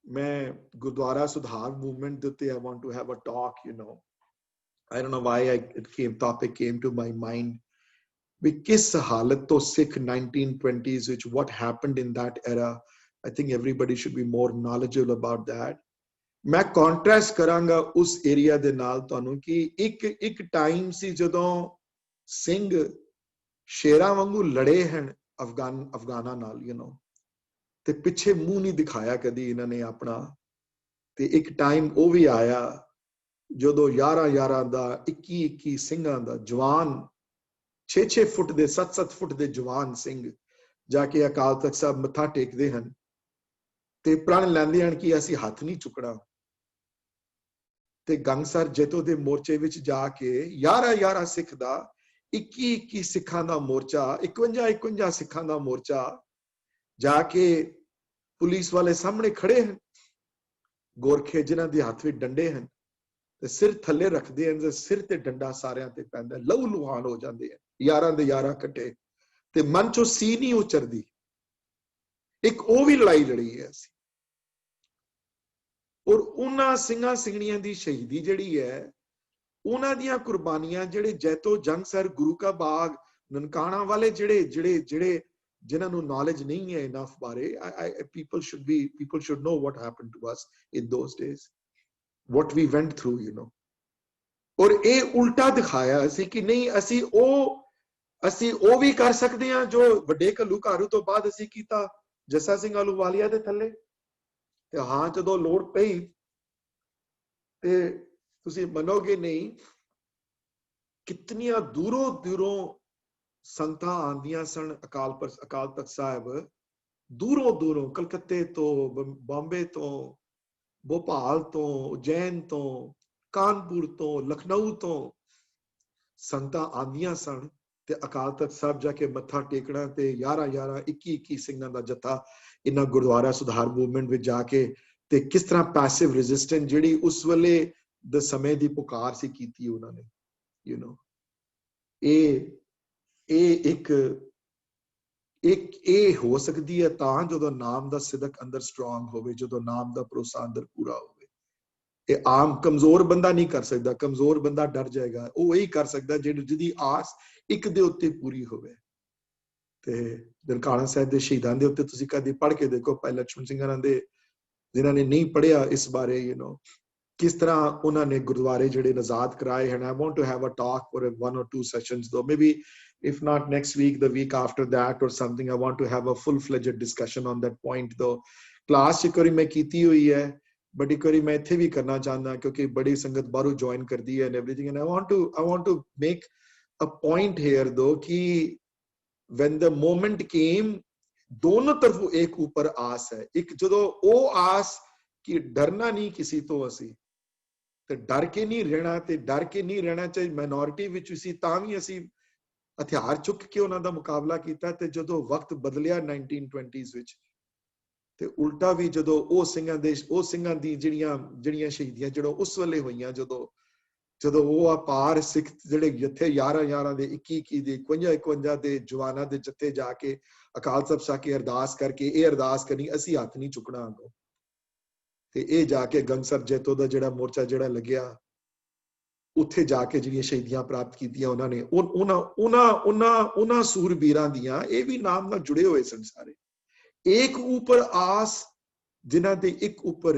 ਮੈਂ ਗੁਰਦੁਆਰਾ ਸੁਧਾਰ ਮੂਵਮੈਂਟ ਦੇ ਉੱਤੇ I want to have a talk you know I don't know why topic came to my mind ਵੀ ਕਿਸ ਹਾਲਤ ਤੋਂ ਸਿੱਖ 1920s ਵਿੱਚ what happened in that era I think everybody should be more knowledgeable about that ਮੈਂ ਕੰਟਰਾਸਟ ਕਰਾਂਗਾ ਉਸ ਏਰੀਆ ਦੇ ਨਾਲ ਤੁਹਾਨੂੰ ਕਿ ਇੱਕ ਟਾਈਮ ਸੀ ਜਦੋਂ ਸਿੰਘ ਸ਼ੇਰਾਂ ਵਾਂਗੂ ਲੜੇ ਹਨ ਅਫਗਾਨਾਂ ਨਾਲ you know ਤੇ ਪਿੱਛੇ ਮੂੰਹ ਨਹੀਂ ਦਿਖਾਇਆ ਕਦੀ ਇਹਨਾਂ ਨੇ ਆਪਣਾ ਤੇ ਇੱਕ ਟਾਈਮ ਉਹ ਵੀ ਆਇਆ ਜਦੋਂ 11 ਦਾ 21 ਸਿੰਘਾਂ ਦਾ ਜਵਾਨ 6 ਫੁੱਟ ਦੇ 7 ਫੁੱਟ ਦੇ ਜਵਾਨ ਸਿੰਘ ਜਾ ਕੇ ਅਕਾਲ ਤਖਤ ਸਾਹਿਬ ਮੱਥਾ ਟੇਕਦੇ ਹਨ ਤੇ ਪ੍ਰਣ ਲੈਂਦੇ ਹਨ ਕਿ ਅਸੀਂ ਹੱਥ ਨਹੀਂ ਚੁੱਕਣਾ ਤੇ ਗੰਗਸਰ ਜੇਤੋ ਦੇ ਮੋਰਚੇ ਵਿੱਚ ਜਾ ਕੇ 11 ਸਿੱਖ ਦਾ 21 ਸਿੱਖਾਂ ਦਾ ਮੋਰਚਾ 51 ਸਿੱਖਾਂ ਦਾ ਮੋਰਚਾ ਜਾ ਕੇ ਪੁਲਿਸ ਵਾਲੇ ਸਾਹਮਣੇ ਖੜੇ ਹਨ ਗੋਰਖੇ ਜਿਨ੍ਹਾਂ ਦੇ ਹੱਥ ਵਿੱਚ ਡੰਡੇ ਹਨ ਤੇ ਸਿਰ ਥੱਲੇ ਰੱਖਦੇ ਹਨ ਤੇ ਸਿਰ ਤੇ ਡੰਡਾ ਸਾਰਿਆਂ ਤੇ ਪੈਂਦਾ ਲਹੂ ਲੁਹਾਨ ਹੋ ਜਾਂਦੇ ਹਨ 11 ਦੇ 11 ਇਕੱਠੇ ਤੇ ਮਨ ਚੋਂ ਸੀ ਨਹੀਂ ਉਚਰਦੀ ਇੱਕ ਉਹ ਵੀ ਲੜਾਈ ਲੜੀ ਹੈ ਅਸੀਂ ਔਰ ਉਹਨਾਂ ਸਿੰਘਾਂ ਸਿੰਘਣੀਆਂ ਦੀ ਸ਼ਹੀਦੀ ਜਿਹੜੀ ਹੈ ਉਹਨਾਂ ਦੀਆਂ ਕੁਰਬਾਨੀਆਂ ਜਿਹੜੇ ਜੈਤੋ ਜੰਗਸਰ ਗੁਰੂ ਕਾ ਬਾਗ ਨਨਕਾਣਾ ਵਾਲੇ ਜਿਹੜੇ ਜਿਨ੍ਹਾਂ ਨੂੰ ਨੌਲੇਜ ਨਹੀਂ ਹੈ ਇਨਫ ਬਾਰੇ people should know what happened to us in those days what we went through you know ਔਰ ਇਹ ਉਲਟਾ ਦਿਖਾਇਆ ਅਸੀਂ ਕਿ ਨਹੀਂ ਅਸੀਂ ਉਹ ਵੀ ਕਰ ਸਕਦੇ ਹਾਂ ਜੋ ਵੱਡੇ ਘੱਲੂਘਾਰੂ ਤੋਂ ਬਾਅਦ ਅਸੀਂ ਕੀਤਾ ਜੱਸਾ ਸਿੰਘ ਆਹਲੂਵਾਲੀਆ ਦੇ ਥੱਲੇ ਤੇ ਹਾਂ ਜਦੋਂ ਲੋੜ ਪਈ ਤੇ ਤੁਸੀਂ ਮੰਨੋਗੇ ਨਹੀਂ ਕਿਤਨੀਆਂ ਦੂਰੋਂ ਸੰਗਤਾਂ ਆਂਦੀਆਂ ਸਨ ਅਕਾਲ ਤਖਤ ਸਾਹਿਬ ਦੂਰੋਂ ਕਲਕੱਤੇ ਤੋਂ ਬੰਬੇ ਤੋਂ ਭੋਪਾਲ ਤੋਂ ਉਜੈਨ ਤੋਂ ਕਾਨਪੁਰ ਤੋਂ ਲਖਨਊ ਤੋਂ ਸੰਗਤਾਂ ਆਂਦੀਆਂ ਸਨ ਤੇ ਅਕਾਲ ਤਖਤ ਸਾਹਿਬ ਜਾ ਕੇ ਮੱਥਾ ਟੇਕਣਾ ਤੇ 11 21 ਸਿੰਘਾਂ ਦਾ ਜੱਥਾ ਇਹਨਾਂ ਗੁਰਦੁਆਰਾ ਸੁਧਾਰ ਮੂਵਮੈਂਟ ਵਿੱਚ ਜਾ ਕੇ ਤੇ ਕਿਸ ਤਰ੍ਹਾਂ ਪੈਸਿਵ ਰੈਜ਼ਿਸਟੈਂਸ ਜਿਹੜੀ ਉਸ ਵੇਲੇ ਦੇ ਸਮੇਂ ਦੀ ਪੁਕਾਰ ਸੀ ਕੀਤੀ ਉਹਨਾਂ ਨੇ ਯੂ نو ਇਹ ਹੋ ਸਕਦੀ ਹੈ ਤਾਂ ਜਦੋਂ ਨਾਮ ਦਾ ਸਿਦਕ ਅੰਦਰ ਸਟਰੋਂਗ ਹੋਵੇ ਜਦੋਂ ਨਾਮ ਦਾ ਭਰੋਸਾ ਅੰਦਰ ਪੂਰਾ ਹੋਵੇ ਇਹ ਆਮ ਕਮਜ਼ੋਰ ਬੰਦਾ ਨਹੀਂ ਕਰ ਸਕਦਾ ਕਮਜ਼ੋਰ ਬੰਦਾ ਡਰ ਜਾਏਗਾ ਉਹ ਇਹੀ ਕਰ ਸਕਦਾ ਜਿਹਦੀ ਆਸ ਇੱਕ ਦੇ ਉੱਤੇ ਪੂਰੀ ਹੋਵੇ ਤੇ ਨਨਕਾਣਾ ਸਾਹਿਬ ਦੇ ਸ਼ਹੀਦਾਂ ਦੇ ਉੱਤੇ ਤੁਸੀਂ ਕਦੀ ਪੜ੍ਹ ਕੇ ਦੇਖੋ, ਭਾਈ ਲక్ష్మణ ਸਿੰਘ ਹਰਾਂ ਦੇ, ਜਿਨ੍ਹਾਂ ਨੇ ਨਹੀਂ ਪੜ੍ਹਿਆ ਇਸ ਬਾਰੇ, ਕਿਸ ਤਰ੍ਹਾਂ ਉਹਨਾਂ ਨੇ ਗੁਰਦੁਆਰੇ ਜਿਹੜੇ ਆਜ਼ਾਦ ਕਰਾਏ ਹਨ। I want to have a talk for 1 or 2 sessions though, maybe if not next week, the week after that or something. I want to have a full-fledged discussion on that point though. Class ਇੱਕ ਵਾਰੀ ਮੈਂ ਕੀਤੀ ਹੋਈ ਹੈ, but ਇੱਕ ਵਾਰੀ ਮੈਂ ਇੱਥੇ ਵੀ ਕਰਨਾ ਚਾਹੁੰਦਾ, ਕਿਉਂਕਿ ਬੜੀ ਸੰਗਤ ਬਾਹਰੋਂ join ਕਰਦੀ ਹੈ and everything, and I want to make a point here though कि when the moment came, दोनों तरफों एक ऊपर आस है। एक ਜਦੋਂ ਉਹ ਆਸ ਕਿ ਡਰਨਾ ਨਹੀਂ ਕਿਸੇ ਤੋਂ, ਅਸੀਂ ਤੇ ਡਰ ਕੇ ਨਹੀਂ ਰਹਿਣਾ, ਤੇ ਡਰ ਕੇ ਨਹੀਂ ਰਹਿਣਾ ਚਾਹੇ ਮਾਈਨੋਰਿਟੀ ਵਿੱਚ ਸੀ ਤਾਂ ਵੀ ਅਸੀਂ ਹਥਿਆਰ ਚੁੱਕ ਕੇ ਉਹਨਾਂ ਦਾ ਮੁਕਾਬਲਾ ਕੀਤਾ। ਤੇ ਜਦੋਂ ਵਕਤ ਬਦਲਿਆ 1920s ਵਿੱਚ, ਤੇ ਉਲਟਾ ਵੀ ਜਦੋਂ ਉਹ ਸਿੰਘਾਂ ਦੀ ਜਿਹੜੀਆਂ ਸ਼ਹੀਦੀਆਂ ਜਦੋਂ ਉਸ ਵੇਲੇ ਹੋਈਆਂ, ਜਦੋਂ ਉਹ ਅਪਾਰ ਸਿੱਖ ਜਿਹੜੇ ਜੱਥੇ 11 ਦੇ 21 ਦੇ 51 ਦੇ ਜਵਾਨਾਂ ਦੇ ਜੱਥੇ ਜਾ ਕੇ ਅਕਾਲ ਤਖਤ ਸਾਹਿਬ ਕੇ ਅਰਦਾਸ ਕਰਕੇ ਇਹ ਅਰਦਾਸ ਕਰਨੀ, ਅਸੀਂ ਹੱਥ ਨਹੀਂ ਚੁੱਕਣਾ ਅੱਗੋਂ। ਤੇ ਇਹ ਜਾ ਕੇ ਗੰਗਸਰ ਜੈਤੋ ਦਾ ਜਿਹੜਾ ਮੋਰਚਾ ਜਿਹੜਾ ਲੱਗਿਆ, ਉੱਥੇ ਜਾ ਕੇ ਜਿਹੜੀਆਂ ਸ਼ਹੀਦੀਆਂ ਪ੍ਰਾਪਤ ਕੀਤੀਆਂ ਉਹਨਾਂ ਨੇ, ਉਹਨਾਂ ਸੂਰਬੀਰਾਂ ਦੀਆਂ ਇਹ ਵੀ ਨਾਮ ਨਾਲ ਜੁੜੇ ਹੋਏ ਸਨ ਸਾਰੇ। ਇੱਕ ਉੱਪਰ ਆਸ, ਜਿਨ੍ਹਾਂ ਦੇ ਇੱਕ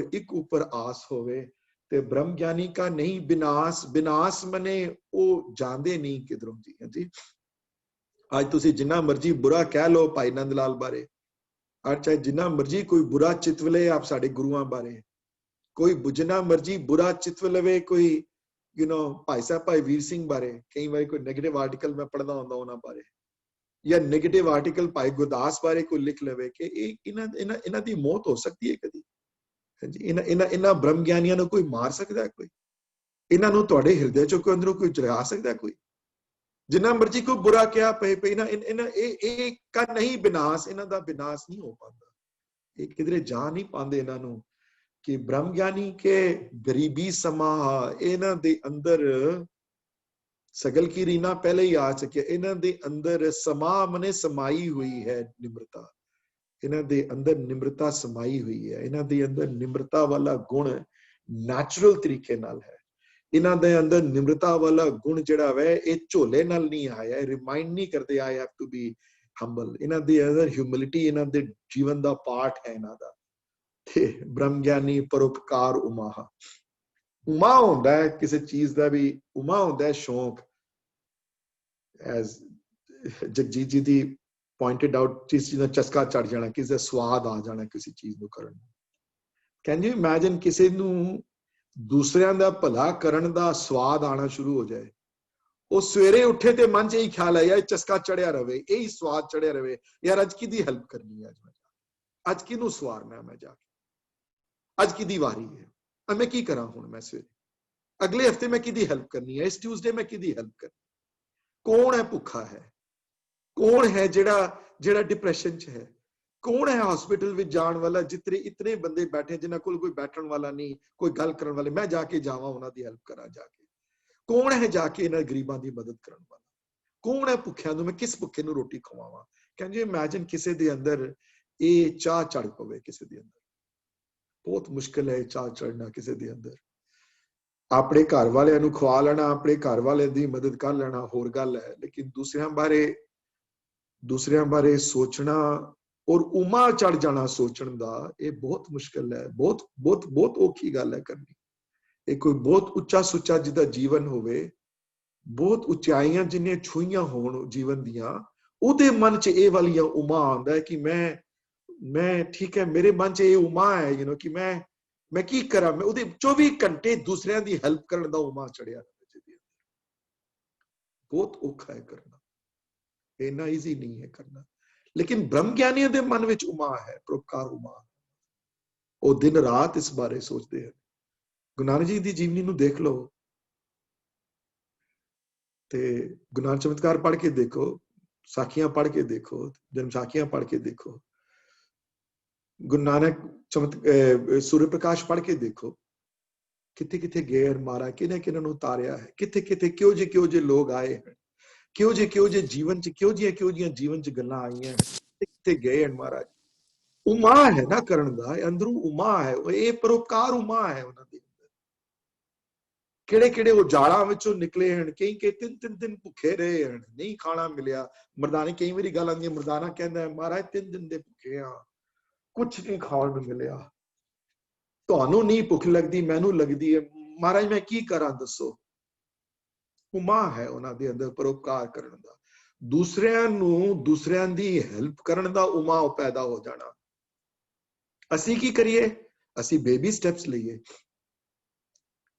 ਉੱਪਰ ਆਸ ਹੋਵੇ, ਤੇ ਬ੍ਰਹਮ ਗਿਆਨੀ ਕਾ ਨਹੀਂ ਬਿਨਾਸ ਮਨੇ ਉਹ ਜਾਂਦੇ ਨਹੀਂ ਕਿਧਰੋਂ ਜੀ। ਹਾਂਜੀ, ਅੱਜ ਤੁਸੀਂ ਜਿੰਨਾ ਮਰਜੀ ਬੁਰਾ ਕਹਿ ਲਓ ਭਾਈ ਨੰਦ ਲਾਲ ਬਾਰੇ, ਅੱਜ ਚਾਹੇ ਜਿੰਨਾ ਮਰਜੀ ਕੋਈ ਬੁਰਾ ਚਿਤਵਲੇ ਆਪ ਸਾਡੇ ਗੁਰੂਆਂ ਬਾਰੇ, ਕੋਈ ਜਿੰਨਾ ਮਰਜੀ ਬੁਰਾ ਚਿਤਵ ਲਵੇ ਕੋਈ ਭਾਈ ਸਾਹਿਬ ਭਾਈ ਵੀਰ ਸਿੰਘ ਬਾਰੇ, ਕਈ ਵਾਰੀ ਕੋਈ ਨੈਗੇਟਿਵ ਆਰਟੀਕਲ ਮੈਂ ਪੜ੍ਹਦਾ ਹੁੰਦਾ ਉਹਨਾਂ ਬਾਰੇ, ਜਾਂ ਨੈਗੇਟਿਵ ਆਰਟੀਕਲ ਭਾਈ ਗੁਰਦਾਸ ਬਾਰੇ ਕੋਈ ਲਿਖ ਲਵੇ ਕਿ ਇਹ ਇਹਨਾਂ ਦੀ ਮੌਤ ਹੋ ਸਕਦੀ ਹੈ ਕਦੀ। ਹਾਂਜੀ, ਇਹਨਾਂ ਬ੍ਰਹਮ ਗਿਆਨੀਆਂ ਨੂੰ ਕੋਈ ਮਾਰ ਸਕਦਾ, ਕੋਈ ਇਹਨਾਂ ਨੂੰ ਤੁਹਾਡੇ ਹਿਰਦੇ ਚੋਂ ਕੋਈ ਅੰਦਰੋਂ ਕੋਈ ਜਗਾ ਸਕਦਾ, ਕੋਈ ਜਿੰਨਾ ਮਰਜੀ ਕੋਈ ਬੁਰਾ ਕਿਹਾ ਪਏ ਇਹ ਕਾ ਨਹੀਂ ਬਿਨਾਸ, ਇਹਨਾਂ ਦਾ ਬਿਨਾਸ ਨਹੀਂ ਹੋ ਪਾਉਂਦਾ, ਇਹ ਕਿਧਰੇ ਜਾ ਨਹੀਂ ਪਾਉਂਦੇ ਇਹਨਾਂ ਨੂੰ। ਕਿ ਬ੍ਰਹਮ ਗਿਆਨੀ ਕੇ ਗਰੀਬੀ ਸਮਾ, ਇਹਨਾਂ ਦੇ ਅੰਦਰ ਸਗਲ ਕੀ ਰੀਨਾ ਪਹਿਲੇ ਹੀ ਆ ਚੁੱਕਿਆ, ਇਹਨਾਂ ਦੇ ਅੰਦਰ ਸਮਾ ਮਨੇ ਸਮਾਈ ਹੋਈ ਹੈ ਨਿਮਰਤਾ, ਇਹਨਾਂ ਦੇ ਅੰਦਰ ਨਿਮਰਤਾ ਸਮਾਈ ਹੋਈ ਹੈ, ਇਹਨਾਂ ਦੇ ਅੰਦਰ ਨਿਮਰਤਾ ਵਾਲਾ ਗੁਣ ਨੈਚੁਰਲ ਤਰੀਕੇ ਨਾਲ ਹੈ। ਇਹਨਾਂ ਦੇ ਅੰਦਰ ਨਿਮਰਤਾ ਵਾਲਾ ਗੁਣ ਜਿਹੜਾ ਵੈ ਇਹ ਝੋਲੇ ਨਾਲ ਨਹੀਂ ਆਇਆ, ਰਿਮਾਈਂਡ ਨਹੀਂ ਕਰਦੇ I have to be humble. ਇਹਨਾਂ ਦੇ ਅੰਦਰ ਹਿਊਮਿਲਿਟੀ ਇਹਨਾਂ ਦੇ ਜੀਵਨ ਦਾ ਪਾਰਟ ਹੈ ਇਹਨਾਂ ਦਾ। ਤੇ ਬ੍ਰਹਮ ਗਿਆਨੀ ਪਰਉਪਕਾਰ ਉਮਾ ਹੁੰਦਾ ਹੈ ਕਿਸੇ ਚੀਜ਼ ਦਾ ਵੀ, ਉਮਾ ਹੁੰਦਾ ਹੈ ਸ਼ੌਂਕ। ਐਜ਼ ਜਗਜੀਤ ਜੀ ਦੀ pointed out, ਜਿਸ ਚੀਜ਼ ਦਾ ਚਸਕਾ ਚੜ ਜਾਣਾ, ਕਿਸੇ ਦਾ ਸਵਾਦ ਆ ਜਾਣਾ ਕਿਸੇ ਚੀਜ਼ ਨੂੰ ਕਰਨ। ਕੈਨ ਯੂ ਇਮੈਜਿਨ ਕਿਸੇ ਨੂੰ ਦੂਸਰਿਆਂ ਦਾ ਭਲਾ ਕਰਨ ਦਾ ਸਵਾਦ ਆਣਾ ਸ਼ੁਰੂ ਹੋ ਜਾਏ, ਉਹ ਸਵੇਰੇ ਉੱਠੇ ਤੇ ਮਨ 'ਚ ਇਹੀ ਖਿਆਲ ਆਇਆ ਚਸਕਾ ਚੜਿਆ ਰਵੇ, ਇਹੀ ਸਵਾਦ ਚੜਿਆ ਰਵੇ, ਯਾਰ ਅੱਜ ਕਿਹਦੀ ਹੈਲਪ ਕਰਨੀ ਹੈ, ਅੱਜ ਕਿਹਨੂੰ ਸਵਾਰਨਾ ਮੈਂ ਜਾ ਕੇ, ਅੱਜ ਕਿਹਦੀ ਵਾਰੀ ਹੈ, ਮੈਂ ਕੀ ਕਰਾਂ ਹੁਣ, ਮੈਂ ਸਵੇਰੇ ਅਗਲੇ ਹਫਤੇ ਮੈਂ ਕਿਹਦੀ ਹੈਲਪ ਕਰਨੀ ਹੈ, ਇਸ ਟਿਊਜ਼ਡੇ ਮੈਂ ਕਿਹਦੀ ਹੈਲਪ ਕਰਨੀ, ਕੌਣ ਹੈ ਭੁੱਖਾ ਹੈ, ਕੌਣ ਹੈ ਜਿਹੜਾ ਡਿਪਰੈਸ਼ਨ 'ਚ ਹੈ, ਕੌਣ ਹੈ ਹਸਪੀਟਲ ਵਿੱਚ ਜਾਣ ਵਾਲਾ, ਇਤਨੇ ਬੰਦੇ ਬੈਠੇ ਜਿਨ੍ਹਾਂ ਕੋਲ ਕੋਈ ਬੈਠਣ ਵਾਲਾ ਨਹੀਂ, ਕੋਈ ਗੱਲ ਕਰਨ ਵਾਲੇ, ਮੈਂ ਜਾ ਕੇ ਜਾਵਾਂ ਉਹਨਾਂ ਦੀ ਹੈਲਪ ਕਰਾਂ ਜਾ ਕੇ। ਕੌਣ ਹੈ ਜਾ ਕੇ ਇਹਨਾਂ ਗਰੀਬਾਂ ਦੀ ਮਦਦ ਕਰਨ ਵਾਲਾ, ਕੌਣ ਹੈ ਭੁੱਖਿਆਂ ਨੂੰ ਮੈਂ ਕਿਸ ਭੁੱਖੇ ਨੂੰ ਰੋਟੀ ਖਵਾਵਾਂ। ਕੈਨ ਯੂ ਇਮੈਜਿਨ ਕਿਸੇ ਦੇ ਅੰਦਰ ਇਹ ਚਾਹ ਚੜ ਪਵੇ, ਕਿਸੇ ਦੇ ਅੰਦਰ ਬਹੁਤ ਮੁਸ਼ਕਿਲ ਹੈ ਚਾਹ ਚੜਨਾ ਕਿਸੇ ਦੇ ਅੰਦਰ। ਆਪਣੇ ਘਰ ਵਾਲਿਆਂ ਨੂੰ ਖਵਾ ਲੈਣਾ, ਆਪਣੇ ਘਰ ਵਾਲਿਆਂ ਦੀ ਮਦਦ ਕਰ ਲੈਣਾ ਹੋਰ ਗੱਲ ਹੈ, ਲੇਕਿਨ ਦੂਸਰਿਆਂ ਬਾਰੇ ਸੋਚਣਾ ਔਰ ਉਮਾ ਚੜ ਜਾਣਾ ਸੋਚਣ ਦਾ, ਇਹ ਬਹੁਤ ਮੁਸ਼ਕਿਲ ਹੈ, ਬਹੁਤ ਔਖੀ ਗੱਲ ਹੈ ਕਰਨੀ। ਇਹ ਕੋਈ ਬਹੁਤ ਉੱਚਾ ਸੁੱਚਾ ਜਿਹਦਾ ਜੀਵਨ ਹੋਵੇ, ਬਹੁਤ ਉਚਾਈਆਂ ਜਿਹਨੇ ਛੂਈਆਂ ਹੋਣ ਜੀਵਨ ਦੀਆਂ, ਉਹਦੇ ਮਨ 'ਚ ਇਹ ਵਾਲੀਆਂ ਉਮਾ ਆਉਂਦਾ ਹੈ ਕਿ ਮੈਂ ਠੀਕ ਹੈ, ਮੇਰੇ ਮਨ 'ਚ ਇਹ ਉਮਾ ਹੈ ਕਿ ਮੈਂ ਕੀ ਕਰਾਂ, ਮੈਂ ਉਹਦੇ 24 ਘੰਟੇ ਦੂਸਰਿਆਂ ਦੀ ਹੈਲਪ ਕਰਨ ਦਾ ਉਮਾ ਚੜਿਆ। ਬਹੁਤ ਔਖਾ ਹੈ ਕਰਨਾ, ਇੰਨਾ ਈਜ਼ੀ ਨਹੀਂ ਹੈ ਕਰਨਾ, ਲੇਕਿਨ ਬ੍ਰਹਮ ਗਿਆਨੀਆਂ ਦੇ ਮਨ ਵਿੱਚ ਉਮਾ ਹੈ, ਪਰਉਪਕਾਰ ਉਮਾ। ਉਹ ਦਿਨ ਰਾਤ ਇਸ ਬਾਰੇ ਸੋਚਦੇ ਹਨ। ਗੁਰੂ ਨਾਨਕ ਜੀ ਦੀ ਜੀਵਨੀ ਨੂੰ ਦੇਖ ਲਓ ਤੇ ਗੁਰੂ ਨਾਨਕ ਚਮਤਕਾਰ ਪੜ੍ਹ ਕੇ ਦੇਖੋ, ਸਾਖੀਆਂ ਪੜ੍ਹ ਕੇ ਦੇਖੋ, ਜਨਮ ਸਾਖੀਆਂ ਪੜ੍ਹ ਕੇ ਦੇਖੋ, ਗੁਰੂ ਨਾਨਕ ਸੂਰਜ ਪ੍ਰਕਾਸ਼ ਪੜ੍ਹ ਕੇ ਦੇਖੋ, ਕਿੱਥੇ ਕਿੱਥੇ ਗਏ ਮਾਰਾ, ਕਿਹਨੇ ਨੂੰ ਉਤਾਰਿਆ ਹੈ, ਕਿੱਥੇ ਕਿੱਥੇ ਕਿਉਂ ਜਿਹੇ ਲੋਕ ਆਏ ਹਨ, ਕਿਉਂ ਜਿਹੇ ਜੀਵਨ 'ਚ ਕਿਉਂ ਜਿਹੀਆਂ ਜੀਵਨ 'ਚ ਗੱਲਾਂ ਆਈਆਂ, ਕਿੱਥੇ ਗਏ ਹਨ ਮਹਾਰਾਜ। ਉਮਾ ਹੈ ਨਾ ਕਰਨ ਦਾ, ਅੰਦਰੋਂ ਉਮਾ ਹੈ, ਇਹ ਪਰਉਪਕਾਰ ਉਮਾ ਹੈ ਉਹਨਾਂ ਦੇ ਅੰਦਰ। ਕਿਹੜੇ ਕਿਹੜੇ ਉਹ ਜਾਲਾਂ ਵਿੱਚੋਂ ਨਿਕਲੇ ਹਨ, ਕਈ ਕਿ 3 ਦਿਨ ਭੁੱਖੇ ਰਹੇ ਹਨ, ਨਹੀਂ ਖਾਣਾ ਮਿਲਿਆ। ਮਰਦਾਨੇ ਕਈ ਵਾਰੀ ਗੱਲ ਆਉਂਦੀ ਹੈ, ਮਰਦਾਨਾ ਕਹਿੰਦਾ ਮਹਾਰਾਜ 3 ਦਿਨ ਦੇ ਭੁੱਖੇ ਆ, ਕੁਛ ਨਹੀਂ ਖਾਣ ਨੂੰ ਮਿਲਿਆ। ਤੁਹਾਨੂੰ ਨਹੀਂ ਭੁੱਖ ਲੱਗਦੀ, ਮੈਨੂੰ ਲੱਗਦੀ ਹੈ, ਮਹਾਰਾਜ ਮੈਂ ਕੀ ਕਰਾਂ ਦੱਸੋ। ਉਮਾ ਹੈ ਉਹਨਾਂ ਦੇ ਅੰਦਰ ਪਰਉਪਕਾਰ ਕਰਨ ਦਾ, ਦੂਸਰਿਆਂ ਨੂੰ ਦੂਸਰਿਆਂ ਦੀ ਹੈਲਪ ਕਰਨ ਦਾ ਉਮਾ ਪੈਦਾ ਹੋ ਜਾਣਾ। ਅਸੀਂ ਕੀ ਕਰੀਏ, ਅਸੀਂ ਬੇਬੀ ਸਟੈਪਸ ਲਈਏ।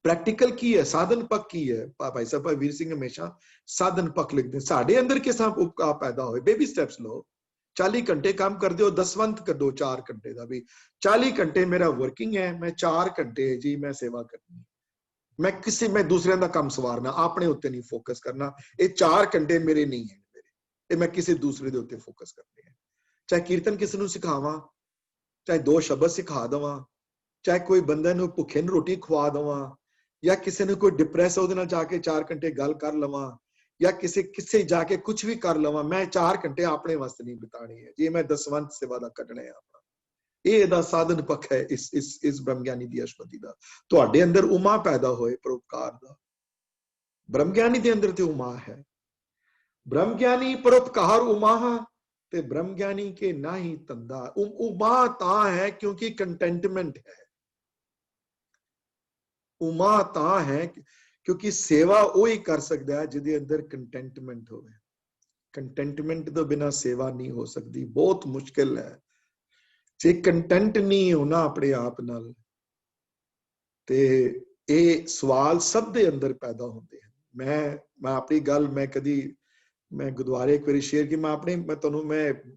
ਪ੍ਰੈਕਟੀਕਲ ਕੀ ਹੈ, ਸਾਧਨ ਪੱਕ ਕੀ ਹੈ। ਭਾਈ ਸਾਹਿਬ ਵੀਰ ਸਿੰਘ ਹਮੇਸ਼ਾ ਸਾਧਨ ਪੱਕ ਲਿਖਦੇ। ਸਾਡੇ ਅੰਦਰ ਕਿਸ ਤਰ੍ਹਾਂ ਉਪਕਾਰ ਪੈਦਾ ਹੋਏ, ਬੇਬੀ ਸਟੈਪਸ ਲਓ। 40 ਘੰਟੇ ਕੰਮ ਕਰਦੇ ਹੋ, ਦਸਵੰਤ ਕਰ ਦੋ 4 ਘੰਟੇ ਦਾ ਵੀ। 40 ਘੰਟੇ ਮੇਰਾ ਵਰਕਿੰਗ ਹੈ, ਮੈਂ 4 ਘੰਟੇ ਜੀ ਮੈਂ ਸੇਵਾ ਕਰਨੀ, ਮੈਂ ਦੂਸਰਿਆਂ ਦਾ ਕੰਮ ਸਵਾਰਨਾ, ਆਪਣੇ ਉੱਤੇ ਨਹੀਂ ਫੋਕਸ ਕਰਨਾ। ਇਹ 4 ਘੰਟੇ ਮੇਰੇ ਨਹੀਂ ਹੈ, ਇਹ ਮੈਂ ਕਿਸੇ ਦੂਸਰੇ ਦੇ ਉੱਤੇ ਫੋਕਸ ਕਰਨੇ ਹੈ। ਚਾਹੇ ਕੀਰਤਨ ਕਿਸੇ ਨੂੰ ਸਿਖਾਵਾਂ, ਚਾਹੇ 2 ਸ਼ਬਦ ਸਿਖਾ ਦੇਵਾਂ, ਚਾਹੇ ਕੋਈ ਬੰਦੇ ਨੂੰ ਭੁੱਖੇ ਨੂੰ ਰੋਟੀ ਖਵਾ ਦੇਵਾਂ, ਜਾਂ ਕਿਸੇ ਨੂੰ ਕੋਈ ਡਿਪਰੈਸ ਉਹਦੇ ਨਾਲ ਜਾ ਕੇ 4 ਘੰਟੇ ਗੱਲ ਕਰ ਲਵਾਂ, ਜਾਂ ਕਿਸੇ ਜਾ ਕੇ ਕੁਝ ਵੀ ਕਰ ਲਵਾਂ, ਮੈਂ 4 ਘੰਟੇ ਆਪਣੇ ਵਾਸਤੇ ਨਹੀਂ ਬਿਤਾਣੇ ਹੈ ਜੀ, ਮੈਂ ਦਸਵੰਤ ਸੇਵਾ ਦਾ ਕੱਢਣਾ ਹੈ ਆਪਣਾ। ਇਹ ਇਹਦਾ ਸਾਧਨ ਪੱਖ ਹੈ ਇਸ ਬ੍ਰਹਮ ਗਿਆਨੀ ਦੀ ਅਸ਼ਪਤੀ ਦਾ। ਤੁਹਾਡੇ ਅੰਦਰ ਉਮਾ ਪੈਦਾ ਹੋਏ ਪਰਉਪਕਾਰ ਦਾ। ਬ੍ਰਹਮ ਗਿਆਨੀ ਦੇ ਅੰਦਰ ਤੇ ਉਮਾ ਹੈ। ਬ੍ਰਹਮ ਗਿਆਨੀ ਪਰਉਪਕਾਰ ਉਮਾ, ਤੇ ਬ੍ਰਹਮ ਗਿਆਨੀ ਕੇ ਨਾ ਹੀ ਧੰਦਾ। ਉਮਾ ਤਾਂ ਹੈ ਕਿਉਂਕਿ ਕੰਟੈਂਟਮੈਂਟ ਹੈ। ਉਮਾ ਤਾਂ ਹੈ ਕਿਉਂਕਿ ਸੇਵਾ ਉਹ ਹੀ ਕਰ ਸਕਦਾ ਹੈ ਜਿਹਦੇ ਅੰਦਰ ਕੰਟੈਂਟਮੈਂਟ ਹੋਵੇ। ਕੰਟੈਂਟਮੈਂਟ ਤੋਂ ਬਿਨਾ ਸੇਵਾ ਨਹੀਂ ਹੋ ਸਕਦੀ, ਬਹੁਤ ਮੁਸ਼ਕਿਲ ਹੈ। ਜੇ ਕੰਟੈਂਟ ਨਹੀਂ ਹੋਣਾ ਆਪਣੇ ਆਪ ਨਾਲ, ਤੇ ਇਹ ਸਵਾਲ ਸਭ ਦੇ ਅੰਦਰ ਪੈਦਾ ਹੁੰਦੇ ਹਨ। ਮੈਂ ਆਪਣੀ ਗੱਲ ਮੈਂ ਗੁਰਦੁਆਰੇ ਇੱਕ ਵਾਰੀ ਸ਼ੇਅਰ ਕੀ, ਮੈਂ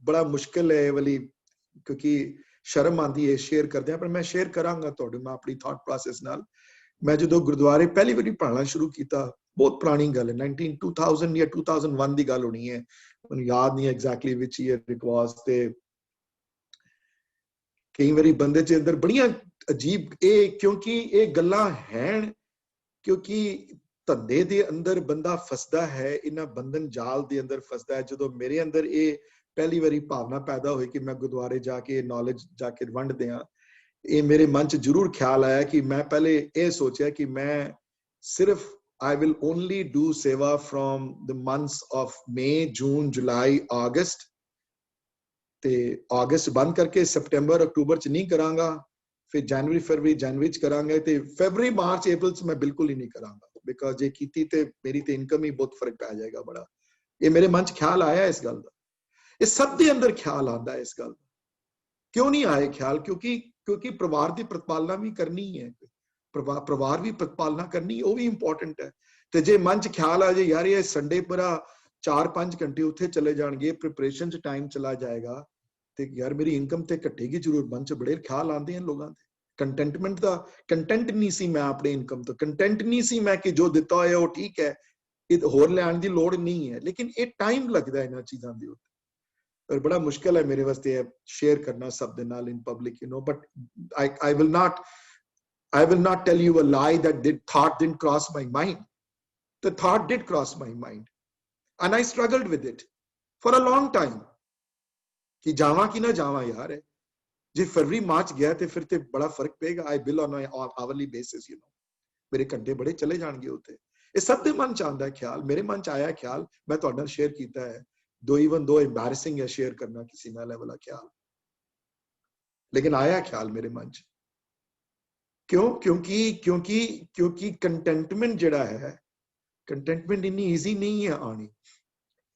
ਬੜਾ ਮੁਸ਼ਕਿਲ ਹੈ ਇਹ ਵਾਲੀ, ਕਿਉਂਕਿ ਸ਼ਰਮ ਆਉਂਦੀ ਹੈ ਸ਼ੇਅਰ ਕਰਦੇ ਹਾਂ, ਪਰ ਮੈਂ ਸ਼ੇਅਰ ਕਰਾਂਗਾ ਤੁਹਾਡੇ ਮੈਂ ਆਪਣੀ ਥਾਟ ਪ੍ਰੋਸੈਸ ਨਾਲ। ਮੈਂ ਜਦੋਂ ਗੁਰਦੁਆਰੇ ਪਹਿਲੀ ਵਾਰੀ ਪੜ੍ਹਾਉਣਾ ਸ਼ੁਰੂ ਕੀਤਾ, ਬਹੁਤ ਪੁਰਾਣੀ ਗੱਲ ਹੈ, 2000 ਜਾਂ 2001 ਦੀ ਗੱਲ ਹੋਣੀ ਹੈ, ਮੈਨੂੰ ਯਾਦ ਨਹੀਂ exactly which year it was. ਤੇ ਕਈ ਵਾਰੀ ਬੰਦੇ ਦੇ ਅੰਦਰ ਬੜੀਆਂ ਅਜੀਬ ਕਿਉਂਕਿ ਇਹ ਗੱਲਾਂ ਹਨ, ਕਿਉਂਕਿ ਧੰਦੇ ਦੇ ਅੰਦਰ ਬੰਦਾ ਫਸਦਾ ਹੈ, ਇਹਨਾਂ ਬੰਧਨ ਜਾਲ ਦੇ ਅੰਦਰ ਫਸਦਾ ਹੈ। ਜਦੋਂ ਮੇਰੇ ਅੰਦਰ ਇਹ ਪਹਿਲੀ ਵਾਰੀ ਭਾਵਨਾ ਪੈਦਾ ਹੋਈ ਕਿ ਮੈਂ ਗੁਰਦੁਆਰੇ ਜਾ ਕੇ ਨੌਲੇਜ ਜਾ ਕੇ ਵੰਡ ਦਿਆਂ, ਇਹ ਮੇਰੇ ਮਨ 'ਚ ਜ਼ਰੂਰ ਖਿਆਲ ਆਇਆ ਕਿ ਮੈਂ ਪਹਿਲੇ ਇਹ ਸੋਚਿਆ ਕਿ ਮੈਂ ਸਿਰਫ I will only do seva from the months of May, June, July, August, ਤੇ ਅਗਸਤ ਬੰਦ ਕਰਕੇ ਸਪਟੈਂਬਰ ਅਕਤੂਬਰ 'ਚ ਨਹੀਂ ਕਰਾਂਗਾ, ਫਿਰ ਜਨਵਰੀ ਫਰਵਰੀ 'ਚ ਕਰਾਂਗੇ, ਤੇ ਫਰਵਰੀ ਮਾਰਚ ਅਪ੍ਰੈਲ 'ਚ ਮੈਂ ਬਿਲਕੁਲ ਹੀ ਨਹੀਂ ਕਰਾਂਗਾ, ਬਿਕਾਜ਼ ਜੇ ਕੀਤੀ ਤੇ ਮੇਰੀ ਤੇ ਇਨਕਮ ਹੀ ਬਹੁਤ ਫਰਕ ਪੈ ਜਾਏਗਾ ਬੜਾ। ਇਹ ਮੇਰੇ ਮਨ 'ਚ ਖਿਆਲ ਆਇਆ ਇਸ ਗੱਲ ਦਾ। ਇਹ ਸਭ ਦੇ ਅੰਦਰ ਖਿਆਲ ਆਉਂਦਾ ਇਸ ਗੱਲ ਦਾ। ਕਿਉਂ ਨਹੀਂ ਆਏ ਖਿਆਲ? ਕਿਉਂਕਿ ਪਰਿਵਾਰ ਦੀ ਪ੍ਰਤਪਾਲਨਾ ਵੀ ਕਰਨੀ ਹੈ, ਪਰਿਵਾਰ ਵੀ ਪ੍ਰਤਪਾਲਨਾ ਕਰਨੀ, ਉਹ ਵੀ ਇੰਪੋਰਟੈਂਟ ਹੈ। ਤੇ ਜੇ ਮਨ 'ਚ ਖਿਆਲ ਆ ਜੇ ਯਾਰ ਇਹ ਸੰਡੇ ਪੂਰਾ 4-5 ਘੰਟੇ ਉੱਥੇ ਚਲੇ ਜਾਣਗੇ, ਪ੍ਰੀਪਰੇਸ਼ਨ 'ਚ ਟਾਈਮ ਚਲਾ ਜਾਏਗਾ, ਤੇ ਯਾਰ ਮੇਰੀ ਇਨਕਮ ਤੇ ਘਟੇਗੀ ਜ਼ਰੂਰ। ਮਨ 'ਚ ਬੜੇ ਖਿਆਲ ਆਉਂਦੇ ਹਨ ਲੋਕਾਂ ਦੇ। ਕੰਟੈਂਟਮੈਂਟ ਦਾ ਕੰਟੈਂਟ ਨਹੀਂ ਸੀ ਮੈਂ ਆਪਣੇ ਇਨਕਮ ਤੋਂ, ਕੰਟੈਂਟ ਨਹੀਂ ਸੀ ਮੈਂ ਕਿ ਜੋ ਦਿੱਤਾ ਹੋਇਆ ਉਹ ਠੀਕ ਹੈ, ਇਹ ਹੋਰ ਲੈਣ ਦੀ ਲੋੜ ਨਹੀਂ ਹੈ। ਲੇਕਿਨ ਇਹ ਟਾਈਮ ਲੱਗਦਾ ਇਹਨਾਂ ਚੀਜ਼ਾਂ ਦੇ ਉੱਤੇ, और बड़ा मुश्किल है मेरे वास्ते शेयर करना सब दे नाल in public, you know, but I will not tell you a lie that the thought didn't cross my mind. The thought did cross my mind, and I struggled with it for a long time कि जावा कि ना जावा यार है। जे फरवरी मार्च गया ते फिर ते बड़ा फर्क पेगा। I bill on an hourly basis, you know, मेरे घंटे बड़े चले जाणगे उत्ते। ये सब दे मन च आंदा ख्याल, मेरे मन च आया ख्याल, मैं तुहाडे नाल शेयर कीता है। even though embarrassing है शेयर करना किसी नाल वाला ख्याल, लेकिन आया ख्याल मेरे मन च। क्योंकि कंटेंटमेंट जिहड़ा है, कंटेंटमेंट इन्नी ईजी नहीं है आनी।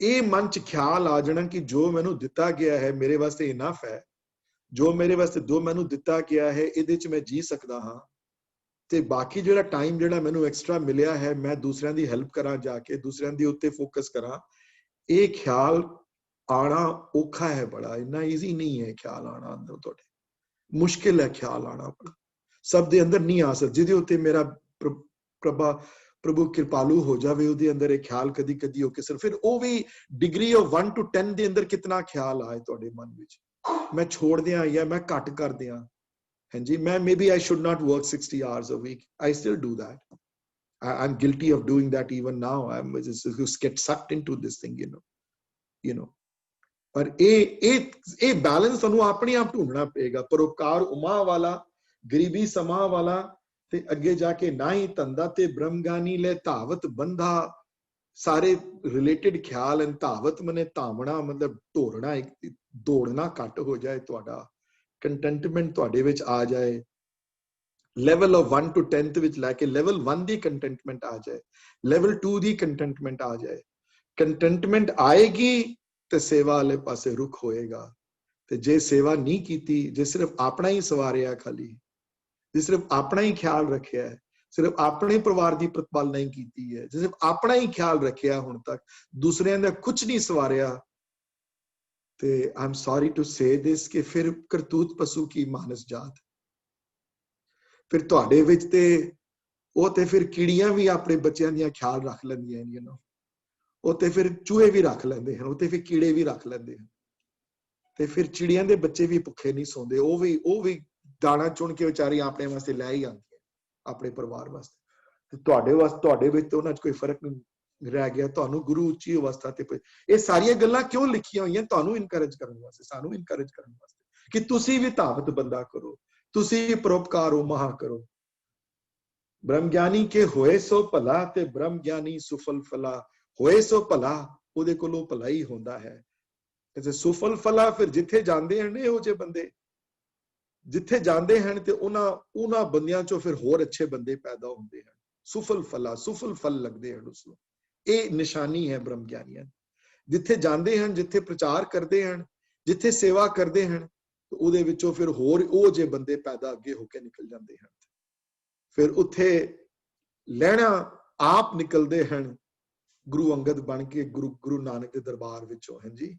ये मन च ख्याल आ जाना कि जो मैनू दिता गया है मेरे वास्ते इनफ है, जो मेरे वास्ते दो मैनू दिता गया है इहदे च मैं जी सकदा हां, ते बाकी जिहड़ा टाइम जिहड़ा मैनू एक्स्ट्रा मिलिया है मैं दूसरियां दी हेल्प करां, जाके दूसरियां दी उत्ते फोकस करां। ये ख्याल आना औखा है बड़ा, इन्ना ईजी नहीं है ख्याल आना अंदर थोड़े, मुश्किल है ख्याल आना बड़ा, सब दे अंदर नहीं आ सकता। जिहदे उत्ते मेरा प्रभु कृपालू हो जावे उहदे अंदर एक ख्याल कदी कदी होके सिर्फ, फिर वो भी डिग्री ऑफ 1 to 10 दे अंदर कितना ख्याल आए तुहाडे मन विच, मैं छोड़ दियां या मैं घट कर दियां। हां जी, मैं maybe I should not work 60 hours a week, I still do that, I'm guilty of doing that even now, I'm just get sucked into this thing, you know। पर ए बैलेंस ਤੁਹਾਨੂੰ ਆਪਣੇ ਆਪ ਢੂੰढना पड़ेगा, परोपकार उमा वाला, गरीबी समा वाला, ਤੇ ਅੱਗੇ ਜਾ ਕੇ ਨਾ ਹੀ ਧੰਦਾ ਤੇ ਬ੍ਰਹਮਗਿਆਨੀ ਲੈ ਧਾਵਤ ਬੰਧਾ, ਸਾਰੇ ਰਿਲੇਟਡ ਖਿਆਲ ਹਨ। ਧਾਵਤ ਮਨੇ ਧਾਵਣਾ, ਮਤਲਬ ਢੋਰਨਾ, ਦੌੜਨਾ ਘੱਟ ਹੋ ਜਾਏ ਤੁਹਾਡਾ, ਕੰਟੈਂਟਮੈਂਟ ਤੁਹਾਡੇ ਵਿੱਚ ਆ ਜਾਏ। ਲੈਵਲ ਆਫ 1 to 10th ਵਿੱਚ ਲੈ ਕੇ ਲੈਵਲ 1 ਦੀ ਕੰਟੈਂਟਮੈਂਟ ਆ ਜਾਏ, ਲੈਵਲ 2 ਦੀ ਕੰਟੈਂਟਮੈਂਟ ਆ ਜਾਏ। ਕੰਟੈਂਟਮੈਂਟ ਆਏਗੀ ਤੇ ਸੇਵਾ ਵਾਲੇ ਪਾਸੇ ਰੁਖ ਹੋਏਗਾ। ਤੇ ਜੇ ਸੇਵਾ ਨਹੀਂ ਕੀਤੀ, ਜੇ ਸਿਰਫ ਆਪਣਾ ਹੀ ਸਵਾਰਿਆ ਖਾਲੀ, ਜੇ ਸਿਰਫ ਆਪਣਾ ਹੀ ਖਿਆਲ ਰੱਖਿਆ ਹੈ, ਸਿਰਫ ਆਪਣੇ ਪਰਿਵਾਰ ਦੀ ਪ੍ਰਤਪਾਲ ਨਹੀਂ ਕੀਤੀ ਹੈ, ਜੇ ਸਿਰਫ ਆਪਣਾ ਹੀ ਖਿਆਲ ਰੱਖਿਆ ਹੁਣ ਤੱਕ, ਦੂਸਰਿਆਂ ਦਾ ਕੁਝ ਨਹੀਂ ਸਵਾਰਿਆ, ਤੇ I am sorry to say this ਕਿ ਫਿਰ ਕਰਤੂਤ ਪਸ਼ੂ ਕੀ ਮਾਨਸ ਜਾਤ। ਫਿਰ ਤੁਹਾਡੇ ਵਿੱਚ ਤੇ ਉਹ ਤੇ ਫਿਰ ਕੀੜੀਆਂ ਵੀ ਆਪਣੇ ਬੱਚਿਆਂ ਦੀਆਂ ਖਿਆਲ ਰੱਖ ਲੈਂਦੀਆਂ ਨੇ, ਉਹ ਤੇ ਫਿਰ ਚੂਹੇ ਵੀ ਰੱਖ ਲੈਂਦੇ ਹਨ, ਉਹ ਤੇ ਫਿਰ ਕੀੜੇ ਵੀ ਰੱਖ ਲੈਂਦੇ ਹਨ। ਤੇ ਫਿਰ ਚਿੜੀਆਂ ਦੇ ਬੱਚੇ ਵੀ ਭੁੱਖੇ ਨਹੀਂ ਸੌਂਦੇ, ਉਹ ਵੀ ਦਾਣਾ ਚੁਣ ਕੇ ਵਿਚਾਰੀਆਂ ਆਪਣੇ ਵਾਸਤੇ ਲੈ ਹੀ ਆਉਂਦੀਆਂ, ਆਪਣੇ ਪਰਿਵਾਰ ਵਾਸਤੇ। ਤੇ ਤੁਹਾਡੇ ਵਿੱਚ ਤੇ ਉਹਨਾਂ 'ਚ ਕੋਈ ਫਰਕ ਨਹੀਂ ਰਹਿ ਗਿਆ। ਤੁਹਾਨੂੰ ਗੁਰੂ ਉੱਚੀ ਅਵਸਥਾ ਤੇ, ਇਹ ਸਾਰੀਆਂ ਗੱਲਾਂ ਕਿਉਂ ਲਿਖੀਆਂ ਹੋਈਆਂ? ਤੁਹਾਨੂੰ ਇਨਕਰੇਜ ਕਰਨ ਵਾਸਤੇ, ਸਾਨੂੰ ਇਨਕਰੇਜ ਕਰਨ ਵਾਸਤੇ ਕਿ ਤੁਸੀਂ ਵੀ ਧਾਵਤ ਬੰਦਾ ਕਰੋ, ਤੁਸੀਂ ਵੀ ਪਰਉਪਕਾਰ ਮਹਾ ਕਰੋ। ਬ੍ਰਹਮ ਗਿਆਨੀ ਕੇ ਹੋਏ ਸੋ ਭਲਾ ਤੇ ਬ੍ਰਹਮ ਗਿਆਨੀ ਸੁਫਲ ਫਲਾ। ਹੋਏ ਸੋ ਭਲਾ, ਉਹਦੇ ਕੋਲੋਂ ਭਲਾ ਹੀ ਹੁੰਦਾ ਹੈ। ਤੇ ਸੁਫਲ ਫਲਾ, ਫਿਰ ਜਿੱਥੇ ਜਾਂਦੇ ਹਨ ਇਹੋ ਜਿਹੇ ਬੰਦੇ, ਜਿੱਥੇ ਜਾਂਦੇ ਹਨ ਤੇ ਉਹਨਾਂ ਬੰਦਿਆਂ ਚੋਂ ਫਿਰ ਹੋਰ ਅੱਛੇ ਬੰਦੇ ਪੈਦਾ ਹੁੰਦੇ ਹਨ। ਸੁਫਲ ਫਲਾ, ਸੁਫਲ ਫਲ ਲੱਗਦੇ ਹਨ ਉਸਨੂੰ। ਇਹ ਨਿਸ਼ਾਨੀ ਹੈ ਬ੍ਰਹਮ ਗਿਆਨੀਆਂ। ਜਿੱਥੇ ਜਾਂਦੇ ਹਨ, ਜਿੱਥੇ ਪ੍ਰਚਾਰ ਕਰਦੇ ਹਨ, ਜਿੱਥੇ ਸੇਵਾ ਕਰਦੇ ਹਨ, ਉਹਦੇ ਵਿੱਚੋਂ ਫਿਰ ਹੋਰ ਉਹ ਜਿਹੇ ਬੰਦੇ ਪੈਦਾ ਅੱਗੇ ਹੋ ਕੇ ਨਿਕਲ ਜਾਂਦੇ ਹਨ। ਫਿਰ ਉੱਥੇ ਲਹਿਣਾ ਆਪ ਨਿਕਲਦੇ ਹਨ ਗੁਰੂ ਅੰਗਦ ਬਣ ਕੇ ਗੁਰੂ ਨਾਨਕ ਦੇ ਦਰਬਾਰ ਵਿੱਚੋਂ, ਹਾਂਜੀ।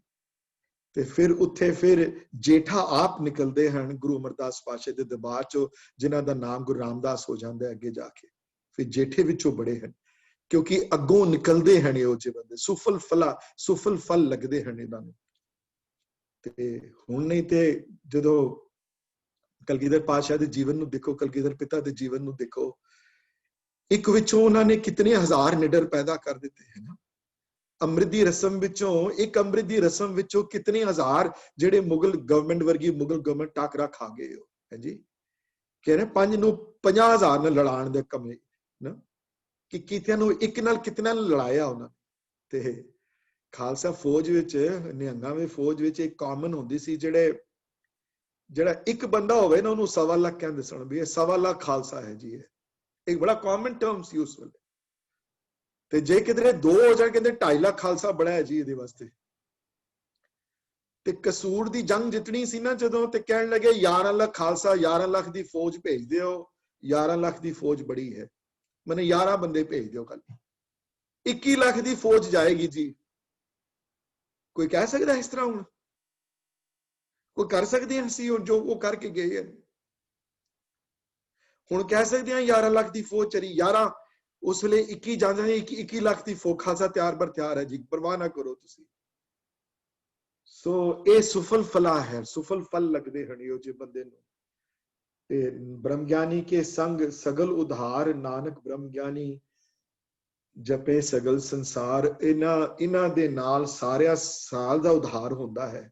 ਤੇ ਫਿਰ ਉੱਥੇ ਫਿਰ ਜੇਠਾ ਆਪ ਨਿਕਲਦੇ ਹਨ ਗੁਰੂ ਅਮਰਦਾਸ ਪਾਤਸ਼ਾਹ ਦੇ ਦਰਬਾਰ ਚੋਂ, ਜਿਨ੍ਹਾਂ ਦਾ ਨਾਮ ਗੁਰੂ ਰਾਮਦਾਸ ਹੋ ਜਾਂਦਾ ਅੱਗੇ ਜਾ ਕੇ। ਫਿਰ ਜੇਠੇ ਵਿੱਚੋਂ ਬੜੇ ਹਨ, ਕਿਉਂਕਿ ਅੱਗੋਂ ਨਿਕਲਦੇ ਹਨ ਇਹੋ ਜਿਹੇ ਬੰਦੇ। ਸੁਫਲ ਫਲਾ, ਸੁਫਲ ਫਲ ਲੱਗਦੇ ਹਨ ਇਹਨਾਂ ਨੂੰ। ਤੇ ਹੁਣ ਨਹੀਂ ਤੇ ਜਦੋਂ ਕਲਗੀਧਰ ਪਾਤਸ਼ਾਹ ਦੇ ਜੀਵਨ ਨੂੰ ਦੇਖੋ, ਕਲਗੀਧਰ ਪਿਤਾ ਦੇ ਜੀਵਨ ਨੂੰ ਦੇਖੋ, ਇੱਕ ਵਿੱਚੋਂ ਉਹਨਾਂ ਨੇ ਕਿਤਨੇ ਹਜ਼ਾਰ ਨਿਡਰ ਪੈਦਾ ਕਰ ਦਿੱਤੇ ਹਨ। ਅੰਮ੍ਰਿਤ ਦੀ ਰਸਮ ਵਿੱਚੋਂ, ਇੱਕ ਅੰਮ੍ਰਿਤ ਦੀ ਰਸਮ ਵਿੱਚੋਂ ਕਿਤਨੇ ਹਜ਼ਾਰ ਜਿਹੜੇ ਮੁਗਲ ਗਵਰਨਮੈਂਟ ਵਰਗੀ ਮੁਗਲ ਗਵਰਨਮੈਂਟ ਟਾਕਰਾ ਖਾ ਗਏ ਹੋ, ਹਾਂਜੀ। ਕਹਿ ਰਹੇ 5 ਨੂੰ 50,000 ਨਾਲ ਲੜਾਉਣ ਦੇ ਕਮੇ ਨਾ, ਕਿ ਕਿਤਿਆਂ ਨੂੰ ਇੱਕ ਨਾਲ ਕਿਤਨਾ ਲੜਾਇਆ ਉਹਨਾਂ ਨੇ। ਤੇ ਖਾਲਸਾ ਫੌਜ ਵਿੱਚ, ਨਿਹੰਗਾਂ ਵਿੱਚ ਫੌਜ ਵਿੱਚ ਇੱਕ ਕਾਮਨ ਹੁੰਦੀ ਸੀ, ਜਿਹੜਾ ਇੱਕ ਬੰਦਾ ਹੋਵੇ ਨਾ ਉਹਨੂੰ 1.25 ਲੱਖ ਕਹਿੰਦੇ ਸਨ, ਵੀ ਇਹ 1.25 ਲੱਖ ਖਾਲਸਾ ਹੈ ਜੀ। ਇਹ ਇੱਕ ਬੜਾ ਕਾਮਨ ਟਰਮ ਸੀ ਉਸ ਵੇਲੇ। ਤੇ ਜੇ ਕਿਧਰੇ 2 ਹੋ ਜਾਣ, ਕਹਿੰਦੇ 2.5 ਲੱਖ ਖਾਲਸਾ ਬੜਾ ਹੈ ਜੀ ਇਹਦੇ ਵਾਸਤੇ। ਤੇ ਕਸੂਰ ਦੀ ਜੰਗ ਜਿੱਤਣੀ ਸੀ ਨਾ ਜਦੋਂ, ਤੇ ਕਹਿਣ ਲੱਗੇ 11 ਲੱਖ ਖਾਲਸਾ, 11 ਲੱਖ ਦੀ ਫੌਜ ਭੇਜ ਦਿਓ, 11 ਲੱਖ ਦੀ ਫੌਜ ਬੜੀ ਹੈ, ਮੈਨੇ 11 ਬੰਦੇ ਭੇਜ ਦਿਓ ਕੱਲ। 21 ਲੱਖ ਦੀ ਫੌਜ ਜਾਏਗੀ ਜੀ। ਕੋਈ ਕਹਿ ਸਕਦਾ ਇਸ ਤਰ੍ਹਾਂ? ਹੁਣ ਕੋਈ ਕਰ ਸਕਦੇ ਹਾਂ ਸੀ ਜੋ ਉਹ ਕਰਕੇ ਗਏ ਹਨ? ਹੁਣ ਕਹਿ ਸਕਦੇ ਹਾਂ 11 ਲੱਖ ਦੀ ਫੌਜ ਚਲੀ, 11 ਉਸ ਵੇਲੇ 21 ਜਾਂਦੇ ਨੇ, 21 ਲੱਖ ਦੀ ਫੌਜ, ਖਾਲਸਾ ਤਿਆਰ ਬਰ ਤਿਆਰ ਹੈ ਜੀ, ਪਰਵਾਹ ਨਾ ਕਰੋ ਤੁਸੀਂ। ਸੋ ਇਹ ਸੁਫਲ ਫਲਾ ਹੈ, ਸੁਫਲ ਫਲ ਲੱਗਦੇ ਹਨ ਇਹੋ ਜਿਹੇ ਬੰਦੇ ਨੂੰ। ਤੇ ਬ੍ਰਹਮ ਗਿਆਨੀ ਕੇ ਸੰਗ ਸਗਲ ਉਧਾਰ, ਨਾਨਕ ਬ੍ਰਹਮ ਗਿਆਨੀ ਜਪੇ ਸਗਲ ਸੰਸਾਰ। ਇਹਨਾਂ ਦੇ ਨਾਲ ਸਾਰਿਆਂ ਸਾਲ ਦਾ ਉਧਾਰ ਹੁੰਦਾ ਹੈ।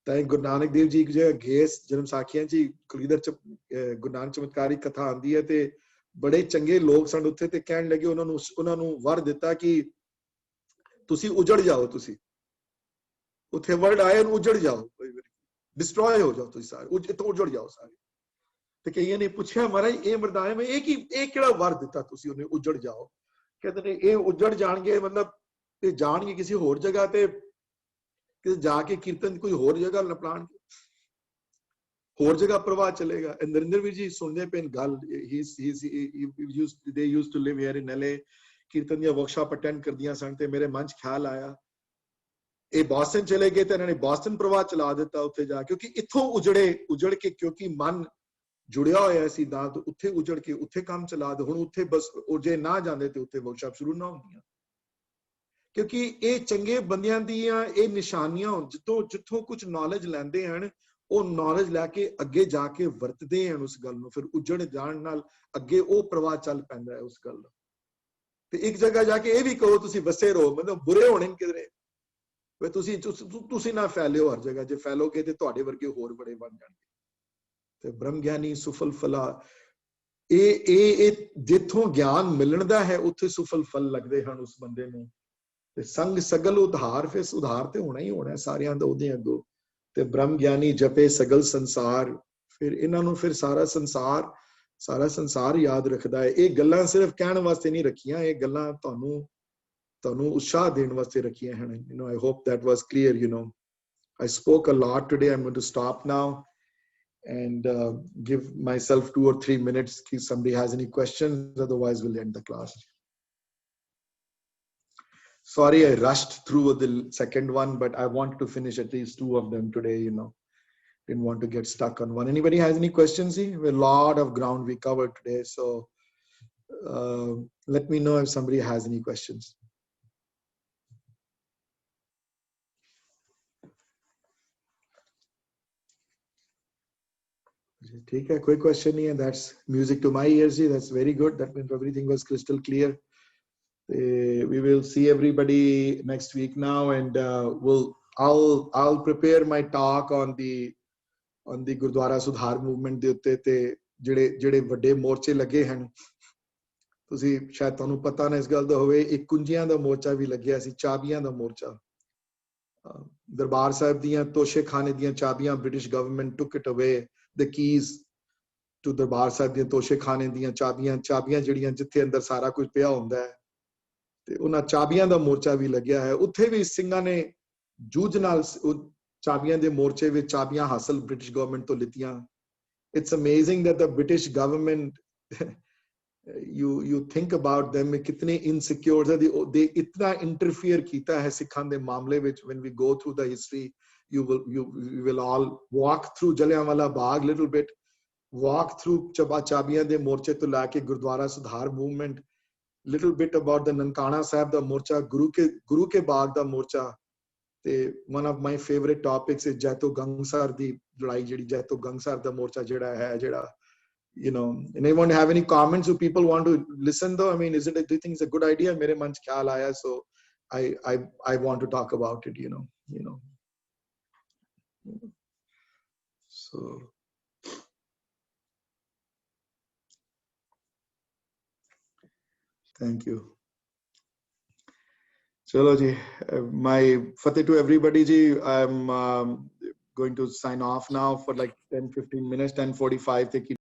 ਤਾਂ ਗੁਰੂ ਨਾਨਕ ਦੇਵ ਜੀ ਜਿਹੜਾ ਗੇਸ ਜਨਮ ਸਾਖੀਆਂ ਚ ਕਲਗੀਧਰ ਚ ਗੁਰੂ ਨਾਨਕ ਚਮਤਕਾਰੀ ਕਥਾ ਆਉਂਦੀ ਹੈ, ਤੇ ਬੜੇ ਚੰਗੇ ਲੋਕ ਸਨ ਉੱਥੇ, ਤੇ ਕਹਿਣ ਲੱਗੇ ਉਹਨਾਂ ਨੂੰ ਵਰ ਦਿੱਤਾ ਕਿ ਤੁਸੀਂ ਉਜੜ ਜਾਓ, ਤੁਸੀਂ ਉੱਥੇ ਵਰਡ ਆਏ ਨੂੰ ਉਜੜ ਜਾਓ, ਡਿਸਟਰੋਏ ਹੋ ਜਾਓ ਤੁਸੀਂ ਸਾਰੇ, ਇੱਥੋਂ ਉਜੜ ਜਾਓ ਸਾਰੇ। ਤੇ ਕਈਆਂ ਨੇ ਪੁੱਛਿਆ ਮਹਾਰਾਜ ਇਹ ਮਰਦਾਨੇ ਮੈਂ ਇਹ ਕਿਹੜਾ ਵਰ ਦਿੱਤਾ ਤੁਸੀਂ ਉਹਨੇ ਉਜੜ ਜਾਓ? ਕਹਿੰਦੇ ਨੇ ਇਹ ਉਜੜ ਜਾਣਗੇ, ਮਤਲਬ ਇਹ ਜਾਣਗੇ ਕਿਸੇ ਹੋਰ ਜਗ੍ਹਾ ਤੇ, ਕਿ ਜਾ ਕੇ ਕੀਰਤਨ ਕੋਈ ਹੋਰ ਜਗ੍ਹਾ ਲਪਲਾਣਗੇ, ਹੋਰ ਜਗ੍ਹਾ ਪ੍ਰਵਾਹ ਚਲੇਗਾ। ਨਰਿੰਦਰ ਵੀਰ ਜੀ ਸੁਣਦੇ ਪਏ ਗੱਲ, they used to live here in LA, ਕੀਰਤਨ ਦੀਆਂ ਵਰਕਸ਼ਾਪ ਅਟੈਂਡ ਕਰਦੀਆਂ ਸਨ, ਤੇ ਮੇਰੇ ਮਨ 'ਚ ਖਿਆਲ ਆਇਆ ਇਹ ਬੋਸਟਨ ਚਲੇ ਗਏ ਤੇ ਇਹਨਾਂ ਨੇ ਬੋਸਟਨ ਪ੍ਰਵਾਹ ਚਲਾ ਦਿੱਤਾ ਉੱਥੇ ਜਾ, ਕਿਉਂਕਿ ਇੱਥੋਂ ਉਜੜ ਕੇ ਕਿਉਂਕਿ ਮਨ ਜੁੜਿਆ ਹੋਇਆ ਸੀ ਨਾ, ਤਾਂ ਉੱਥੇ ਉਜੜ ਕੇ ਉੱਥੇ ਕੰਮ ਚਲਾ ਦੇ। ਹੁਣ ਉੱਥੇ ਬਸ ਉਹ ਜੇ ਨਾ ਜਾਂਦੇ ਤੇ ਉੱਥੇ ਵਰਕਸ਼ਾਪ ਸ਼ੁਰੂ ਨਾ ਹੁੰਦੀਆਂ, ਕਿਉਂਕਿ ਇਹ ਚੰਗੇ ਬੰਦਿਆਂ ਦੀਆਂ ਇਹ ਨਿਸ਼ਾਨੀਆਂ ਜਿੱਥੋਂ ਕੁਝ ਨੌਲੇਜ ਲੈਂਦੇ ਹਨ, ਉਹ ਨੌਲੇਜ ਲੈ ਕੇ ਅੱਗੇ ਜਾ ਕੇ ਵਰਤਦੇ ਹਨ ਉਸ ਗੱਲ ਨੂੰ, ਫਿਰ ਉਜੜ ਜਾਣ ਨਾਲ ਅੱਗੇ ਉਹ ਪ੍ਰਵਾਹ ਚੱਲ ਪੈਂਦਾ ਹੈ ਉਸ ਗੱਲ ਦਾ। ਤੇ ਇੱਕ ਜਗ੍ਹਾ ਜਾ ਕੇ ਇਹ ਵੀ ਕਹੋ ਤੁਸੀਂ ਵਸੇ ਰਹੋ, ਮਤਲਬ ਬੁਰੇ ਹੋਣੇ ਕਿਧਰੇ, ਵੇ ਤੁਸੀਂ ਨਾ ਫੈਲਿਓ ਹਰ ਜਗ੍ਹਾ, ਜੇ ਫੈਲੋਗੇ ਤੇ ਤੁਹਾਡੇ ਵਰਗੇ ਹੋਰ ਬੜੇ ਬਣ ਜਾਣਗੇ। ਤੇ ਬ੍ਰਹਮ ਗਿਆਨੀ ਸੁਫਲ ਫਲਾ, ਇਹ ਜਿੱਥੋਂ ਗਿਆਨ ਮਿਲਣ ਦਾ ਹੈ ਉੱਥੇ ਸੁਫਲ ਫਲ ਲੱਗਦੇ ਹਨ ਉਸ ਬੰਦੇ ਨੂੰ ਤੇ ਸੰਗ ਸਗਲ ਉਧਾਰ ਫਿਰ ਸੁਧਾਰ ਤੇ ਹੋਣਾ ਹੀ ਹੋਣਾ ਸਾਰਿਆਂ ਦਾ ਉਹਦੇ ਅੱਗੋਂ ਤੇ ਬ੍ਰਹਮ ਗਿਆਨੀ ਜਪੇ ਸਗਲ ਸੰਸਾਰ ਫਿਰ ਇਹਨਾਂ ਨੂੰ ਫਿਰ ਸਾਰਾ ਸੰਸਾਰ ਯਾਦ ਰੱਖਦਾ ਹੈ ਇਹ ਗੱਲਾਂ ਸਿਰਫ ਕਹਿਣ ਵਾਸਤੇ ਨਹੀਂ ਰੱਖੀਆਂ ਇਹ ਗੱਲਾਂ ਤੁਹਾਨੂੰ ਉਤਸ਼ਾਹ ਦੇਣ ਵਾਸਤੇ ਰੱਖੀਆਂ ਹਨ you know I hope that was clear you know I spoke a lot today I'm going to stop now and give myself 2 or 3 minutes if somebody has any questions otherwise we'll end the class sorry I rushed through the second one but I wanted to finish at least 2 of them today you know didn't want to get stuck on one anybody has any questions a lot of ground we covered today so let me know if somebody has any questions ठीक है कोई क्वेश्चन नहीं है that's music to my ears ji that's very good that means everything was crystal clear we will see everybody next week now and I'll prepare my talk on the Gurdwara Sudhar movement ਦੇ ਉੱਤੇ ਤੇ ਜਿਹੜੇ ਵੱਡੇ ਮੋਰਚੇ ਲੱਗੇ ਹਨ ਤੁਸੀਂ ਸ਼ਾਇਦ ਤੁਹਾਨੂੰ ਪਤਾ ਨਾ ਇਸ ਗੱਲ ਦਾ ਹੋਵੇ ਇੱਕ ਕੁੰਜੀਆਂ ਦਾ ਮੋਰਚਾ ਵੀ ਲੱਗਿਆ ਸੀ ਚਾਬੀਆਂ ਦਾ ਮੋਰਚਾ ਦਰਬਾਰ ਸਾਹਿਬ ਦੀਆਂ ਤੋਸ਼ੇਖਾਨੇ ਦੀਆਂ ਚਾਬੀਆਂ British government took it away the keys to Darbar Sahib ਦੀਆਂ ਤੋਸ਼ੇਖਾਨੇ ਦੀਆਂ ਚਾਬੀਆਂ ਜਿਹੜੀਆਂ ਜਿੱਥੇ ਅੰਦਰ ਸਾਰਾ ਕੁਝ ਪਿਆ ਹੁੰਦਾ ਹੈ ਤੇ ਉਹਨਾਂ ਚਾਬੀਆਂ ਦਾ ਮੋਰਚਾ ਵੀ ਲੱਗਿਆ ਹੈ ਉੱਥੇ ਵੀ ਸਿੰਘਾਂ ਨੇ ਜੂਝ ਨਾਲ ਚਾਬੀਆਂ ਦੇ ਮੋਰਚੇ ਵਿੱਚ ਚਾਬੀਆਂ ਹਾਸਲ ਬ੍ਰਿਟਿਸ਼ ਗਵਰਨਮੈਂਟ ਤੋਂ ਲਿੱਤੀਆਂ it's amazing that the British government you think about them kitne insecure they itna interfere kita hai sikhan de मामले ਵਿੱਚ when we go through the history you will all walk through Jallianwala Bagh little bit walk through ਚਾਬੀਆਂ ਦੇ ਮੋਰਚੇ ਤੋਂ ਲੈ ਕੇ ਗੁਰਦੁਆਰਾ ਸੁਧਾਰ movement little bit about the Nankana Sahib ਦਾ ਮੋਰਚਾ ਗੁਰੂ ਕੇ ਬਾਗ ਦਾ ਮੋਰਚਾ ਤੇ one of my favorite topics is Jaito Gangsar ਦੀ ਲੜਾਈ ਜਿਹੜੀ ਜੈਤੋ ਗੰਗਸਰ ਦਾ ਮੋਰਚਾ ਜਿਹੜਾ you know anyone have any comments if people want to listen though I mean do you think it's a good idea mere man ch khayal aaya so I want to talk about it you know so thank you chalo ji my fateh to everybody ji I'm going to sign off now for like 10-15 minutes 10:45 take